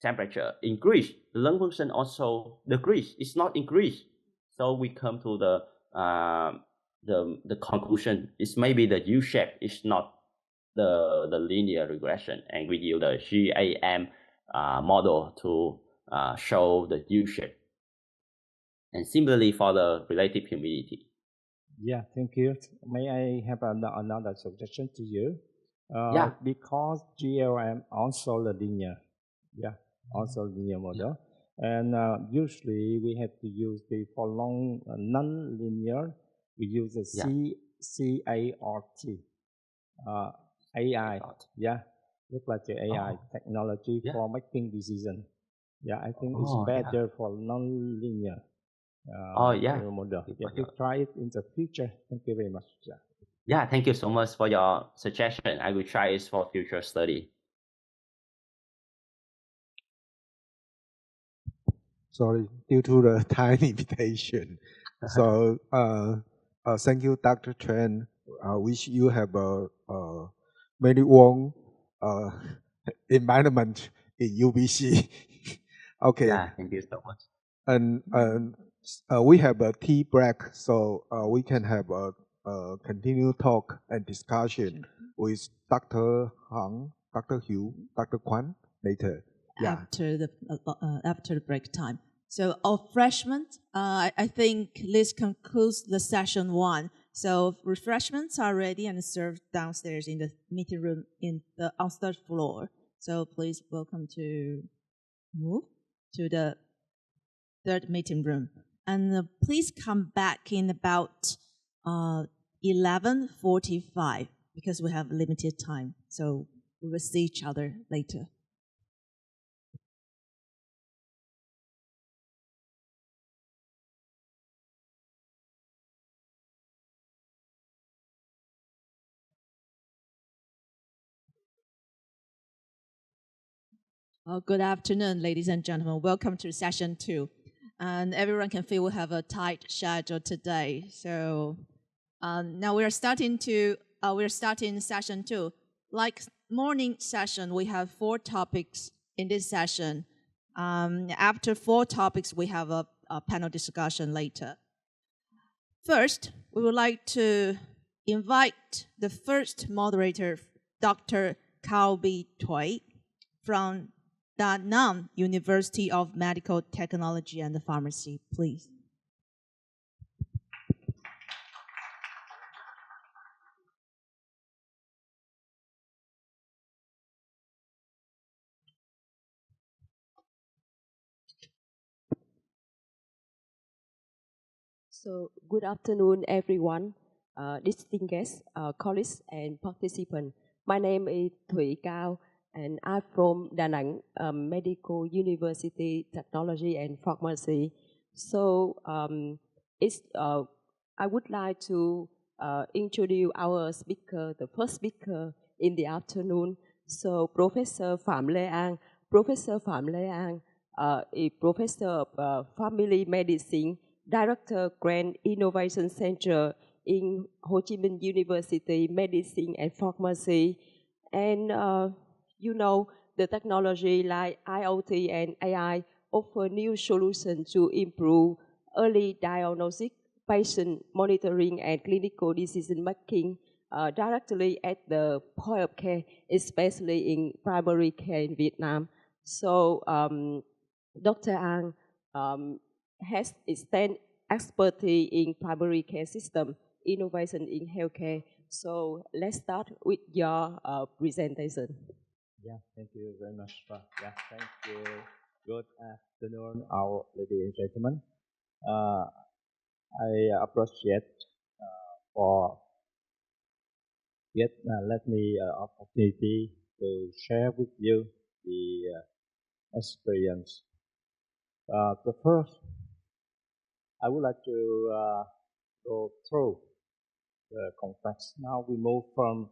temperature increase, the lung function also decrease. It's not increase. So we come to the conclusion. It's maybe the U shape. It's not the linear regression, and we use the GAM model to show the U shape. And similarly for the relative humidity. Yeah, thank you. May I have another suggestion to you? Because GLM also the linear. Yeah, also linear model. And usually we have to use for long non-linear, we use the CART, AI. Yeah, look like the AI technology for making decision. Yeah, I think it's better for non-linear model. Yeah, to try it in the future. Thank you very much. Yeah, thank you so much for your suggestion. I will try it for future study. Sorry, due to the time limitation. So thank you, Dr. Chen. I wish you have a very warm environment in UBC. Okay. Yeah, thank you so much. And we have a tea break, so we can have a continued talk and discussion with Dr. Hang, Dr. Hugh, Dr. Kwan later. Yeah. After the break time. So all freshmen, I think this concludes the session 1. So refreshments are ready and served downstairs in the meeting room on third floor. So please welcome to move to the third meeting room. And please come back in about 11:45 because we have limited time. So we will see each other later. Good afternoon, ladies and gentlemen. Welcome to session 2. And everyone can feel we have a tight schedule today. So now we're starting session 2. Like morning session, we have 4 topics in this session. After 4 topics, we have a panel discussion later. First, we would like to invite the first moderator, Dr. Cao B. Tui, from Da Nang University of Medical Technology and Pharmacy, please. So, good afternoon, everyone, distinguished colleagues and participants. My name is Thủy Cao, and I'm from Da Nang Medical University Technology and Pharmacy. So, I would like to introduce our speaker, the first speaker in the afternoon. So, Professor Phạm Lê An. Professor Phạm Lê An is Professor of Family Medicine, Director Grant Innovation Center in Ho Chi Minh University Medicine and Pharmacy. And you know, the technology like IoT and AI offer new solutions to improve early diagnosis, patient monitoring, and clinical decision making directly at the point of care, especially in primary care in Vietnam. So Dr. An has extended expertise in primary care system, innovation in healthcare. So let's start with your presentation. Yeah, thank you very much. Yeah, thank you. Good afternoon, our ladies and gentlemen. I appreciate let me opportunity to share with you the experience. The first, I would like to go through the context. Now we move from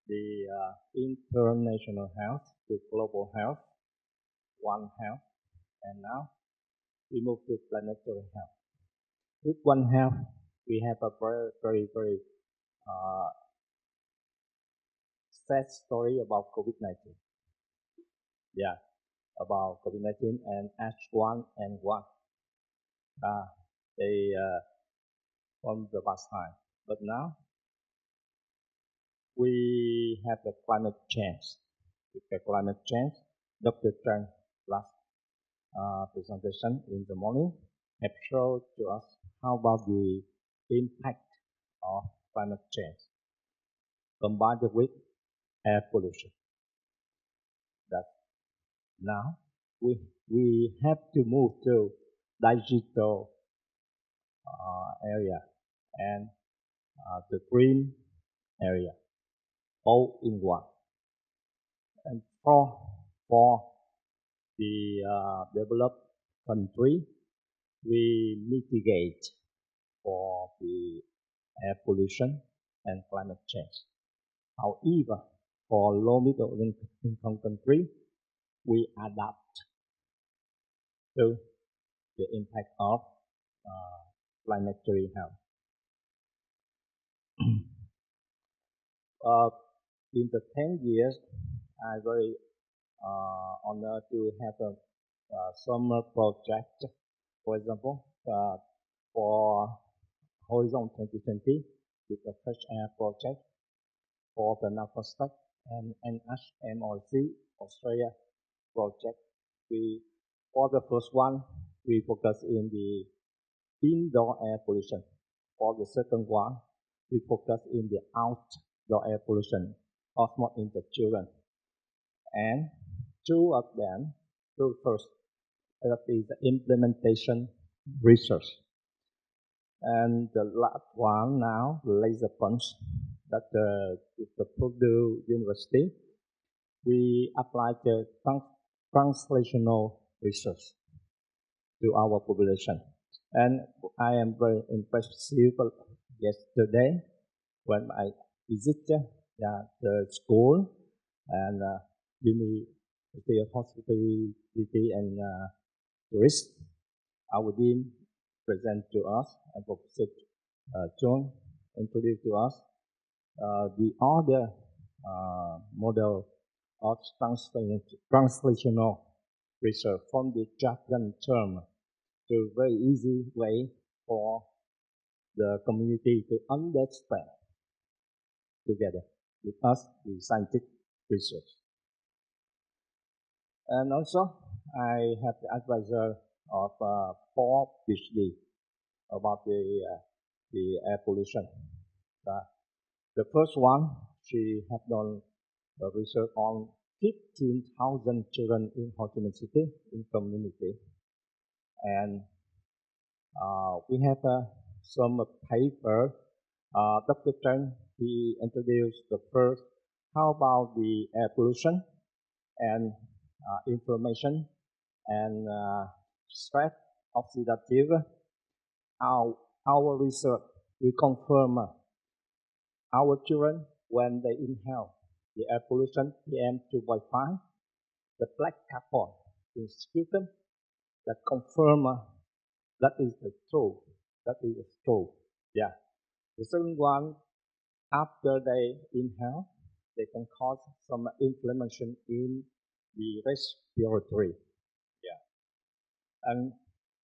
the international health to global health, One Health, and now we move to planetary health. With One Health, we have a very sad story about COVID-19. Yeah, about COVID-19 and H1N1. They from the past time, but now we have the climate change. With the climate change, Dr. Chang last presentation in the morning have showed to us how about the impact of climate change combined with air pollution. That now we have to move to digital area and the green area, all in one. And for the developed country, we mitigate for the air pollution and climate change. However, for low middle income country, we adapt to the impact of planetary health. In the 10 years, I'm very honored to have a summer project For example, for Horizon 2020, with the Fresh Air Project, for the NAFOSTEC and NHMRC Australia project, for the first one, we focus in the indoor air pollution. For the second one, we focus in the outdoor air pollution, osmosis in the children. And two first, that is the implementation research. And the last one now, laser punch, that with the Purdue University, we applied the translational research to our population. And I am very impressed yesterday when I visited the school and University of Hospitality and Tourism. Our dean present to us and Professor John introduced to us the other model of translational research from the jargon term to a very easy way for the community to understand together with us, the scientific research. And also, I have the advisor of 4 PhD about the air pollution. The first one, she has done research on 15,000 children in Ho Chi Minh City in community. And we have some paper. Dr. Chen, he introduced the first, how about the air pollution and inflammation and stress oxidative. Our research, we confirm our children, when they inhale the air pollution, PM 2.5, the black carbon in sputum, that confirm that is the true. That is true. Yeah. The second one, after they inhale, they can cause some inflammation in the respiratory. Yeah. And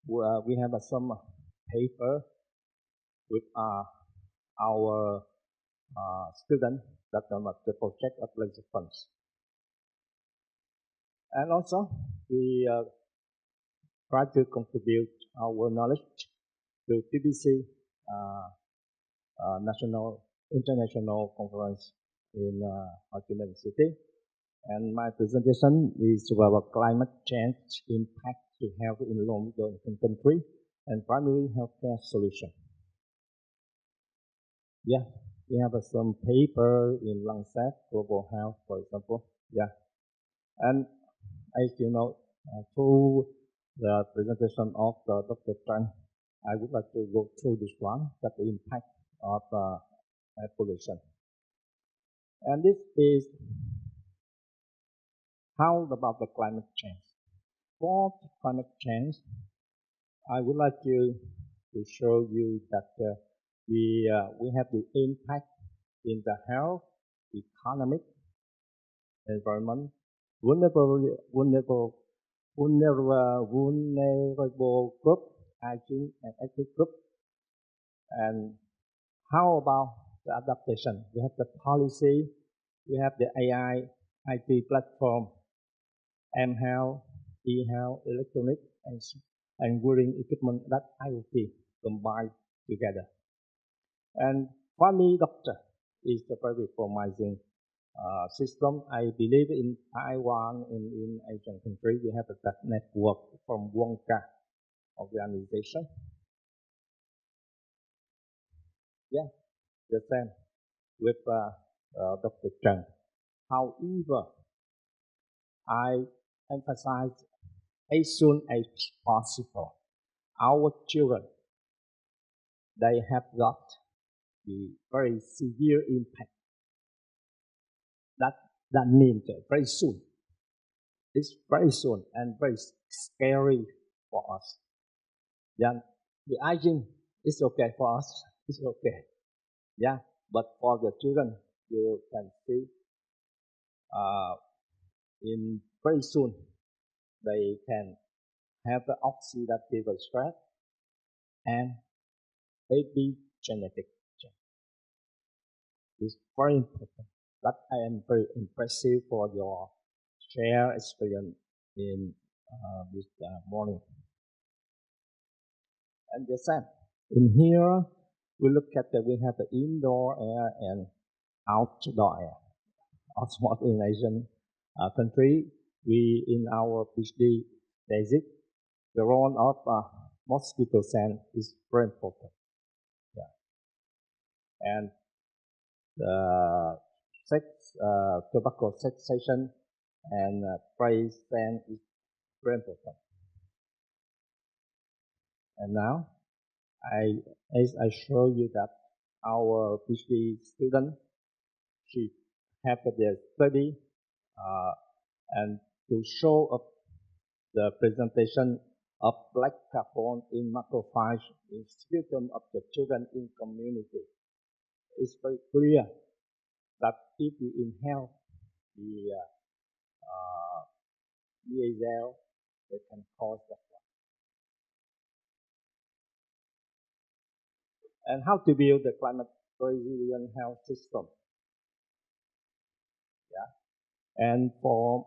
we have some paper with our students that the project of laser funds. And also, we try to contribute our knowledge to PBC International Conference in Ho Chi Minh City. And my presentation is about climate change impact to health in low-middle income country and primary healthcare solution. Yeah, we have some paper in Lancet Global Health, for example. Yeah, and as you know, through the presentation of Dr. Chan, I would like to go through this one, that the impact of air pollution. And this is how about the climate change. For climate change, I would like to show you that we have the impact in the health, economic, environment, vulnerable group, hygiene and ethnic group. And how about the adaptation? We have the policy, we have the AI, IT platform, mHealth, eHealth, electronic, and wearing equipment that IoT combined together. And Family Doctor is a very promising system. I believe in Taiwan, in Asian country, we have that network from Wonka organization. Yeah, the same with Dr. Chang. However, I emphasize as soon as possible, our children, they have got the very severe impact. That means very soon. It's very soon and very scary for us. Yeah, the aging is okay for us. It's okay. Yeah, but for the children, you can see in very soon they can have the oxidative stress and epigenetic change. It's very important. But I am very impressive for your share experience in this morning. And the same. In here, we look at that we have the indoor air and outdoor air. Also, in Asian country, we in our PhD thesis, the role of mosquito scent is very important. Yeah. And the tobacco cessation and spray scent is very important. And now, as I show you that our PhD student, she have their study and to show up the presentation of black carbon in macrophage in sputum of the children in community. It's very clear that if we inhale the diesel, it can cause that. And how to build the climate resilient health system. Yeah. And for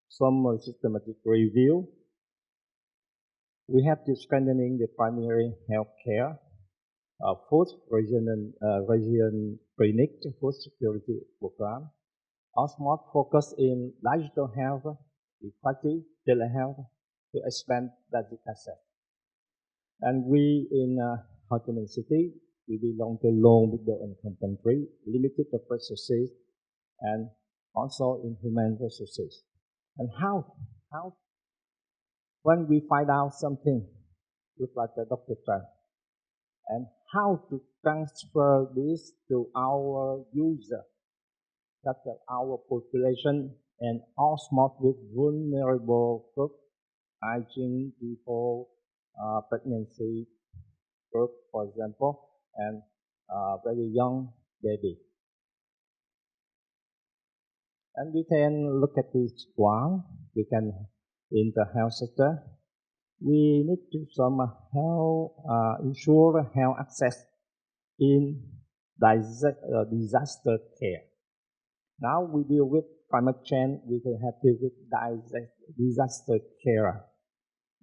some systematic review, we have to strengthening the primary health care, food region clinic, food security program, also focus in digital health, equity, telehealth to expand that access. And we in Ho Chi Minh City, we belong to low middle income country, limited resources, and also in human resources. And how when we find out something, look like the Dr. Chan, and how to transfer this to our user, that our population and also with vulnerable group, aging people, pregnancy group, for example, and very young baby. And we can look at this one. We can, in the health sector, we need to ensure health access in disaster care. Now we deal with climate change, we can have to deal with disaster care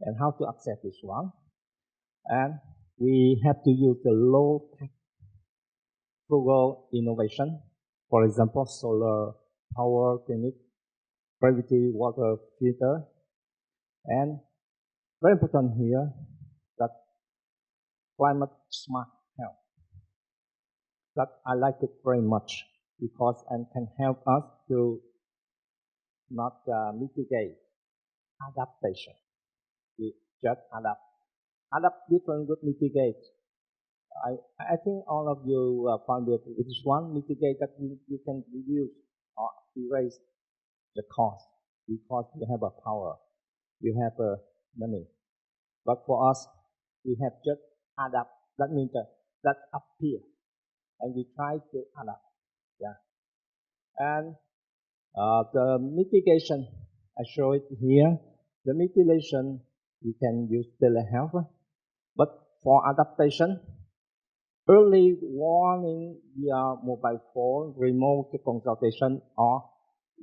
and how to access this one. And we have to use the low-tech frugal innovation. For example, solar power clinic, gravity water filter, and very important here that climate smart health. That I like it very much because it can help us to not mitigate adaptation. We just adapt. Adapt different with mitigate. I think all of you found it. It is one mitigate that you can reduce or erase the cost because you have a power, you have a money. But for us, we have just adapt. That means that up here, and we try to adapt. Yeah. And the mitigation, I show it here. The mitigation, we can use telehealth. But for adaptation, early warning via mobile phone, remote consultation, or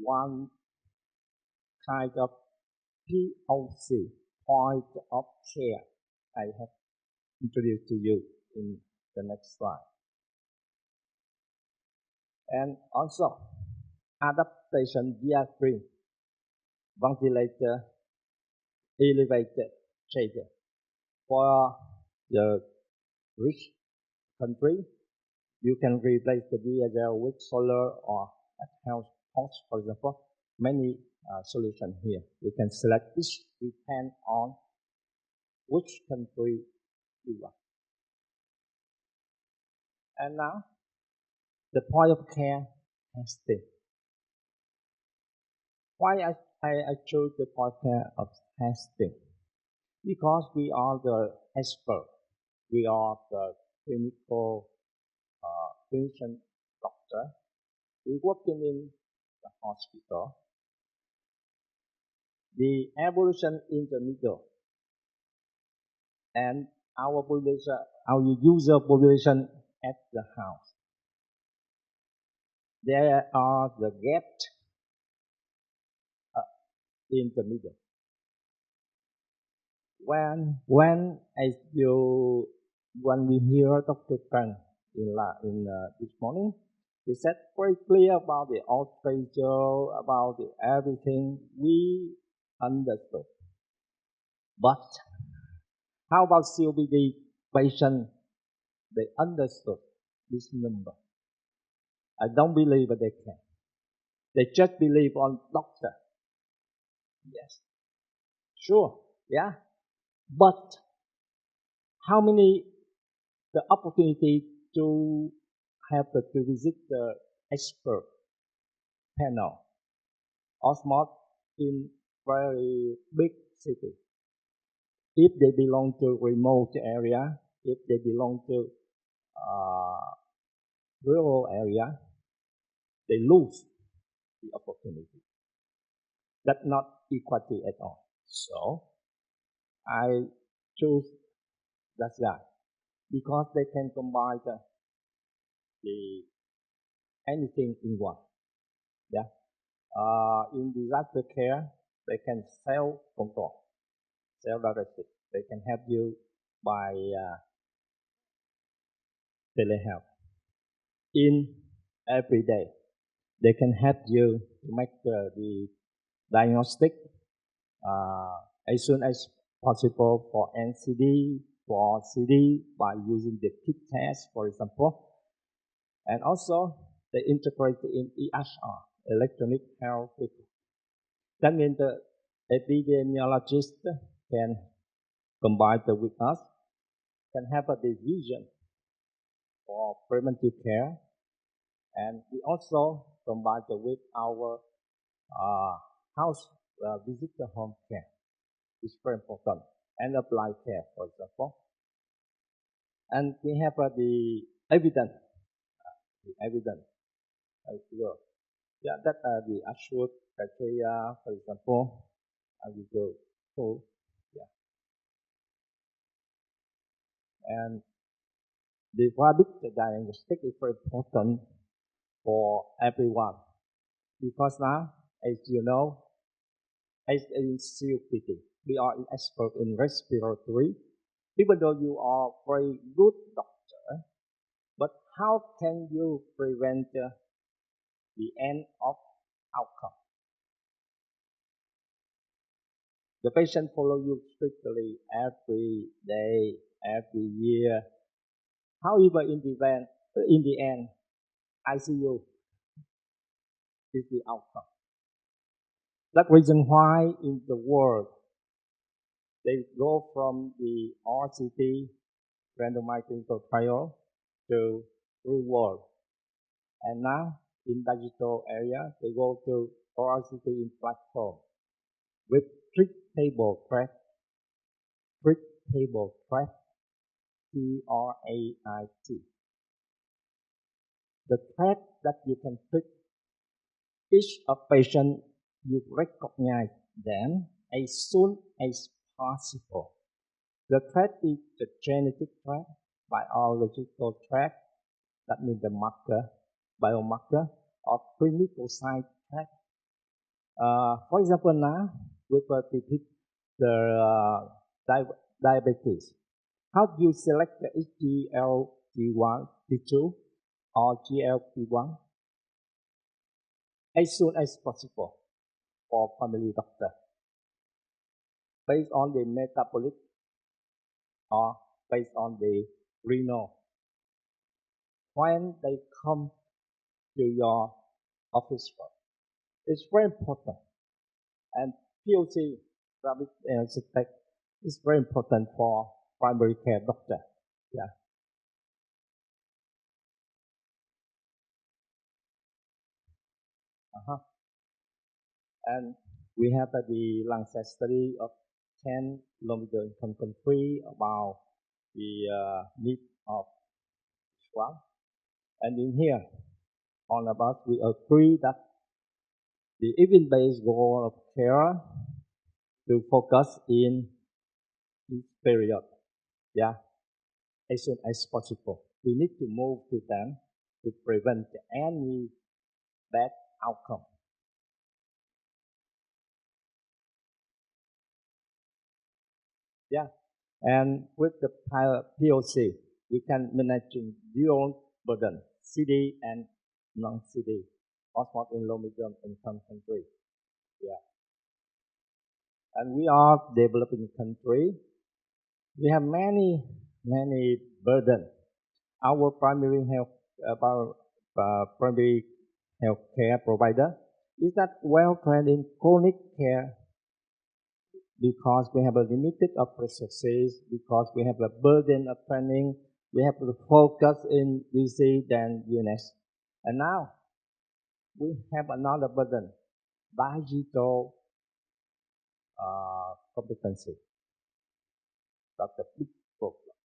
one kind of POC, point of care, I have introduced to you in the next slide. And also, adaptation via green, ventilator, elevated shader. For the rich country, you can replace the diesel with solar or health post, for example. Many solutions here. We can select each depend on which country you want. And now, the point of care testing. Why I chose the point of care of testing? Because we are the expert. We are the clinical clinician doctor. We working in the hospital. the evolution in the middle, and our population, our user population at the house. There are the gaps in the middle. When we hear Dr. Kang this morning, he said very clear about the outrage, about the everything we understood. But how about COPD patients? They understood this number. I don't believe that they can. They just believe on doctor. Yes. Sure. Yeah. But how many the opportunity to have to visit the expert panel or small in very big city? If they belong to remote area, if they belong to rural area, they lose the opportunity. That's not equity at all. So I choose that guy because they can combine the anything in one. Yeah. In disaster care, they can self-control, self-directed. They can help you by telehealth. In every day, they can help you to make the diagnostic as soon as possible for NCD, for CD by using the kit test, for example. And also, they integrate in EHR, electronic health record. That means the epidemiologist can combine with us, can have a division for preventive care, and we also combine with our house visitor home care. It's very important, and applied care, for example. And we have the evidence. Yeah, that the assured criteria, for example, I will go through. Yeah. And the rapid diagnostic is very important for everyone because now, as you know, as in COPD, we are an expert in respiratory. Even though you are a very good doctor, but how can you prevent the end of outcome? The patient follow you strictly every day, every year. However, in the end, ICU is the outcome. That's the reason why in the world they go from the RCT, randomized clinical trial, to real world. And now in digital area, they go to RCT in platform with treatable track, TRAIT. The threat that you can treat each patient, you recognize them as soon as possible. The threat is the genetic threat, biological threat, that means the marker, biomarker, or clinical side threat. For example, now with the diabetes, how do you select the GLP-1, T2, or GLP-1? As soon as possible for family doctor, based on the metabolic or based on the renal. When they come to your office work, it's very important. And POC, rapid diagnostic, is very important for primary care doctor. Yeah. And we have the Lancet study of 10 low-middle income countries about the need of one. And in here, all of us, we agree that the evidence-based goal of care to focus in this period, yeah, as soon as possible. We need to move to them to prevent any bad outcome. Yeah, and with the POC, we can manage dual burden, CD and non-CD, hotspot in low, medium income country. Yeah, and we are developing country. We have many burden. Our primary health care provider is not well trained in chronic care because we have a limited of resources, because we have a burden of training, we have to focus in disease than illness. And now we have another burden, digital competency. That's a big problem.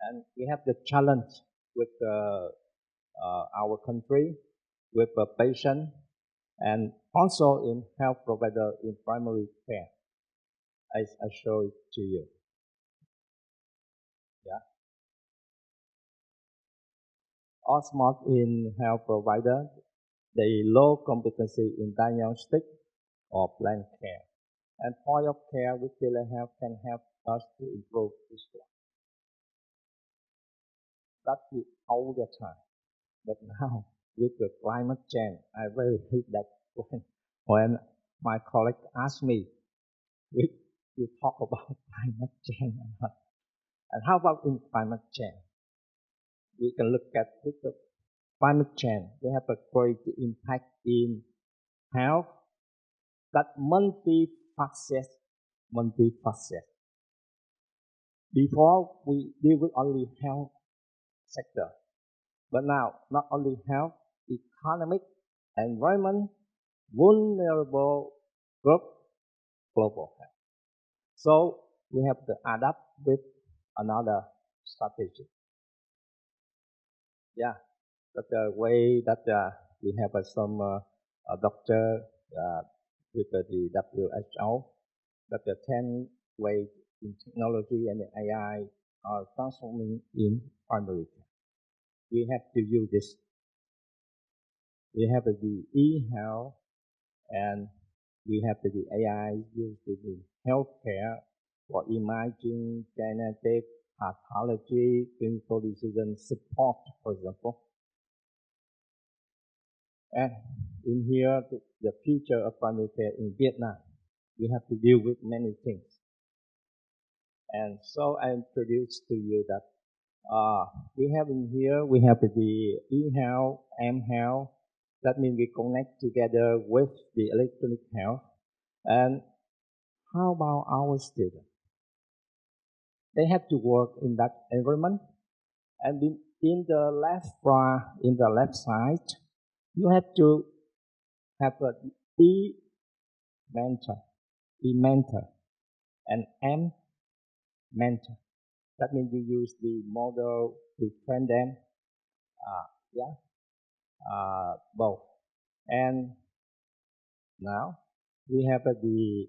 And we have the challenge with our country, with the patient, and also in health provider in primary care. I show it to you. Yeah. Osmot in health provider, they low competency in diagnostic or plan care. And point of care with telehealth can help us to improve this one. That's it all the time. But now, with the climate change, I really hate that when my colleague asked me, you talk about climate change. And how about in climate change? We can look at with the climate change. We have a great impact in health. That multifaceted. Before, we deal with only health sector. But now, not only health, economic, environment, vulnerable group, global health. So we have to adapt with another strategy. Yeah, that's the way that we have some doctor with the WHO, that the 10 ways in technology and the AI are transforming in primary care. We have to use this. We have the e-health and we have the AI used in healthcare for imaging, genetic, pathology, clinical decision support, for example. And in here, the future of primary care in Vietnam, we have to deal with many things. And so I introduced to you that we have in here, we have the e-health, m-health. That means we connect together with the electronic health. And how about our students? They have to work in that environment. And in the left side, you have to have a E-mentor, and M-mentor. That means you use the model to train them. Both. And now we have the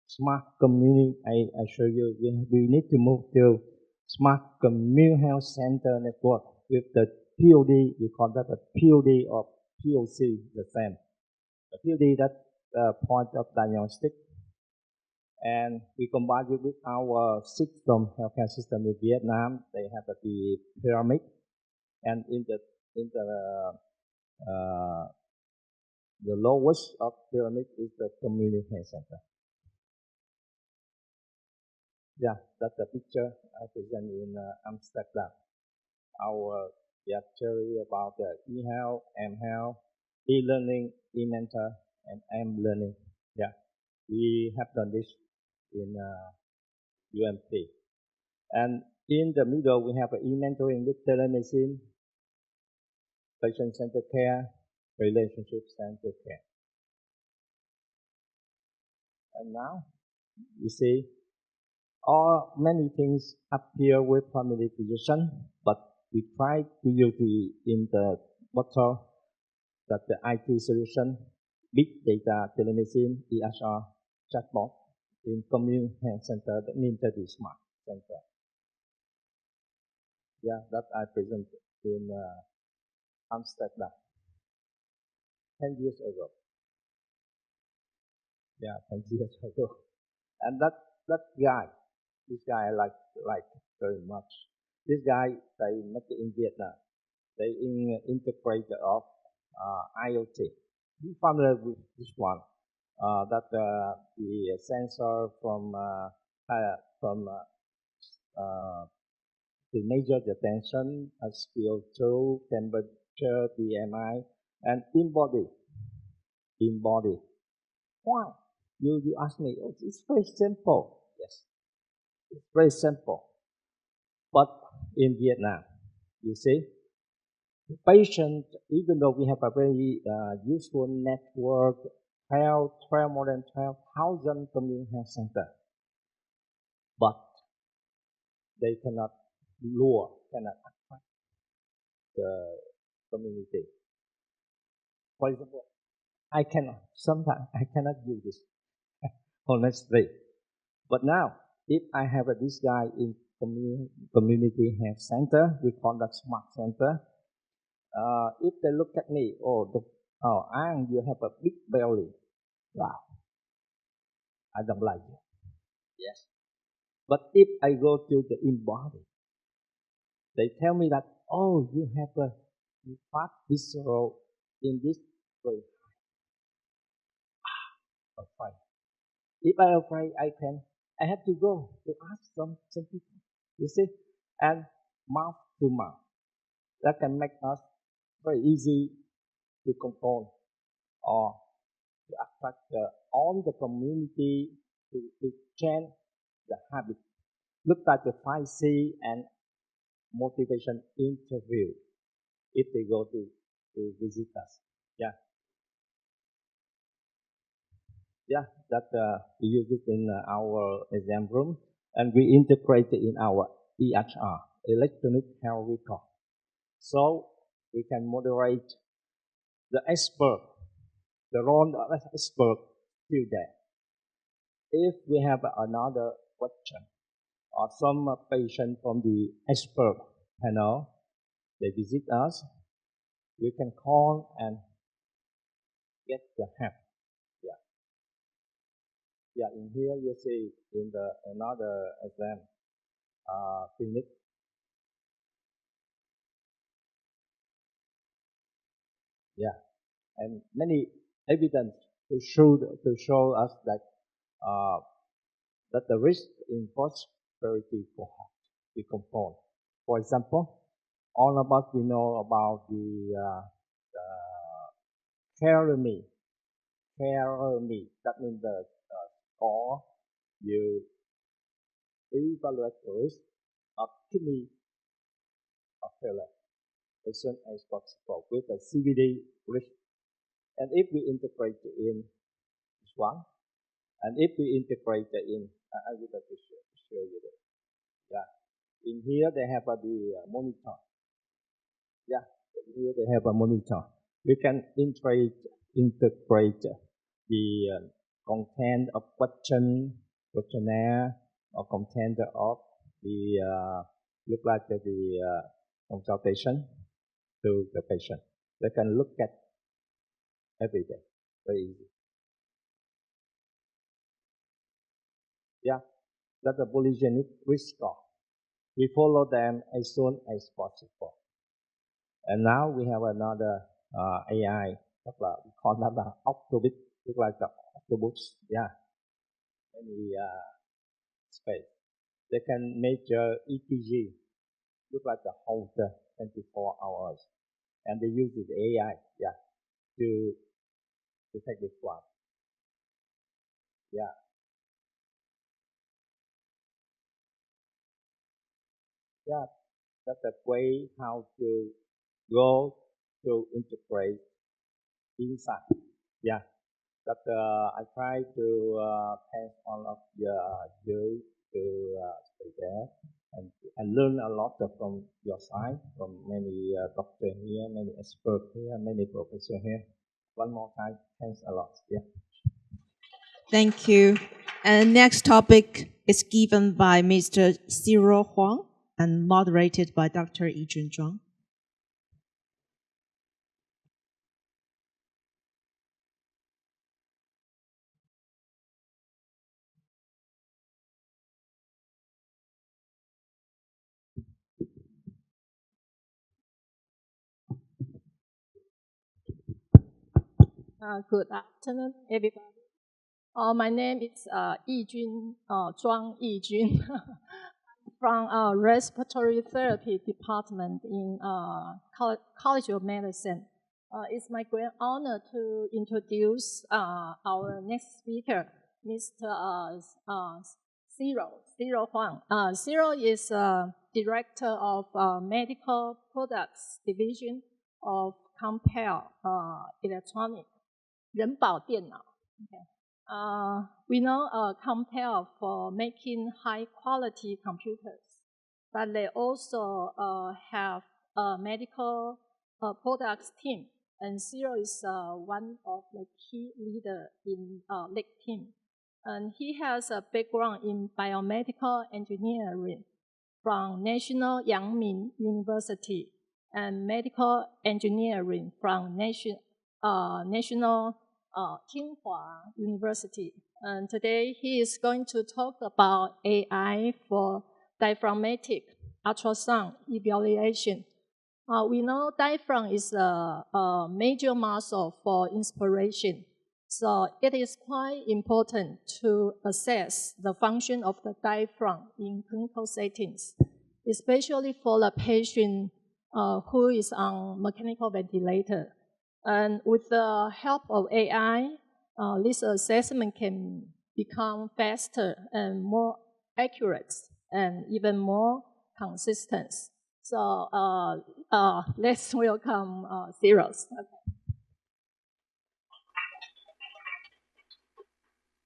smart community. I show you. We need to move to smart community health center network with the POD. We call that a POD or POC, the same. The POD, that's point of diagnostic. And we combine it with our system, healthcare system in Vietnam. They have the pyramid, and in the lowest of pyramid is the community health center. Yeah, that's the picture I present in Amsterdam. Our theory about the e-health, m-health, e-learning, e-mentor, and m-learning. Yeah, we have done this in UMP. And in the middle, we have e-mentoring with telemedicine, patient-centered care, relationship-centered care. And now, you see, many things appear with family physician, but we try to use in the bottle that the IT solution big data telemedicine, EHR, chatbot in community health center, that means that is smart center. Yeah, that I presented in Amsterdam 10 years ago. Yeah, 10 years ago. And that guy, this guy I like very much. This guy, they make it in Vietnam. They integrate of IoT. You familiar with this one? That the sensor from the measure the tension, CO2, temperature, BMI, and in body. Why? You ask me, oh, it's very simple. Yes, it's very simple. But in Vietnam, you see, the patient, even though we have a very useful network, more than 12,000 community health centers, but they cannot attract the community. For example, sometimes I cannot do this, honestly. But now, if I have this guy in community health center, we call that smart center, if they look at me, Ang, you have a big belly. Wow, I don't like it. Yes. But if I go to the in-body, they tell me that, oh, you have a fat visceral in this way. Afraid. If I afraid, I have to go to ask some people, you see, and mouth to mouth. That can make us very easy to control or to attract all the community to change the habit. Look at the 5C and motivation interview if they go to visit us. Yeah, that we use it in our exam room, and we integrate it in our EHR, electronic health record. So we can moderate the expert, the role of expert still there. If we have another question or some patient from the expert panel, they visit us, we can call and get the help. Yeah, in here you see in the another exam clinic. Yeah, and many evidence to show us that that the risk in prosperity cohort we control. For example, all of us we know about the care me. That means the score you evaluate the risk of kidney failure as soon as possible with a CVD risk. And if we integrate it in this one, and if we integrate it in, I would like to show you that. Yeah, in here they have the monitor. Yeah, here they have a monitor. We can integrate the content of questionnaire, or content of the look like the consultation to the patient. They can look at every day, very easy. Yeah, that's a polygenic risk score. We follow them as soon as possible. And now we have another AI, we call that the octopus, look like the octopus, yeah, in the space. They can measure EPG, look like the Holter 24 hours. And they use the AI, yeah, to take this one. Yeah. Yeah, that's a way how to go to integrate inside. Yeah, but I try to thank all of you to stay there and learn a lot from your side, from many doctors here, many experts here, many professors here. one more time. Thanks a lot. Yeah. Thank you. And next topic is given by Mr. Cyril Huang and moderated by Dr. Yijun Zhuang. Good afternoon, everybody. My name is Yijun, Zhuang Yijun, from Respiratory Therapy Department in College of Medicine. It's my great honor to introduce our next speaker, Mr. Cyril Huang. Cyril is Director of Medical Products Division of Compal Electronics. 人保电脑 Okay. We know Compal for making high-quality computers, but they also have a medical products team, and Cyril is one of the key leaders in that team. And he has a background in biomedical engineering from National Yangming University and medical engineering from National Tsinghua University. And today he is going to talk about AI for diaphragmatic ultrasound evaluation. We know diaphragm is a major muscle for inspiration. So it is quite important to assess the function of the diaphragm in clinical settings, especially for the patient who is on mechanical ventilator. And with the help of AI, this assessment can become faster and more accurate and even more consistent. So let's welcome Cyril.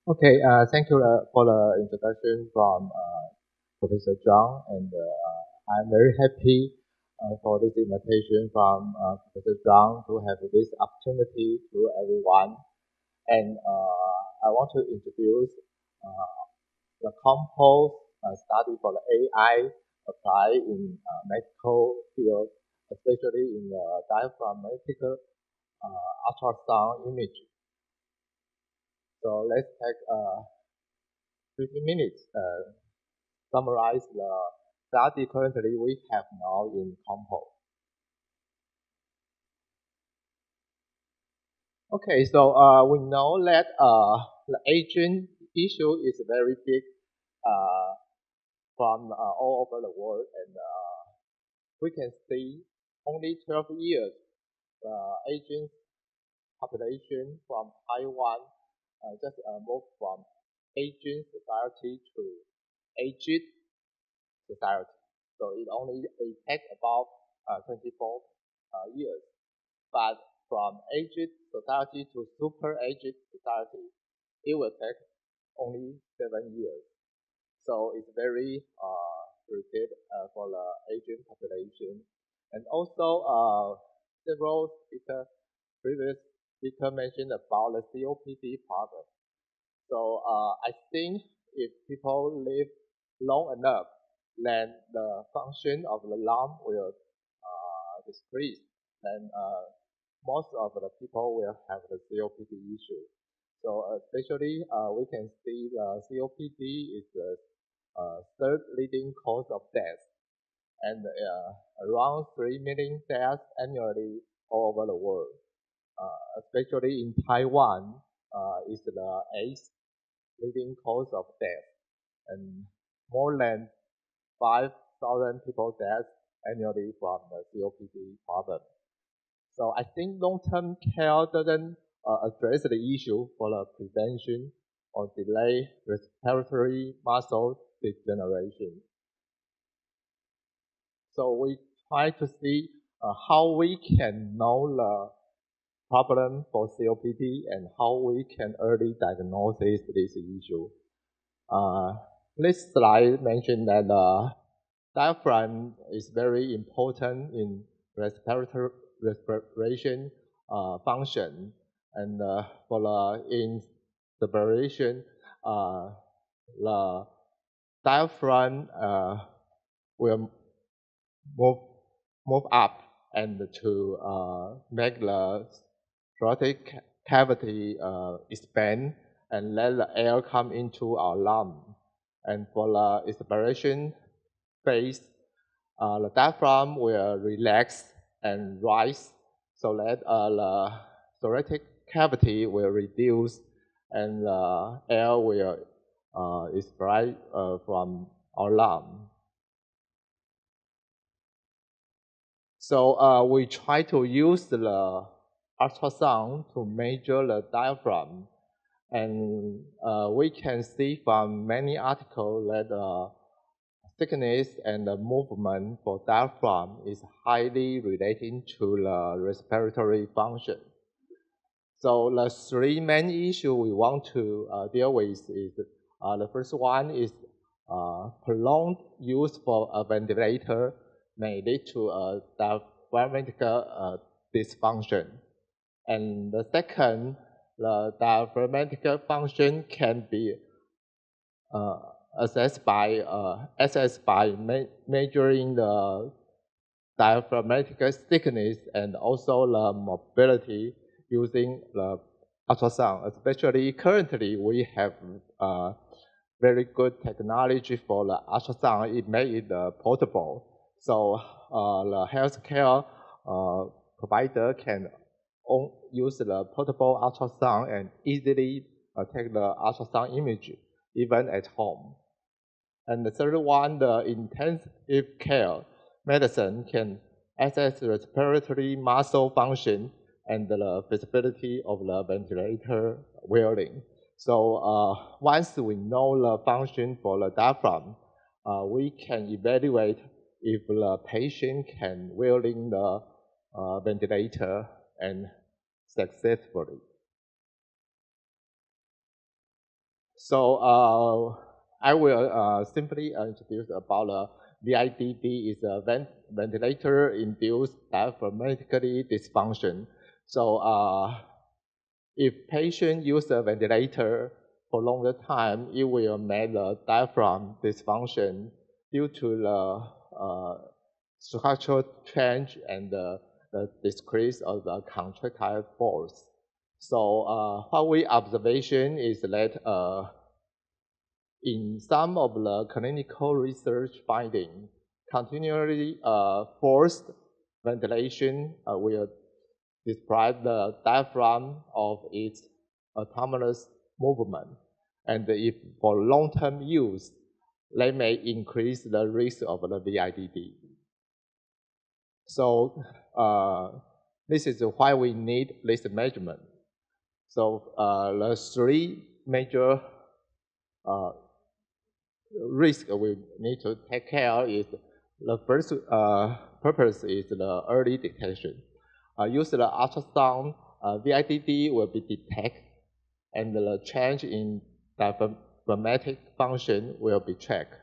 Okay, thank you for the introduction from Professor Zhang, and I'm very happy for this invitation from Professor Zhang to have this opportunity to everyone. And I want to introduce the composed study for the AI applied in medical field, especially in the diaphragmatic ultrasound image. So let's take 50 minutes summarize the study currently we have now in Compo. Okay, so we know that the aging issue is very big from all over the world, and we can see only 12 years aging population from Taiwan just moved from aging society to aged society. So it only takes about 24 years. But from aged society to super aged society, it will take only 7 years. So it's very rigid for the aging population. And also, several previous speakers mentioned about the COPD problem. So I think if people live long enough, then the function of the lung will decrease, and most of the people will have the COPD issue. So especially we can see the COPD is the third leading cause of death, and around 3 million deaths annually all over the world. Especially in Taiwan, is the eighth leading cause of death, and more than 5,000 people death annually from the COPD problem. So I think long-term care doesn't address the issue for the prevention or delay respiratory muscle degeneration. So we try to see how we can know the problem for COPD and how we can early diagnose this issue. This slide mentioned that the diaphragm is very important in respiration function. And for the inspiration, the diaphragm will move up and to make the thoracic cavity expand and let the air come into our lung. And for the expiration phase, the diaphragm will relax and rise so that the thoracic cavity will reduce and the air will expire from our lung. So we try to use the ultrasound to measure the diaphragm. And we can see from many articles that thickness and the movement for diaphragm is highly related to the respiratory function. So the three main issues we want to deal with is the first one is prolonged use for a ventilator may lead to a diaphragmatic dysfunction. And the second, the diaphragmatic function can be assessed by measuring the diaphragmatic thickness and also the mobility using the ultrasound. Especially currently, we have very good technology for the ultrasound. It made it portable. So the healthcare provider can use the portable ultrasound and easily take the ultrasound image even at home. And the third one, the intensive care medicine can assess respiratory muscle function and the feasibility of the ventilator wearing. So once we know the function for the diaphragm, we can evaluate if the patient can wearing the ventilator and successfully. So I will simply introduce about VIDD is a ventilator-induced diaphragmatic dysfunction. So if patient use a ventilator for longer time, it will make the diaphragm dysfunction due to the structural change and the decrease of the contractile force. So what we observation is that in some of the clinical research findings, continually forced ventilation will deprive the diaphragm of its autonomous movement. And if for long-term use, they may increase the risk of the VIDD. So this is why we need this measurement. So the three major risks we need to take care is the first purpose is the early detection. Use the ultrasound, VIDD will be detected, and the change in diaphragmatic function will be tracked.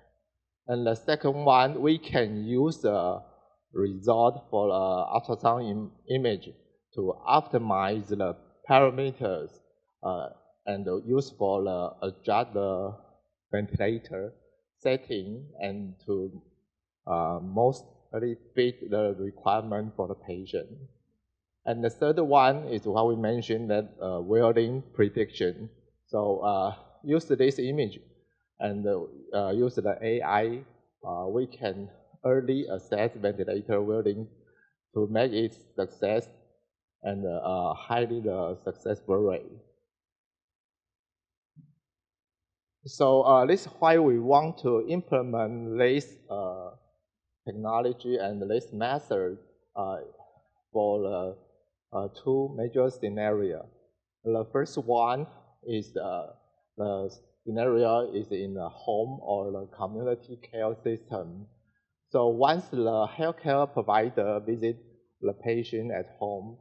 And the second one, we can use the result for the ultrasound image to optimize the parameters and use for the adjust the ventilator setting and to mostly fit the requirement for the patient. And the third one is what we mentioned, that wearing prediction. So use this image and use the AI, we can early assess ventilator wearing to make it success and highly the successful rate. So this is why we want to implement this technology and this method for the two major scenarios. The first one is the scenario is in the home or the community care system. So once the healthcare provider visits the patient at home,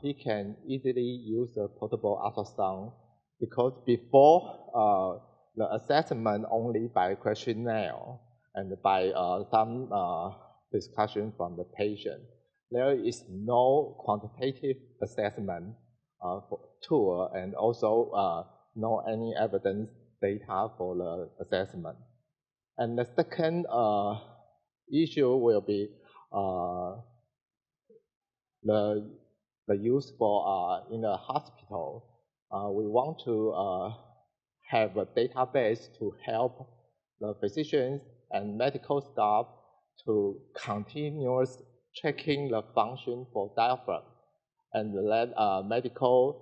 he can easily use a portable ultrasound, because before the assessment only by questionnaire and by some discussion from the patient. There is no quantitative assessment tool and also no any evidence data for the assessment. And the second issue will be the use for in the hospital. We want to have a database to help the physicians and medical staff to continuous checking the function for diaphragm, and let medical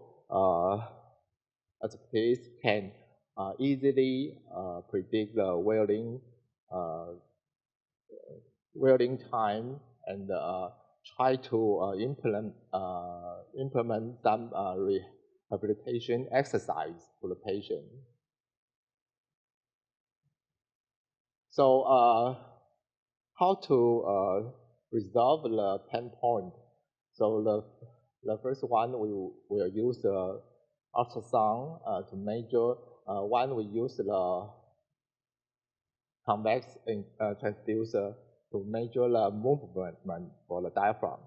expertise can easily predict the wearing time and try to implement some rehabilitation exercise for the patient. So how to resolve the pain point? So the first one we will use the ultrasound to measure. One we use the convex transducer to measure the movement for the diaphragm.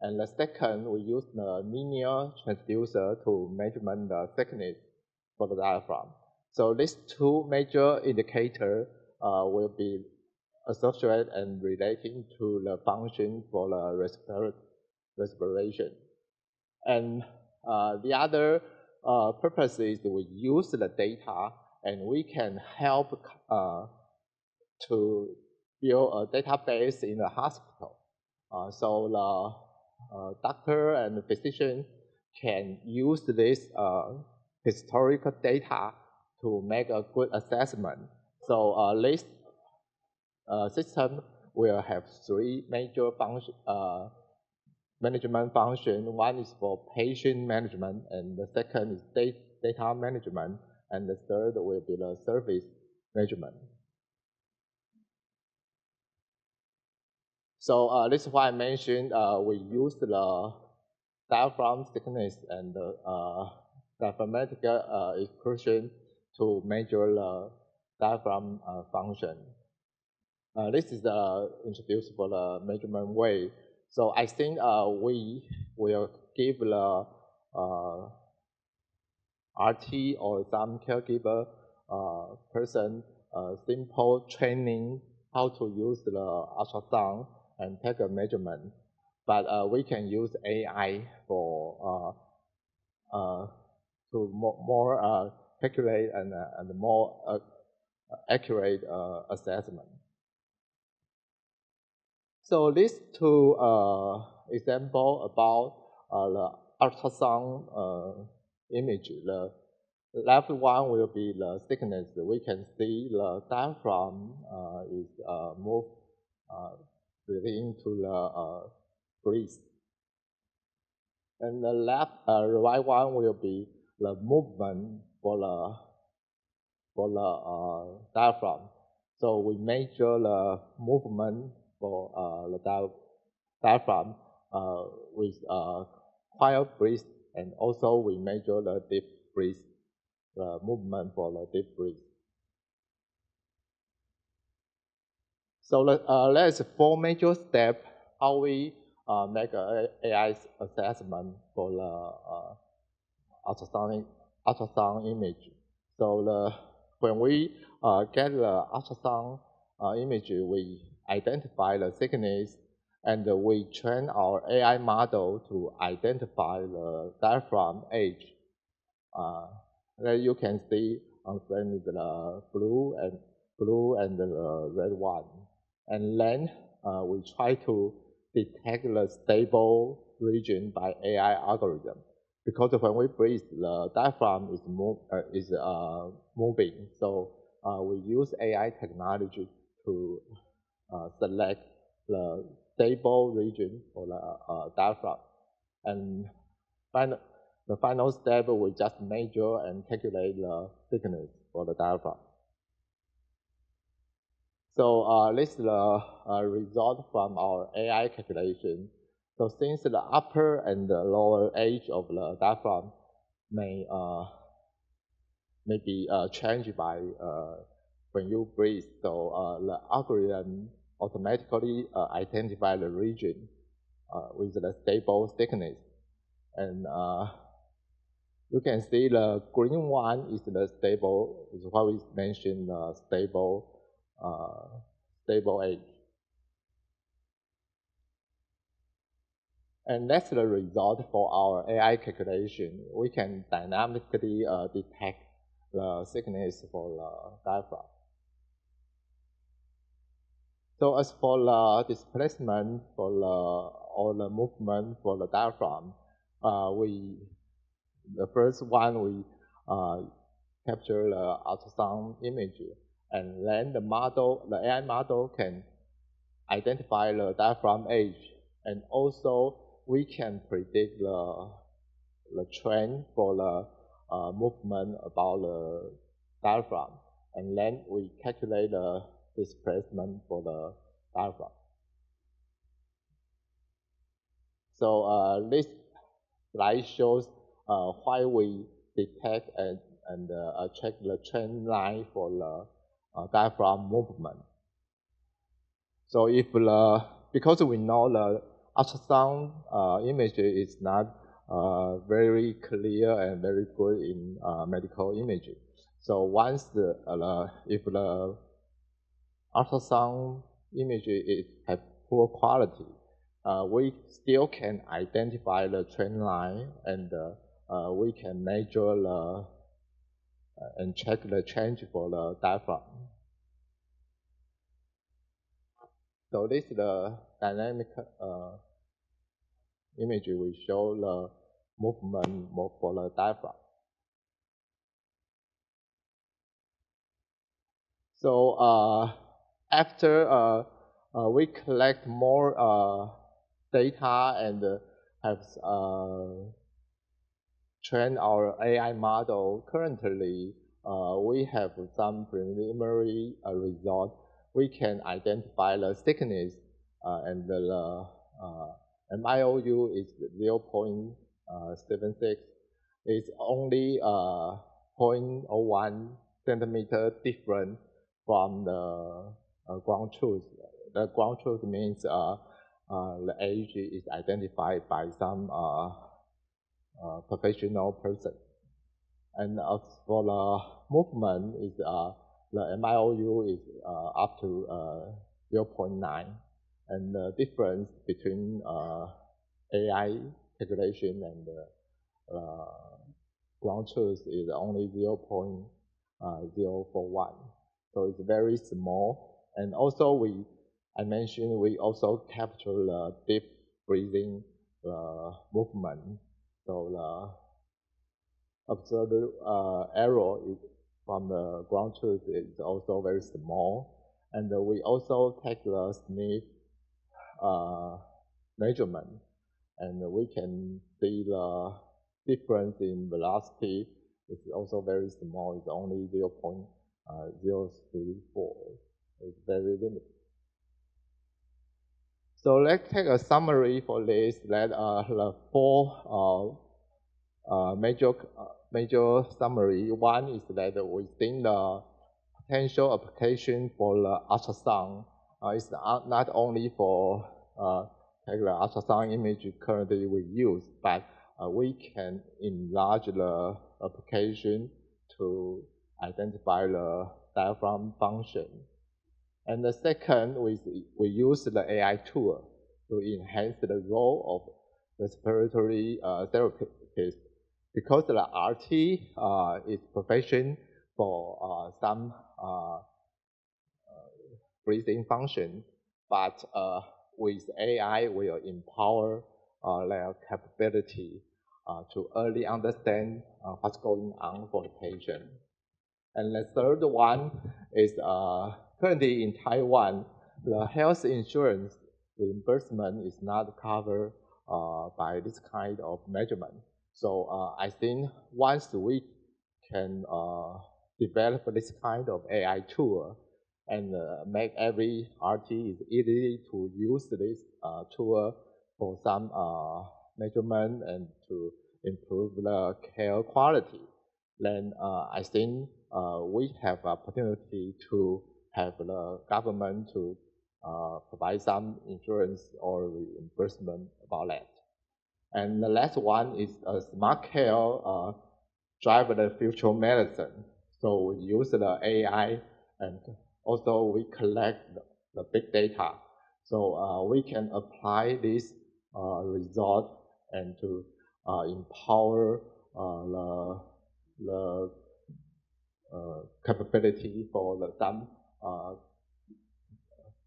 And the second, we use the linear transducer to measurement the thickness for the diaphragm. So these two major indicators will be associated and relating to the function for the respiration. And the other purpose is we use the data and we can help to build a database in the hospital. So the doctor and the physician can use this historical data to make a good assessment. So this system will have three major management functions. One is for patient management, and the second is data management, and the third will be the service management. So this is why I mentioned we use the diaphragm thickness and the diaphragmatic expression to measure the diaphragm function. This is introduced for the measurement way. So I think we will give the RT or some caregiver person simple training how to use the ultrasound and take a measurement. But we can use AI for to more accurate and more accurate assessment. So these two examples about the ultrasound image. The left one will be the thickness. We can see the diaphragm is moved relating to the breath. And the right one will be the movement for the diaphragm. So we measure the movement for the diaphragm with quiet breath, and also we measure the deep breath, the movement for the deep breath. So there's 4 major steps how we make an AI assessment for the ultrasound image. So when we get the ultrasound image, we identify the thickness, and we train our AI model to identify the diaphragm age. There you can see on screen is the blue and the red one. And then we try to detect the stable region by AI algorithm. Because when we breathe, the diaphragm is moving. So we use AI technology to select the stable region for the diaphragm. And the final step, we just measure and calculate the thickness for the diaphragm. So this is the result from our AI calculation. So since the upper and the lower edge of the diaphragm may be changed by when you breathe, so the algorithm automatically identify the region with the stable thickness. And You can see the green one is the stable, is what we mentioned, stable age. And that's the result for our AI calculation. We can dynamically detect the thickness for the diaphragm. So as for the displacement for or the movement for the diaphragm, the first one we capture the ultrasound image, and then the AI model can identify the diaphragm age, and also we can predict the trend for the movement about the diaphragm, and then we calculate the displacement for the diaphragm. So this slide shows why we detect and check the trend line for the diaphragm movement. So because we know the ultrasound image is not very clear and very good in medical imaging. So once if the ultrasound image has poor quality, we still can identify the trend line, and we can measure and check the change for the diaphragm. So this is the dynamic image. We show the movement for the diaphragm. So after we collect more data and have trained our AI model, currently we have some preliminary result. We can identify the thickness, and the MIOU is 0.76. It's only 0.01 centimeter different from the ground truth. The ground truth means the age is identified by some professional person. And as for the movement, the MIOU is up to 0.9. And the difference between AI calculation and ground truth is only 0.041. So it's very small. And also I mentioned we also capture the deep breathing movement. So the observed error from the ground truth is also very small. And we also take the sniff measurement, and we can see the difference in velocity is also very small. It's only 0.034. It's very limited. So let's take a summary for this. That the four major summary. One is that we think the potential application for the ultrasound is not only for take the ultrasound image currently we use, but we can enlarge the application to identify the diaphragm function. And the second, we use the AI tool to enhance the role of respiratory therapists, because the RT is profession for some breathing function, but with AI will empower their capability to early understand what's going on for the patient. And the third one is currently in Taiwan, the health insurance reimbursement is not covered by this kind of measurement. So I think once we can develop this kind of AI tool and make every RT is easy to use this tool for some measurement and to improve the care quality, then I think we have opportunity to have the government to provide some insurance or reimbursement about that. And the last one is smart care drive the future medicine. So we use the AI, and also we collect the big data. So we can apply this result and to empower the capability for some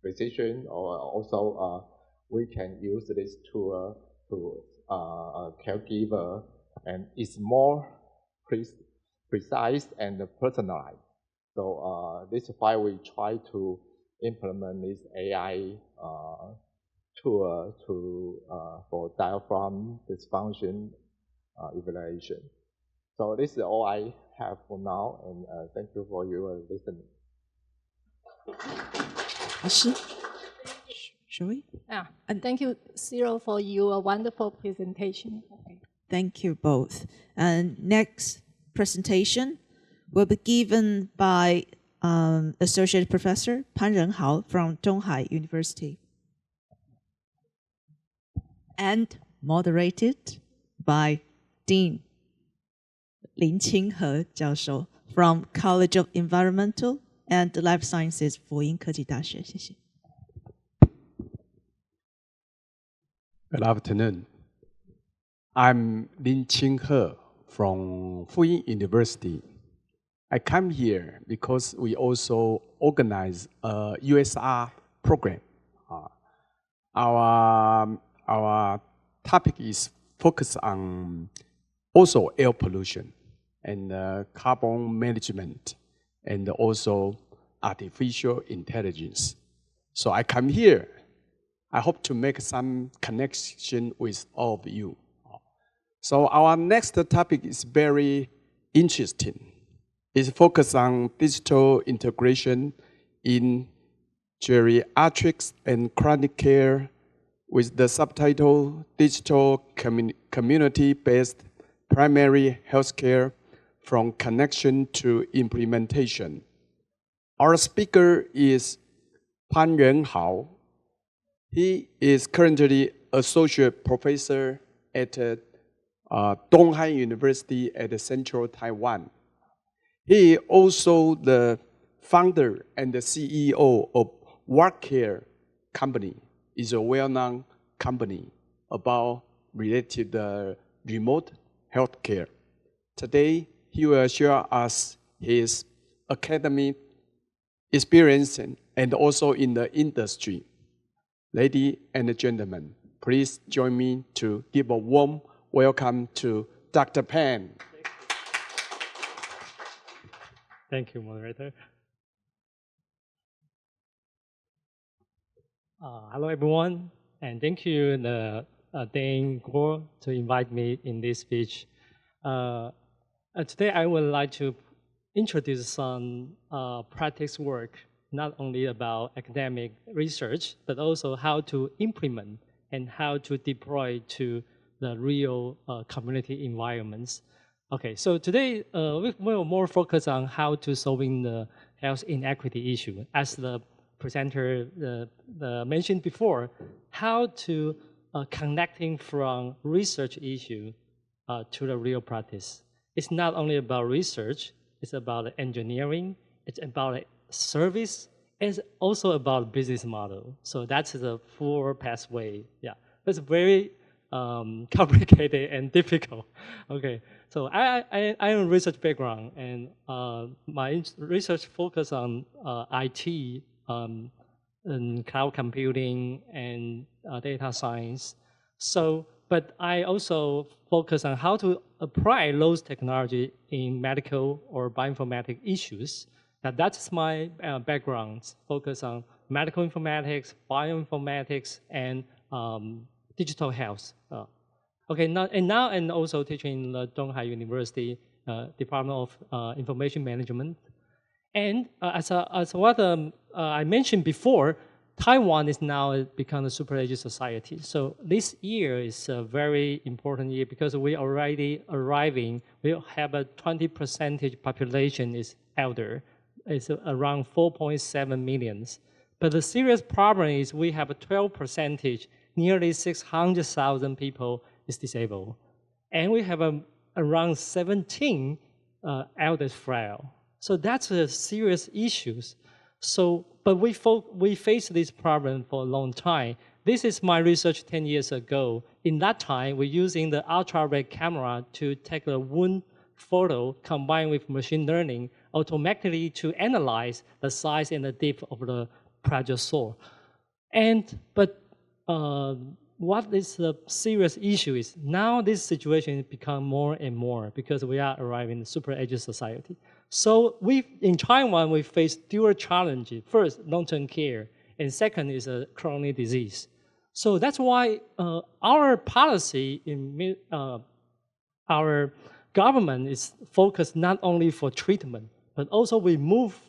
physician, or also we can use this tool to caregiver, and it's more precise and personalized. So this is why we try to implement this AI tool for diaphragm dysfunction evaluation. So this is all I have for now, and thank you for your listening. 老师 Shall we? Yeah, and thank you, Cyril, for your wonderful presentation. Okay. Thank you both. And next presentation will be given by Associate Professor Pan Renhao from Zhonghai University, and moderated by Dean Lin Qinghe 教授 from College of Environmental and Life Sciences 辅英科技大学。谢谢。Good afternoon. I'm Lin Qinghe from Fuying University. I come here because we also organize a USR program. Our topic is focused on also air pollution and carbon management and also artificial intelligence. So I come here. I hope to make some connection with all of you. So our next topic is very interesting. It's focused on digital integration in geriatrics and chronic care with the subtitle Digital Community-Based Primary Healthcare from Connection to Implementation. Our speaker is Pan Renhao. He is currently associate professor at Donghai University at Central Taiwan. He is also the founder and the CEO of WorkCare company. It's a well-known company about related remote healthcare. Today, he will share us his academic experience and also in the industry. Ladies and gentlemen, please join me to give a warm welcome to Dr. Pan. Thank you, moderator. Hello, everyone, and thank you, Dane Gore, to invite me in this speech. Today, I would like to introduce some practice work, not only about academic research, but also how to implement and how to deploy to the real community environments. Okay, so today we will more focus on how to solving the health inequity issue. As the presenter mentioned before, how to connecting from research issue to the real practice. It's not only about research, it's about engineering, it's about service, it's also about business model. So that's the full pathway. Yeah, it's very complicated and difficult. Okay, so I am a research background, and my research focus on IT, and cloud computing, and data science. So, but I also focus on how to apply those technology in medical or bioinformatics issues. Now that's my background, focus on medical informatics, bioinformatics, and digital health. Okay, now and also teaching in the Donghai University Department of Information Management. And as what I mentioned before, Taiwan is now become a super age society. So this year is a very important year because we already arriving. We have a 20% population is elder. It's around 4.7 million. But the serious problem is we have a 12%, nearly 600,000 people is disabled. And we have around 17 elders frail. So that's a serious issue. So, but we faced this problem for a long time. This is my research 10 years ago. In that time, we're using the ultra-red camera to take a wound photo combined with machine learning automatically to analyze the size and the depth of the fragile sore. But what is the serious issue is now this situation has become more and more because we are arriving in a super aged society. So in Taiwan, we face dual challenges. First, long-term care, and second is a chronic disease. So that's why our policy in our government is focused not only for treatment, but also we move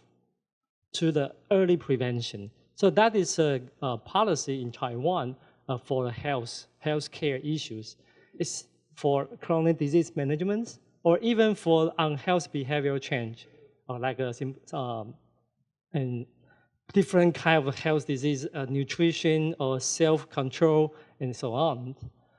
to the early prevention. So that is a policy in Taiwan for health care issues. It's for chronic disease management or even for unhealthy behavioral change, like and different kind of health disease, nutrition or self-control and so on.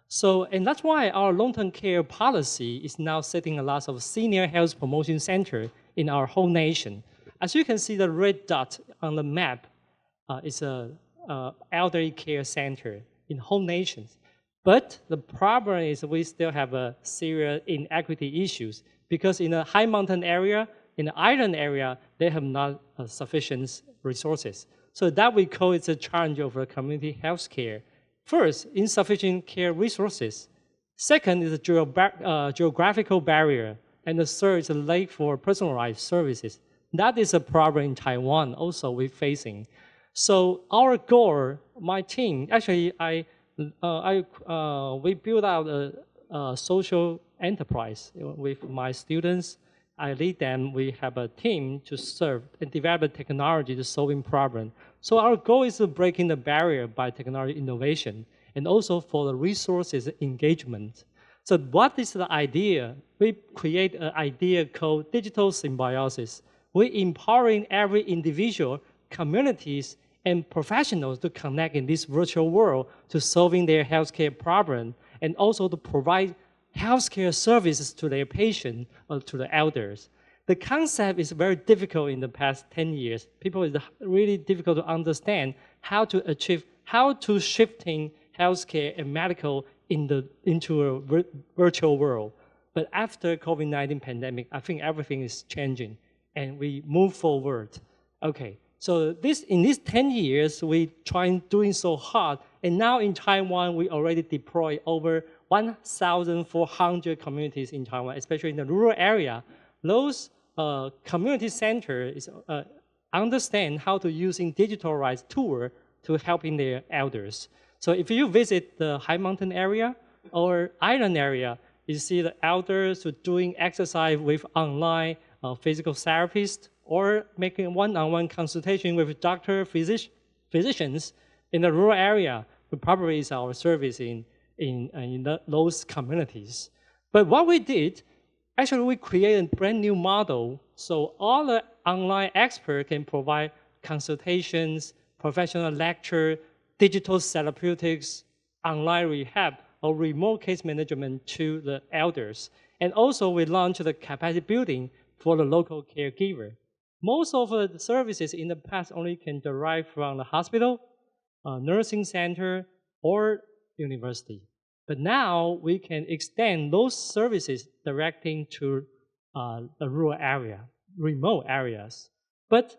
So, and that's why our long-term care policy is now setting a lot of senior health promotion center in our whole nation. As you can see, the red dot on the map is a elderly care center in whole nations. But the problem is we still have a serious inequity issues because in the high mountain area, in the island area, they have not sufficient resources. So that we call it a challenge of community health care. First, insufficient care resources. Second is a geographical barrier. And the third is a lack for personalized services. That is a problem in Taiwan also we're facing. So our goal, my team, actually we built out a social enterprise with my students. I lead them. We have a team to serve and develop technology to solving problems. So our goal is to breaking the barrier by technology innovation and also for the resources engagement. So what is the idea? We create an idea called digital symbiosis. We're empowering every individual, communities, and professionals to connect in this virtual world to solving their healthcare problem and also to provide healthcare services to their patients or to the elders. The concept is very difficult in the past 10 years. People is really difficult to understand how to shifting healthcare and medical into a virtual world. But after COVID-19 pandemic, I think everything is changing and we move forward. Okay, so in these 10 years, we trying doing so hard. And now in Taiwan, we already deploy over 1,400 communities in Taiwan, especially in the rural area. Those community centers understand how to using digitalized tool to helping their elders. So if you visit the high mountain area or island area, you see the elders who doing exercise with online physical therapists or making one-on-one consultation with physicians in the rural area, who probably is our service in those communities. But what we did, actually we created a brand new model so all the online experts can provide consultations, professional lecture, digital therapeutics, online rehab, or remote case management to the elders. And also we launched the capacity building for the local caregiver. Most of the services in the past only can derive from the hospital, nursing center, or university. But now we can extend those services directing to the rural area, remote areas. But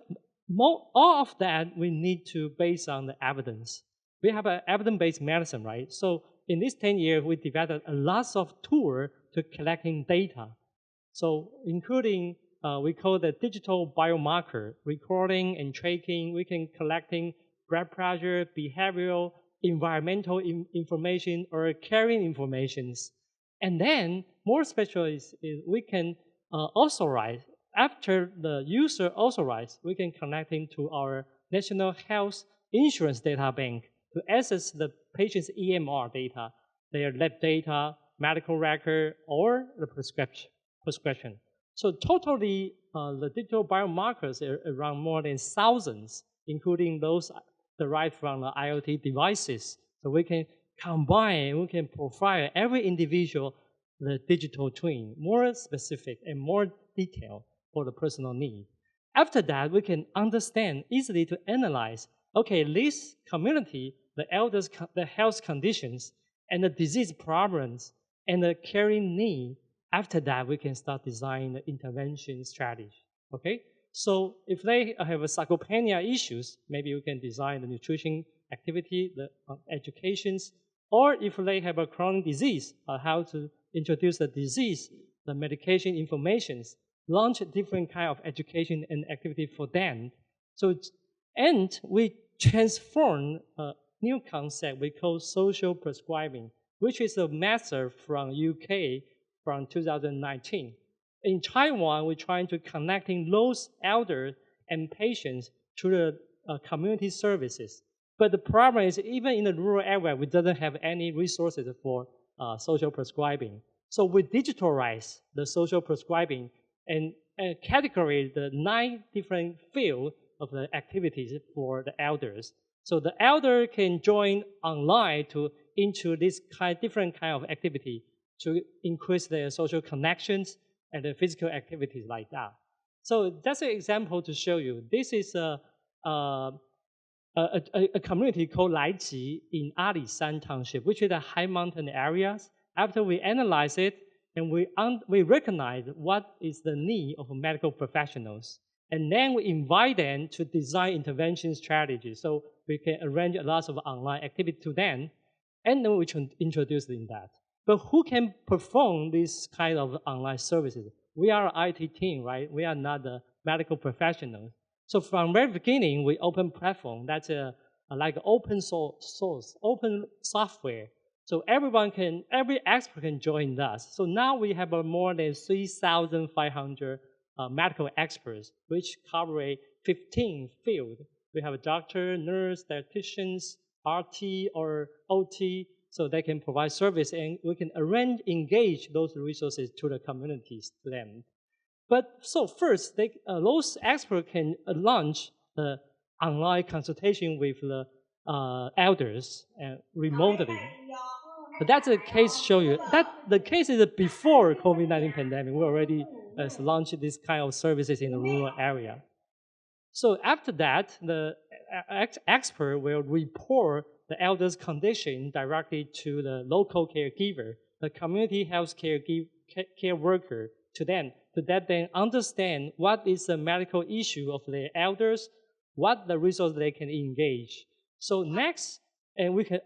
all of that we need to base on the evidence. We have an evidence-based medicine, right? So in these 10 years, we developed a lot of tools to collecting data. So including, we call the digital biomarker, recording and tracking, we can collecting blood pressure, behavioral, environmental information, or caring informations. And then, more special is we can authorize, after the user authorized, we can connect him to our National Health Insurance Data Bank to access the patient's EMR data, their lab data, medical record, or the prescription. So totally, the digital biomarkers are around more than thousands, including those derived from the IoT devices. So we can combine, we can profile every individual the digital twin, more specific and more detailed for the personal need. After that, we can understand easily to analyze, okay, this community, the elders, the health conditions, and the disease problems, and the caring need. After that, we can start designing the intervention strategy, okay? So if they have a sarcopenia issues, maybe we can design the nutrition activity, the educations, or if they have a chronic disease, how to introduce the disease, the medication informations, launch different kind of education and activity for them. So, and we transform a new concept we call social prescribing, which is a method from UK from 2019. In Taiwan, we're trying to connecting those elders and patients to the community services. But the problem is, even in the rural area, we don't have any resources for social prescribing. So we digitalize the social prescribing and categorize the 9 different fields of the activities for the elders. So the elder can join online to into this different kind of activity to increase their social connections and the physical activities like that. So that's an example to show you. This is a community called Laiji in Alishan Township, which is a high mountain areas. After we analyze it, and we recognize what is the need of medical professionals. And then we invite them to design intervention strategies. So we can arrange a lot of online activity to them, and then we can introduce them in that. But who can perform this kind of online services? We are an IT team, right? We are not the medical professionals. So from the very beginning, we open platform that's like open source, open software. So every expert can join us. So now we have more than 3,500 medical experts, which cover 15 fields. We have a doctor, nurse, dietitians, RT or OT, so they can provide service, and we can engage those resources to the communities, to them. But so first, those experts can launch the online consultation with the elders remotely. But that's a case show you. That the case is before COVID-19 pandemic. We already launched this kind of services in the rural area. So after that, the expert will report the elder's condition directly to the local caregiver, the community health care worker, to them, so that they understand what is the medical issue of the elders, what the resources they can engage. So next, and we can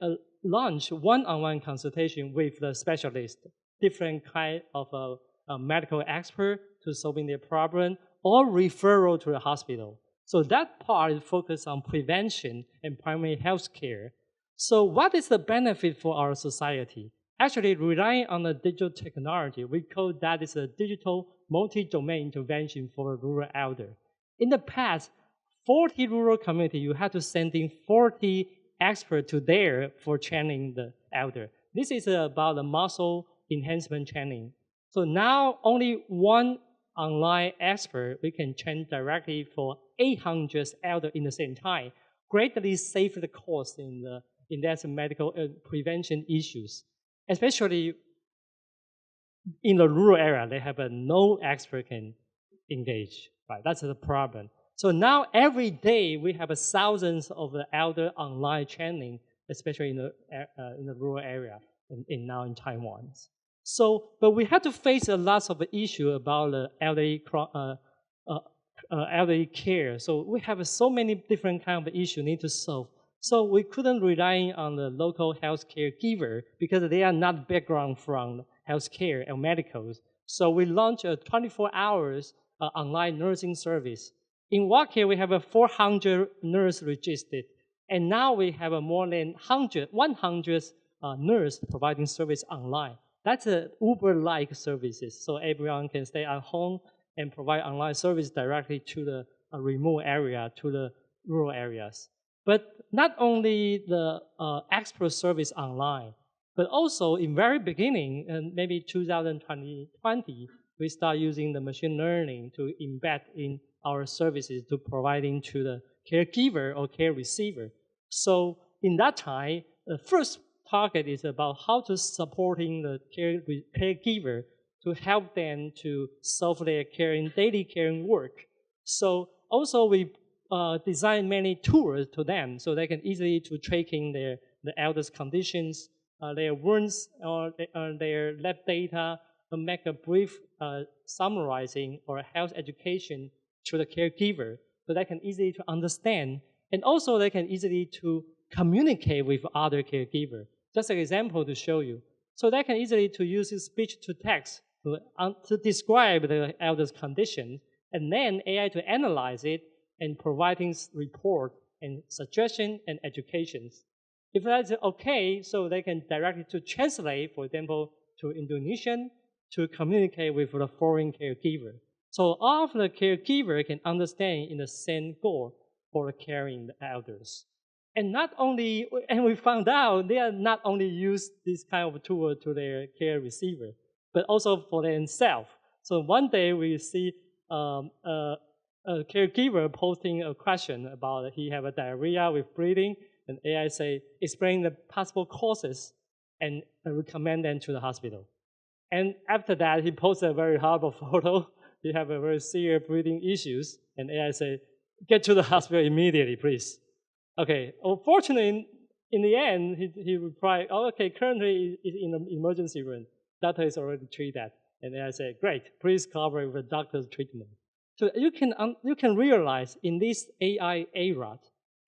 launch one-on-one consultation with the specialist, different kind of medical expert to solving their problem, or referral to the hospital. So that part is focused on prevention and primary health care. So what is the benefit for our society? Actually, relying on the digital technology, we call that is a digital multi-domain intervention for a rural elder. In the past, 40 rural communities, you had to send in 40 experts to there for training the elder. This is about the muscle enhancement training. So now only one online expert, we can train directly for 800 elders in the same time, greatly save the cost in that medical prevention issues. Especially in the rural area, they have no expert can engage, right? That's the problem. So now every day we have thousands of the elder online training, especially in the rural area now in Taiwan. So, but we had to face a lot of issue about the elderly care. So we have so many different kind of issues need to solve. So we couldn't rely on the local healthcare giver because they are not background from healthcare and medicals. So we launched a 24 hours online nursing service. In Waka, we have 400 nurses registered. And now we have more than 100 nurses providing service online. That's a Uber-like services. So everyone can stay at home and provide online service directly to the remote area, to the rural areas. But not only the expert service online, but also in very beginning, and maybe 2020, we start using the machine learning to embed in our services to providing to the caregiver or care receiver. So in that time, the first target is about how to supporting the caregiver to help them to solve their daily caring work. So also we design many tools to them so they can easily to tracking the elders' conditions, their wounds, or their lab data, to make a brief summarizing or health education to the caregiver so they can easily to understand, and also they can easily to communicate with other caregiver. Just an example to show you. So they can easily to use speech to text to describe the elder's condition, and then AI to analyze it and providing report and suggestion and educations. If that's okay, so they can directly to translate, for example, to Indonesian to communicate with the foreign caregiver. So all of the caregiver can understand in the same goal for caring the elders. And not only, and we found out they are not only use this kind of tool to their care receiver, but also for themselves. So one day we see a caregiver posting a question about he have a diarrhea with breathing, and AI say, explain the possible causes and recommend them to the hospital. And after that, he posted a very horrible photo. He have a very serious breathing issues, and AI say, get to the hospital immediately, please. Okay, unfortunately, in the end, he replied, oh, okay, currently is in an emergency room. Doctor is already treated that. And then I said, great, please cooperate with the doctor's treatment. So you can realize in this AI era,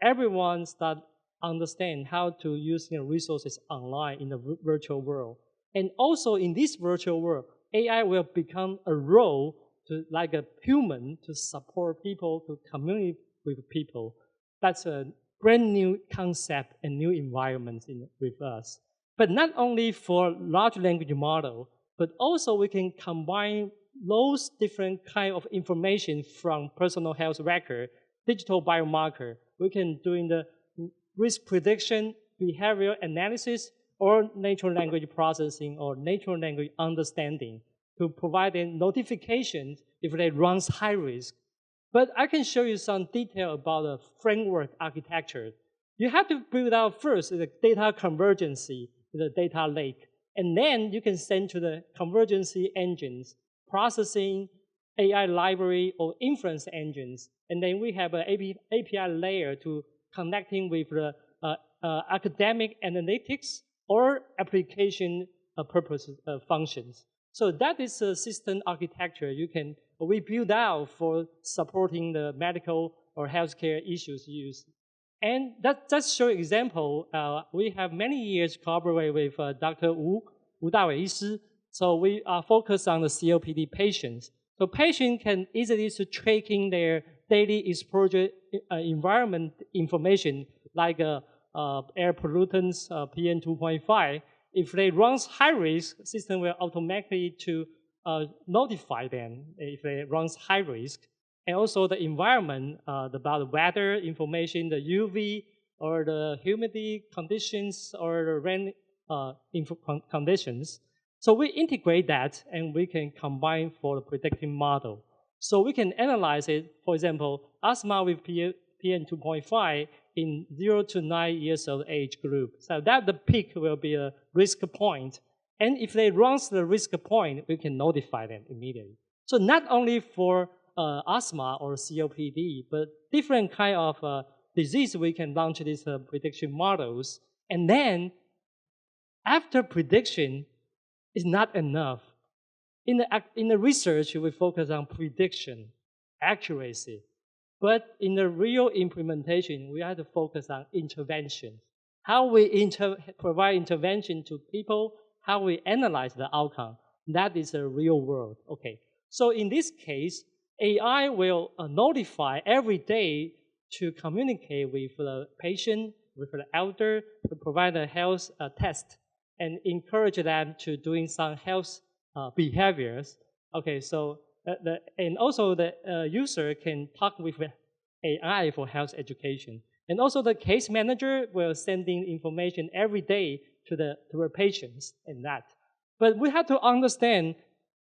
everyone start understand how to use resources online in the virtual world. And also in this virtual world, AI will become a role to like a human to support people, to communicate with people. That's a brand new concept and new environment with us. But not only for large language model, but also we can combine those different kind of information from personal health record, digital biomarker. We can do in the risk prediction, behavioral analysis, or natural language processing or natural language understanding to provide a notification if they runs high risk. But I can show you some detail about the framework architecture. You have to build out first the data convergency, the data lake, and then you can send to the convergency engines, processing, AI library, or inference engines. And then we have an API layer to connecting with the academic analytics or application purpose functions. So that is a system architecture we build out for supporting the medical or healthcare issues used. And that just show example. We have many years collaborate with Dr. Wu Dawei医师. So we are focused on the COPD patients. So patients can easily tracking their daily exposure environment information like air pollutants, PM 2.5. If they run high risk, system will automatically to notify them if they run high risk. And also the environment, about the weather information, the UV or the humidity conditions or the rain conditions. So we integrate that and we can combine for the predictive model. So we can analyze it, for example, asthma with PM 2.5 in 0 to 9 years of age group. So that the peak will be a risk point. And if they run the risk point, we can notify them immediately. So not only for asthma or COPD, but different kind of disease, we can launch these prediction models. And then after prediction is not enough. In the research, we focus on prediction, accuracy. But in the real implementation, we have to focus on intervention. How we provide intervention to people, how we analyze the outcome. That is the real world. Okay. So in this case, AI will notify every day to communicate with the patient, with the elder, to provide a health test and encourage them to doing some health behaviors. Okay, so and also the user can talk with AI for health education. And also the case manager will send in information every day to the patients and that. But we have to understand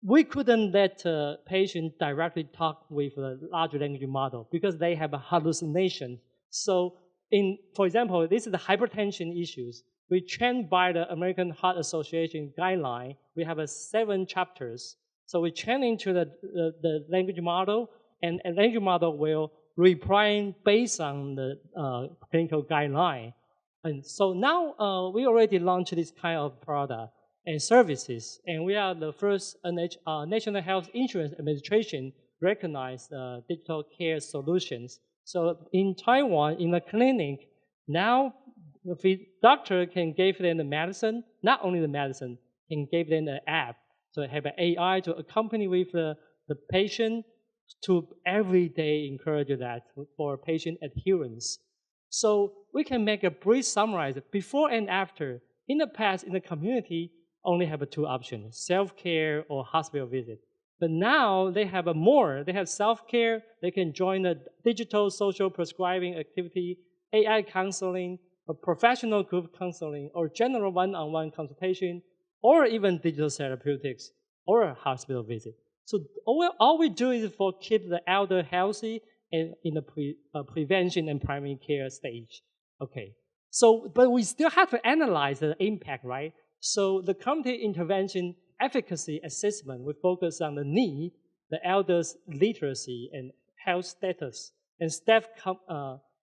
we couldn't let patients directly talk with a large language model because they have a hallucination. So for example, this is the hypertension issues. We trained by the American Heart Association guideline. We have 7 chapters. So we train into the language model, and a language model will reply based on the clinical guideline. And so now we already launched this kind of product and services, and we are the first National Health Insurance Administration recognized digital care solutions. So in Taiwan, in the clinic, now the doctor can give them the medicine, not only the medicine, can give them the app. So have an AI to accompany with the patient to every day encourage that for patient adherence. So we can make a brief summary before and after. In the past, in the community, only have 2 options, self-care or hospital visit. But now they have more. They have self-care. They can join the digital social prescribing activity, AI counseling, or professional group counseling, or general one-on-one consultation, or even digital therapeutics, or a hospital visit. So all we do is for keep the elder healthy and in the prevention and primary care stage. Okay. So, but we still have to analyze the impact, right? So the community intervention efficacy assessment, we focus on the need, the elders' literacy and health status, and staff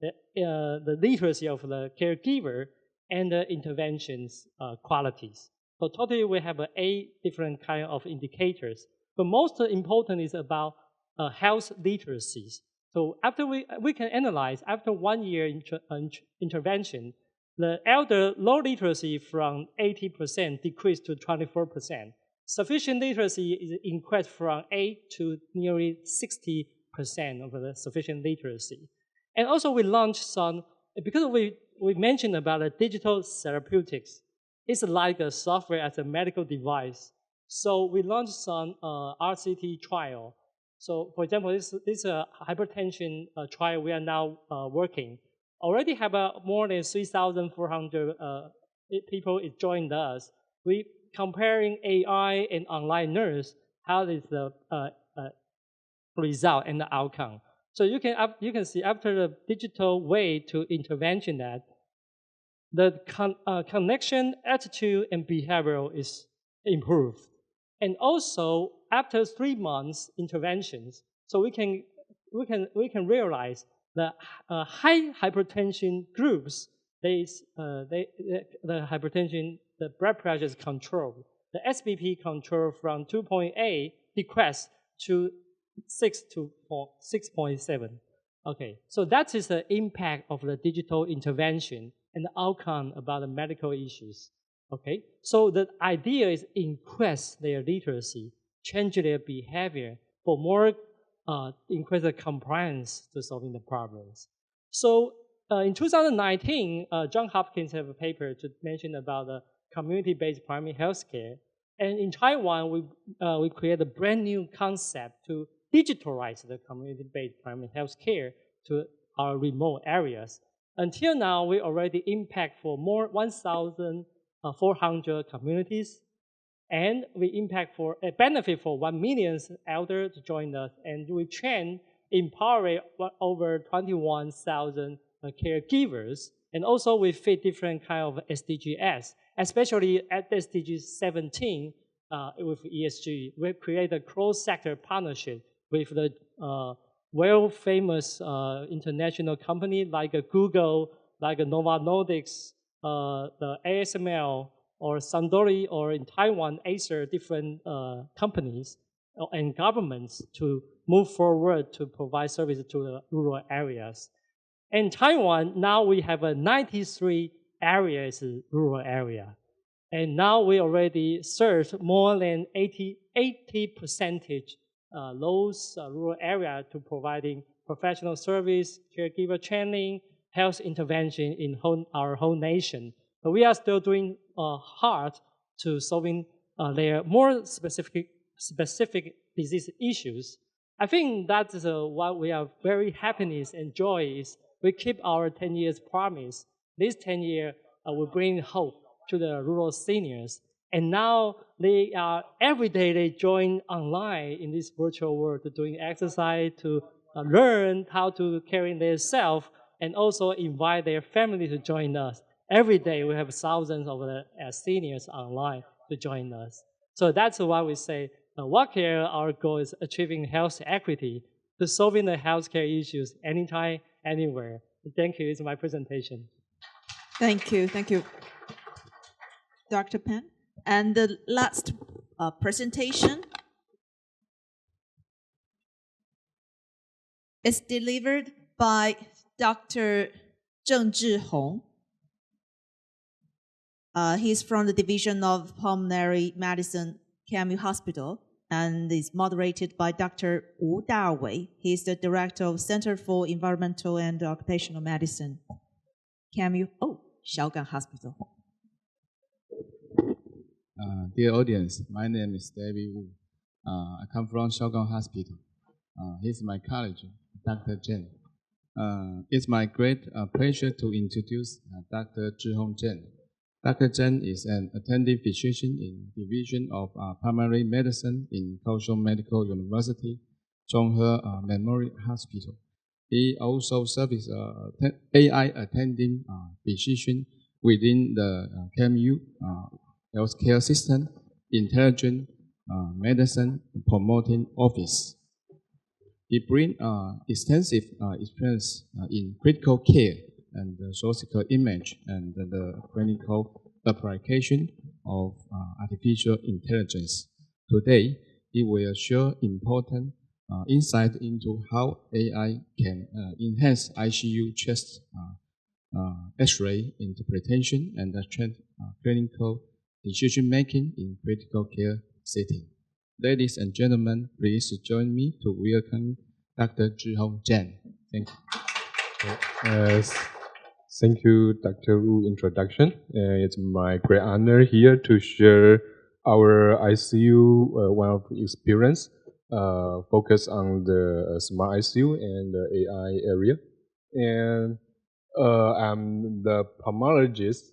the literacy of the caregiver, and the interventions qualities. So totally we have 8 different kind of indicators. But most important is about health literacies. So after we can analyze, after 1 year intervention, the elder low literacy from 80% decreased to 24%. Sufficient literacy is increased from 8 to nearly 60% of the sufficient literacy. And also we launched some, because we mentioned about the digital therapeutics, it's like a software as a medical device. So we launched some RCT trial. So for example, this is a hypertension trial we are now working. Already have more than 3,400 people joined us. We comparing AI and online nurse, how is the result and the outcome. So you can see after the digital way to intervention that the connection, attitude, and behavioral is improved. And also after 3 months interventions, so we can realize that high hypertension groups, the hypertension, the blood pressure is controlled. The SBP control from 2.8 decreased to 6 to 6.7. Okay, so that is the impact of the digital intervention and the outcome about the medical issues. Okay, so the idea is increase their literacy, change their behavior for more increase the compliance to solving the problems. So in 2019, Johns Hopkins have a paper to mention about the community-based primary health care. And in Taiwan, we created a brand new concept to digitalize the community-based primary health care to our remote areas. Until now, we already impact for more 1,400 communities, and we impact for a benefit for 1 million elders to join us, and we train, empower over 21,000 caregivers, and also we fit different kind of SDGs, especially at SDG 17 with ESG. We create a cross-sector partnership with the world-famous international company like Google, like Nova Nordics, the ASML, or Sandori, or in Taiwan, Acer, different companies and governments to move forward to provide services to the rural areas. In Taiwan, now we have 93 areas, rural area. And now we already serve more than 80% those rural area to providing professional service, caregiver training, health intervention in our whole nation. But we are still doing hard to solving their more specific disease issues. I think that is what we are very happiness and joy is we keep our 10 years promise. This 10 year will bring hope to the rural seniors. And now they are, every day they join online in this virtual world to doing exercise, to learn how to care for themselves, and also invite their family to join us. every day we have thousands of seniors online to join us. So that's why we say, WellCare, our goal is achieving health equity to solving the healthcare issues anytime, anywhere. Thank you. It's my presentation. Thank you. Thank you, Dr. Pan. And the last presentation is delivered by Dr. Zheng Zhihong. He's from the Division of Pulmonary Medicine, KMU Hospital, and is moderated by Dr. Wu Dawei. He's the Director of Center for Environmental and Occupational Medicine, KMU, Xiaogang Hospital. Dear audience, my name is David Wu. I come from Xiaogang Hospital. He's my colleague, Dr. Chen. It's my great pleasure to introduce Dr. Zhihong Chen. Dr. Chen is an attending physician in Division of Pulmonary Medicine in Kaohsiung Medical University, Zhonghe Memorial Hospital. He also serves as AI attending physician within the KMU Healthcare System Intelligent Medicine Promoting Office. He brings extensive experience in critical care and the surgical image and the clinical application of artificial intelligence. Today, he will share important insight into how AI can enhance ICU chest X-ray interpretation and clinical decision-making in critical care setting. Ladies and gentlemen, please join me to welcome Dr. Zhihong Chen. Thank you. Thank you, Dr. Wu, introduction. It's my great honor here to share our ICU one of experience, focus on the smart ICU and the AI area. And I'm the pulmonologist,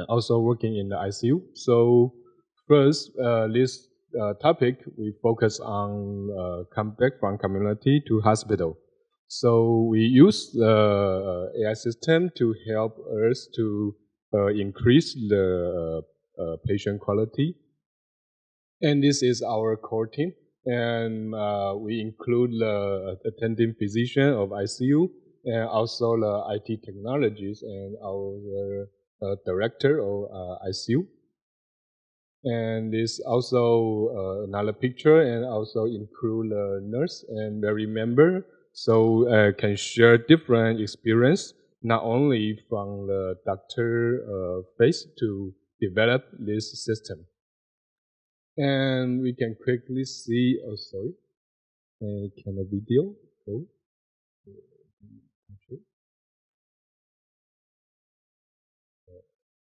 also working in the ICU. So first, this topic, we focus on come back from community to hospital. So we use the AI system to help us to increase the patient quality. And this is our core team. And we include the attending physician of ICU and also the IT technologies and our director of ICU. And this also another picture and also include the nurse and the member. So can share different experience, not only from the doctor face to develop this system. And we can quickly see, can the video go?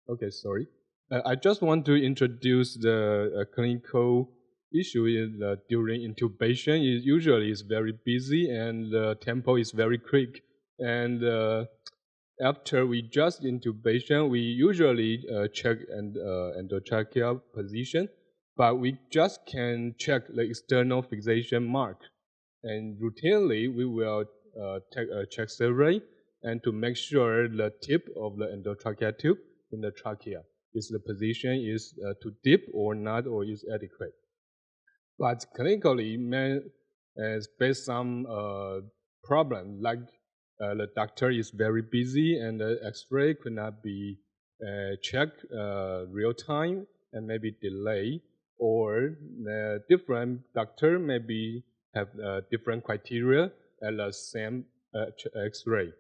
Okay, sorry. I just want to introduce the clinical issue is during intubation. It usually is very busy and the tempo is very quick. And after we just intubation, we usually check endotracheal position, but we just can check the external fixation mark. And routinely, we will take a check survey and to make sure the tip of the endotracheal tube in the trachea is the position is too deep or not, or is adequate. But clinically, based some problem, like the doctor is very busy and the X-ray could not be checked real time and maybe delay, or the different doctor maybe have different criteria at the same X-ray.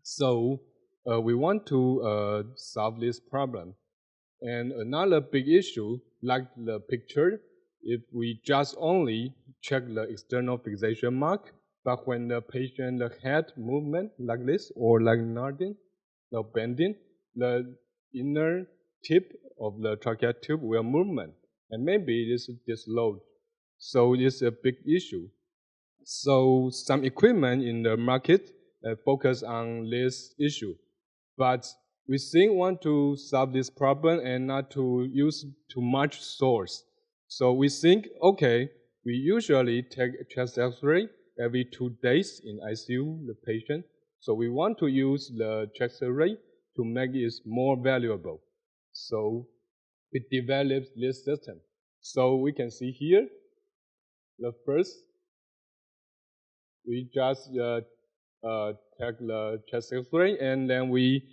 So we want to solve this problem. And another big issue, like the picture, if we just only check the external fixation mark, but when the patient the head movement like this or like nodding, or bending, the inner tip of the tracheal tube will movement, and maybe this is dislodged. So it's a big issue. So some equipment in the market focus on this issue, but we think want to solve this problem and not to use too much source. So we think, okay, we usually take chest X-ray every 2 days in ICU, the patient. So we want to use the chest X-ray to make it more valuable. So we developed this system. So we can see here, the first, we just take the chest X-ray, and then we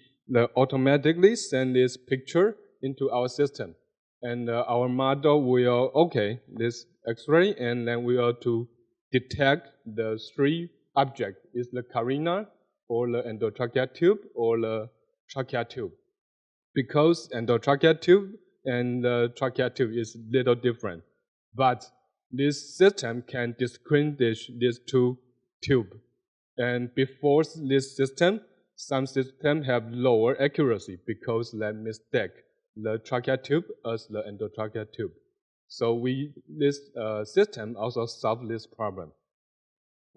automatically send this picture into our system. And our model will, okay, this X-ray, and then we are to detect the three objects. Is the carina, or the endotracheal tube, or the trachea tube. Because endotracheal tube and the trachea tube is little different. But this system can distinguish these two tubes. And before this system, some systems have lower accuracy because they mistake the trachea tube as the endotracheal tube. So this system also solves this problem.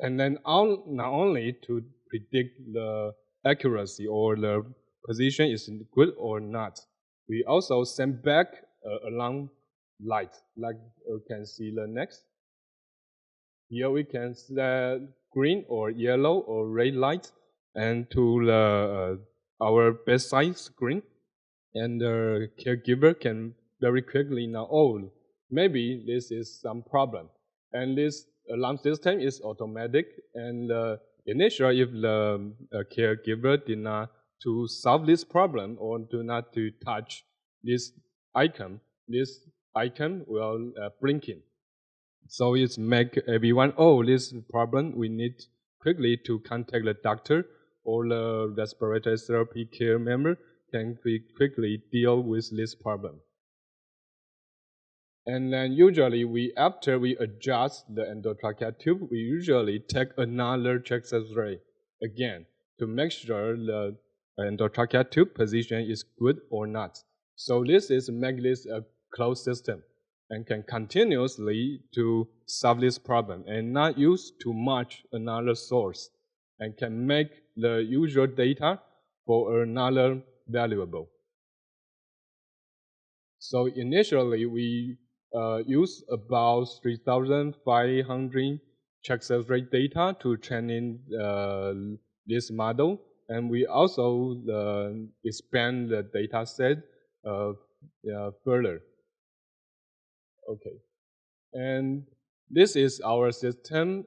And then not only to predict the accuracy or the position is good or not, we also send back alarm light, like you can see the next. Here we can set green or yellow or red light and to the, our bedside screen, and the caregiver can very quickly know, oh, maybe this is some problem. And this alarm system is automatic, and initially if the caregiver did not to solve this problem or do not to touch this icon will blinking. So it's make everyone, oh, this problem, we need quickly to contact the doctor or the respiratory therapy care member can quickly deal with this problem. And then usually after we adjust the endotracheal tube, we usually take another chest X-ray again to make sure the endotracheal tube position is good or not. So this is make this a closed system and can continuously to solve this problem and not use too much another source, and can make the usual data for another valuable. So initially we use about 3,500 chest X-ray data to train this model, and we also expand the data set further. Okay, and this is our system.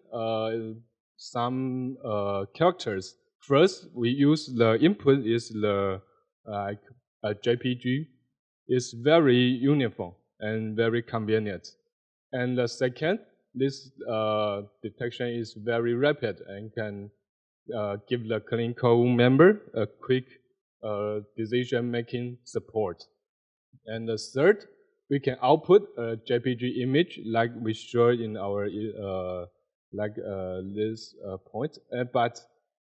Some characters. First, we use the input is the JPG. It's very uniform and very convenient. And the second, this detection is very rapid and can give the clinical member a quick decision-making support. And the third, we can output a JPG image like we showed in our this point, but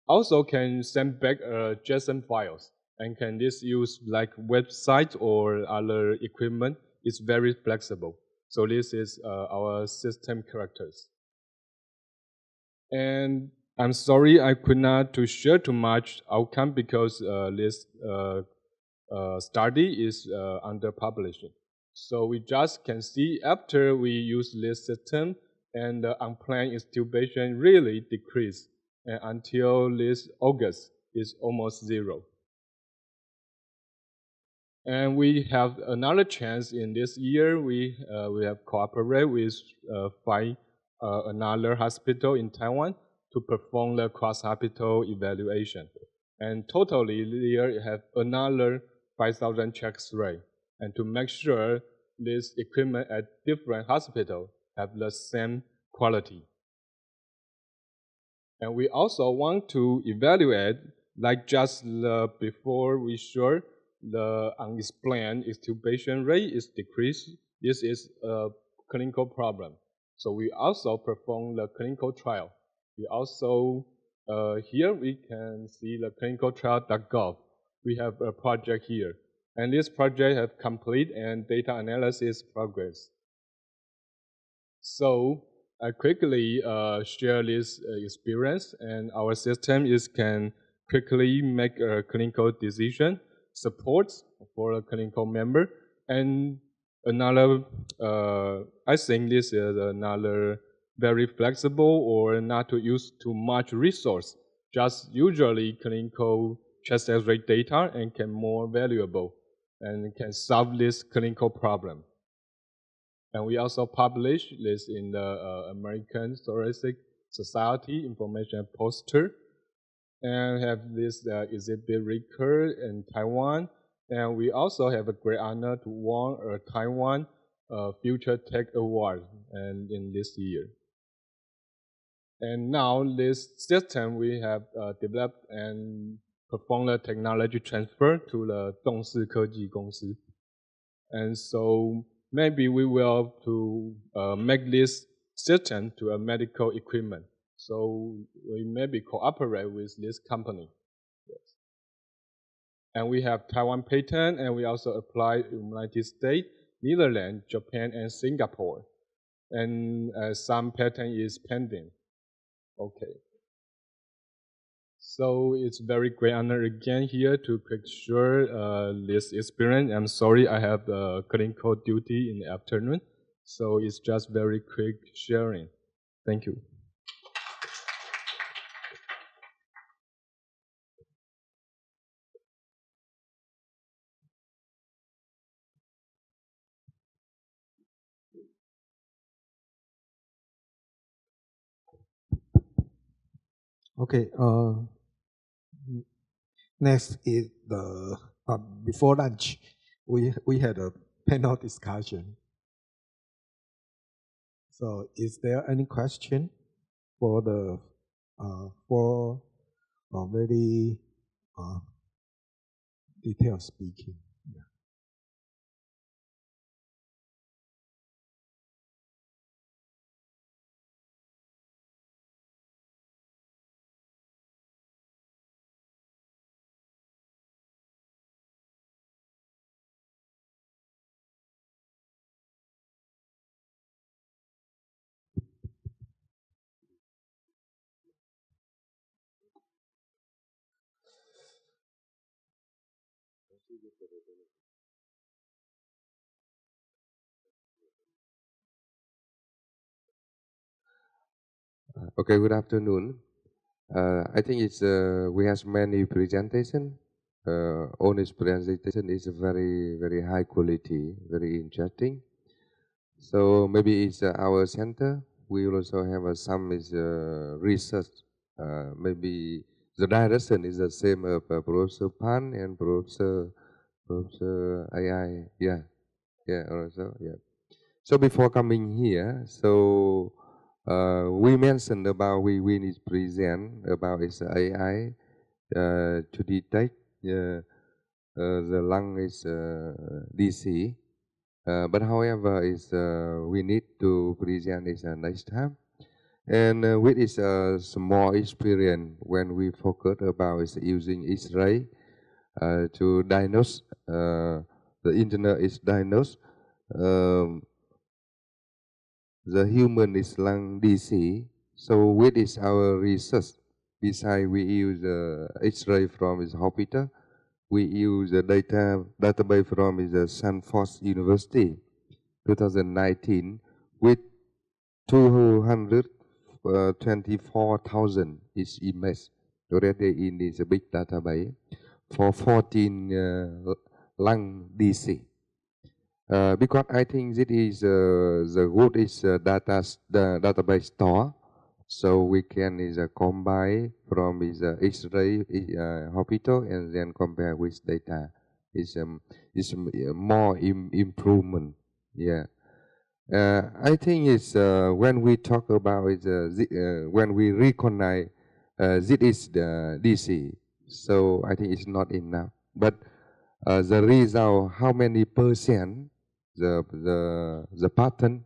also can send back JSON files, and can this use like website or other equipment. It's very flexible. So this is our system characters. And I'm sorry I could not to share too much outcome because this study is under publishing. So we just can see after we use this system and the unplanned intubation really decreased, and until this August is almost zero. And we have another chance in this year. We have cooperated with another hospital in Taiwan to perform the cross-hospital evaluation. And totally, they have another 5,000 chest X-ray. And to make sure this equipment at different hospitals have the same quality. And we also want to evaluate, like just before we showed, the unexplained intubation rate is decreased. This is a clinical problem. So we also perform the clinical trial. We also, here we can see the clinicaltrial.gov. We have a project here. And this project has complete and data analysis progress. So I quickly share this experience, and our system can quickly make a clinical decision, support for a clinical member, and another, I think this is another very flexible or not to use too much resource. Just usually clinical chest X-ray data and can more valuable and can solve this clinical problem. And we also publish this in the American Thoracic Society information poster, and have this exhibit recurred in Taiwan. And we also have a great honor to win a Taiwan Future Tech Award and in this year. And now this system we have developed and performed the technology transfer to the 动视科技公司. And so maybe we will to make this system to a medical equipment. So we maybe cooperate with this company. Yes. And we have Taiwan patent, and we also apply in United States, Netherlands, Japan, and Singapore. And some patent is pending. Okay. So it's very great honor again here to share this experience. I'm sorry I have the clinical duty in the afternoon, so it's just very quick sharing. Thank you. Okay. Next is the before lunch, we had a panel discussion. So, is there any question for the very detailed speaking? Yeah. Okay, good afternoon. I think it's we have many presentation. All this presentation is very high quality, very interesting. So maybe it's our center. We will also have some research. Maybe the direction is the same of Professor Pan and Professor AI. Yeah, also yeah. So before coming here, so we mentioned about we need to present about its AI to detect the lung is DC. But however, we need to present this next time. And with this small experience, when we focus about using X-ray to diagnose, the internet is diagnosed, the human is lung DC. So with this our research, besides we use X-ray from his hospital, we use a database from Stanford University, 2019, with 224,000 images already in this big database for 14 lung DC. Because I think this is the good is the database store, so we can combine from X-ray hospital and then compare with data. It's more improvement. Yeah. I think it's when we talk about when we recognize this is the DC, so I think it's not enough. But the result, how many percent the pattern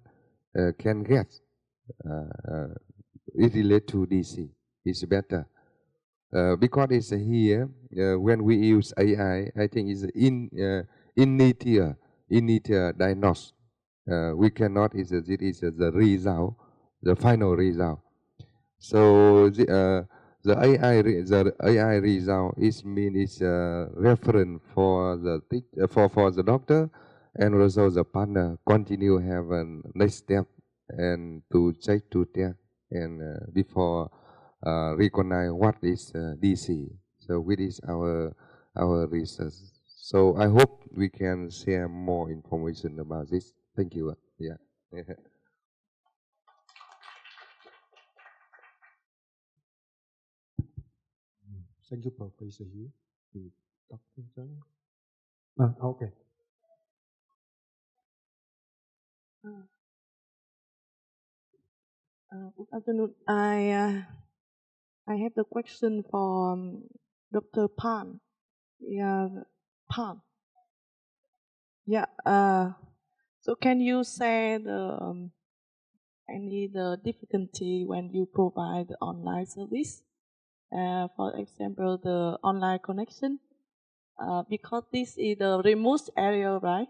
can get it related to DC is better because it's here when we use AI. I think it's initial diagnosis. We cannot it is the result, the final result. So the AI result is reference for the doctor, and also the partner continue have a next step and to check to test and before recognize what is DC. So with this our research. So I hope we can share more information about this. Thank you. Yeah. Thank you, Professor Hiếu. Dr. Zhang. Okay. Good afternoon. I have the question for Dr. Pan. Yeah, Pan. Yeah. So can you say the difficulty when you provide the online service? For example, the online connection, because this is the remote area, right?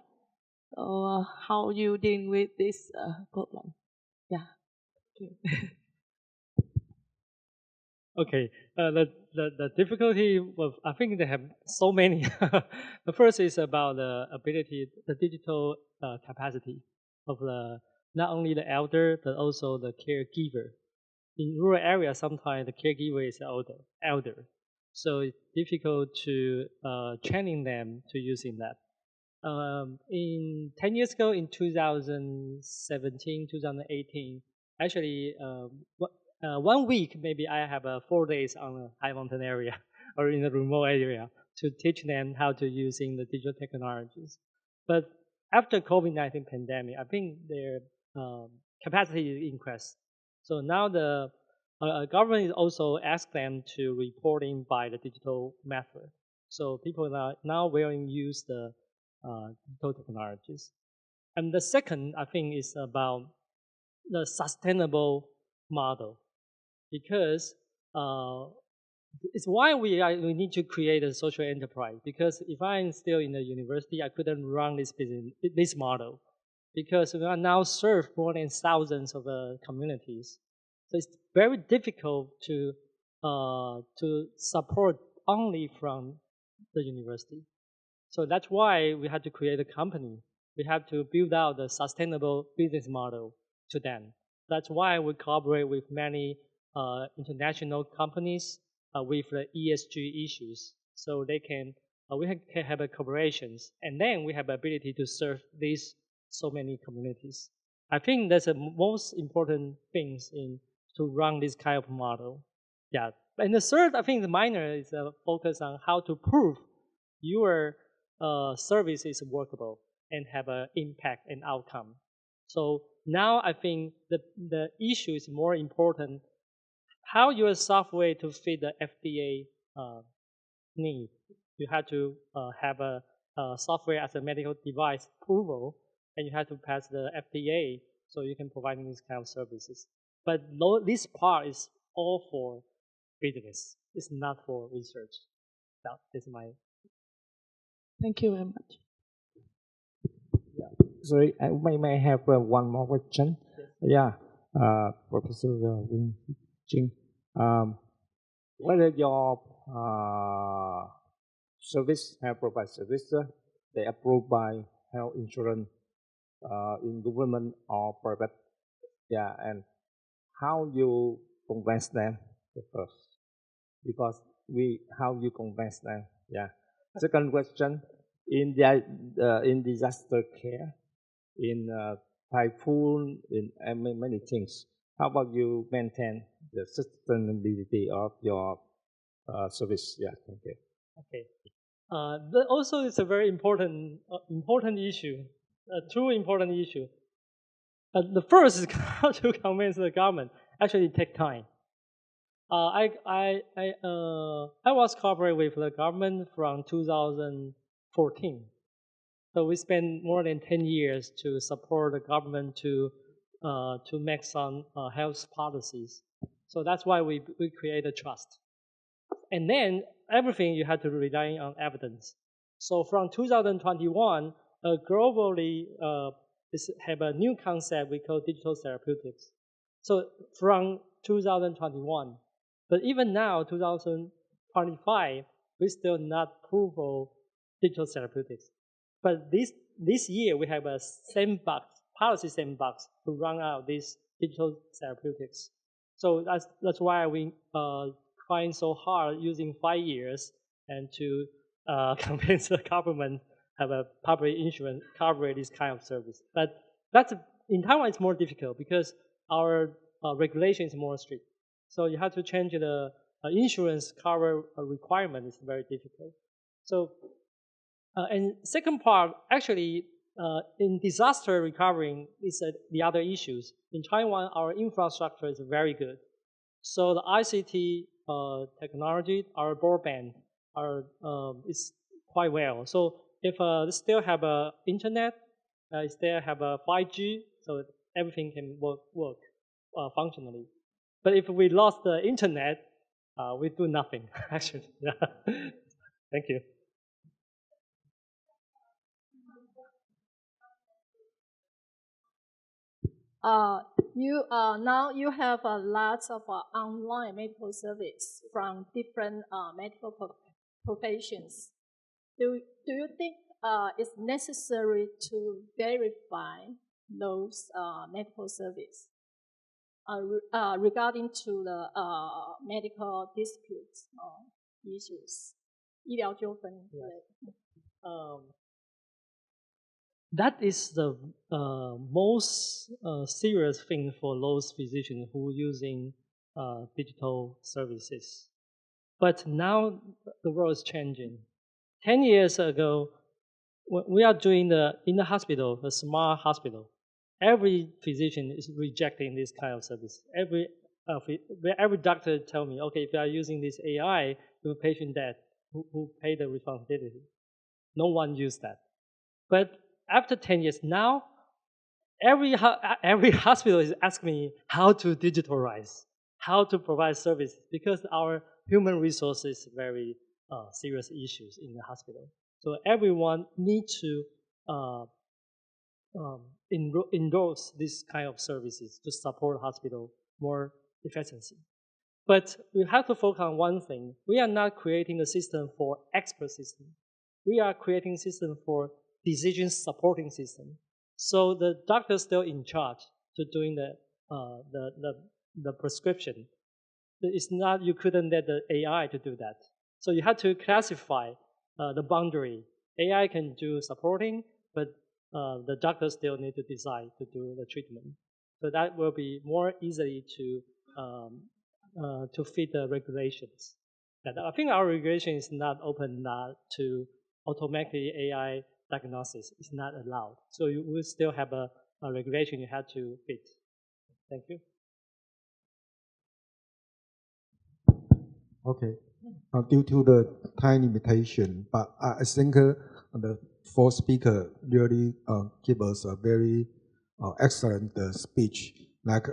So how you deal with this problem? Yeah. Okay, the difficulty of, I think they have so many. The first is about the ability, the digital capacity of not only the elder, but also the caregiver. In rural areas, sometimes the caregiver is elder. So it's difficult to training them to using that. In 10 years ago, in 2017, 2018, actually, 1 week, maybe I have 4 days on a high mountain area or in a remote area to teach them how to using the digital technologies. But after COVID-19 pandemic, I think their capacity increased. So now the government is also asked them to reporting by the digital method. So people are now willing to use the digital technologies. And the second, I think, is about the sustainable model, because it's why we need to create a social enterprise. Because if I'm still in the university, I couldn't run this model, because we are now serve more than thousands of communities. So it's very difficult to support only from the university. So that's why we had to create a company. We have to build out the sustainable business model to them. That's why we collaborate with many international companies with the ESG issues. So they can, we can have a collaborations, and then we have the ability to serve these so many communities. I think that's the most important things to run this kind of model. Yeah. And the third, I think the minor is focus on how to prove your service is workable and have an impact and outcome. So now I think the issue is more important, how your software to fit the FDA need. You have to have a software as a medical device approval, and you have to pass the FDA so you can provide these kind of services. But this part is all for business. It's not for research. That is my. Thank you very much. Sorry, I may have one more question. Yes. Yeah, Professor Wing Jing, whether your service have provide service, they approved by health insurance in government or private, yeah, and how you convince them first, because how you convince them, yeah. Second question, in disaster care, in typhoon, in many things, how about you maintain the sustainability of your service? Yeah, thank you. Okay. But also it's a very important issue, two important issue. The first is how to convince the government. Actually, it takes time. I was cooperating with the government from 2014. So we spent more than 10 years to support the government to make some health policies. So that's why we create a trust. And then everything you have to rely on evidence. So from 2021, globally have a new concept we call digital therapeutics. So from 2021, but even now, 2025, we still not proof of digital therapeutics. But this year, we have a sandbox, policy sandbox to run out these digital therapeutics. So that's why we trying so hard using 5 years and to convince the government have a public insurance cover this kind of service. But in Taiwan it's more difficult because our regulation is more strict. So you have to change the insurance cover requirement is very difficult. So, and second part, actually, in disaster recovering is the other issues. In Taiwan, our infrastructure is very good. So the ICT technology, our broadband, is quite well. So if they still have internet, still have 5G, so everything can work functionally. But if we lost the internet, we do nothing, actually. Thank you. Now you have lots of online medical service from different medical professions. Do you think it's necessary to verify those medical service regarding to the medical disputes or issues? 医疗纠纷。That is the most serious thing for those physicians who are using digital services. But now the world is changing. 10 years ago, we are doing in the hospital, the smart hospital. Every physician is rejecting this kind of service. Every doctor tell me, okay, if you are using this AI, your patient dead. Who pay the responsibility? No one used that. But after 10 years now, every hospital is asking me how to digitalize, how to provide services, because our human resources very serious issues in the hospital. So everyone needs to endorse this kind of services to support hospital more efficiency. But we have to focus on one thing. We are not creating a system for expert system. We are creating a system for decision supporting system. So the doctor is still in charge to doing the prescription. It's not, you couldn't let the AI to do that. So you have to classify the boundary. AI can do supporting, but the doctor still need to decide to do the treatment. So that will be more easily to fit the regulations. And I think our regulation is not open to automatically AI diagnosis. It's not allowed. So you will still have a regulation you have to fit. Thank you. Okay. Due to the time limitation, but I think the fourth speaker really gave us a very excellent speech. Like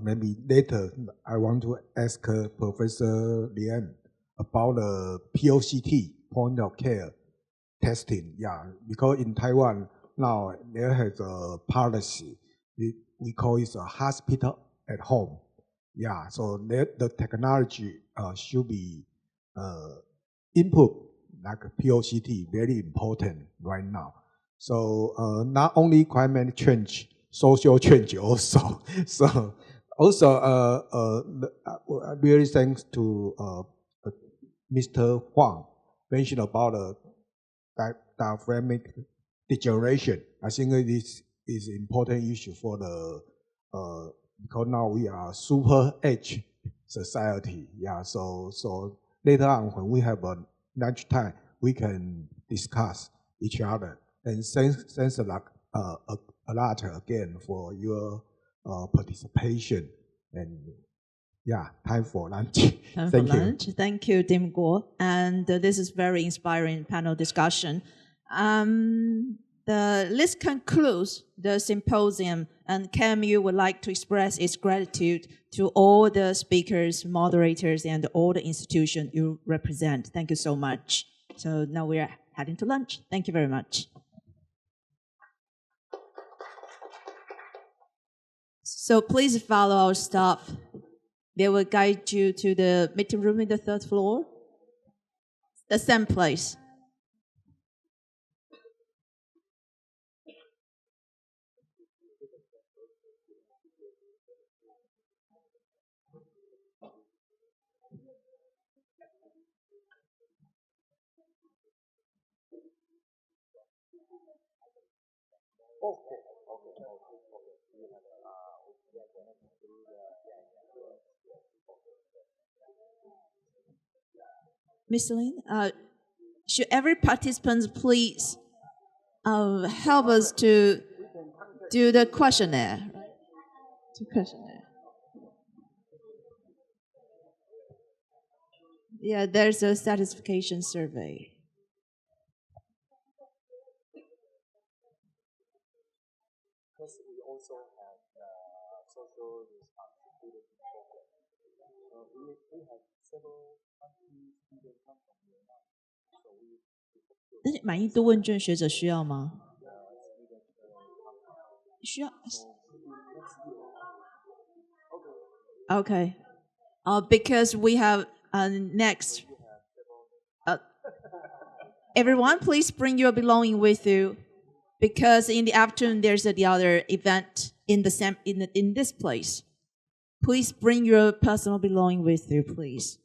maybe later, I want to ask Professor Lian about the POCT, point of care testing. Yeah, because in Taiwan now there has a policy. We call it a hospital at home. Yeah, so the technology should be input like POCT, very important right now. So not only climate change, social change also. So also really thanks to Mr. Huang mentioned about diaphragmatic degeneration. I think this is an important issue for the because now we are super age society. Yeah, so later on when we have a lunch time, we can discuss each other. And thanks a lot again for your participation. And yeah, time for lunch. Thank you. Thank you, Dim Guo. And this is very inspiring panel discussion. This concludes the symposium, and KMU would like to express its gratitude to all the speakers, moderators, and all the institutions you represent. Thank you so much. So now we are heading to lunch. Thank you very much. So please follow our staff. They will guide you to the meeting room in the 3rd floor, the same place. Ms. Lin, should every participant please help us to do the questionnaire? Yeah, there's a satisfaction survey. Because we also have social responsibility program. We have several countries students come from Vietnam, so we. 但是满意度问卷学者需要吗？需要。Okay. Because we have next. Everyone, please bring your belonging with you, because in the afternoon there's the other event in the in this place. Please bring your personal belonging with you, please.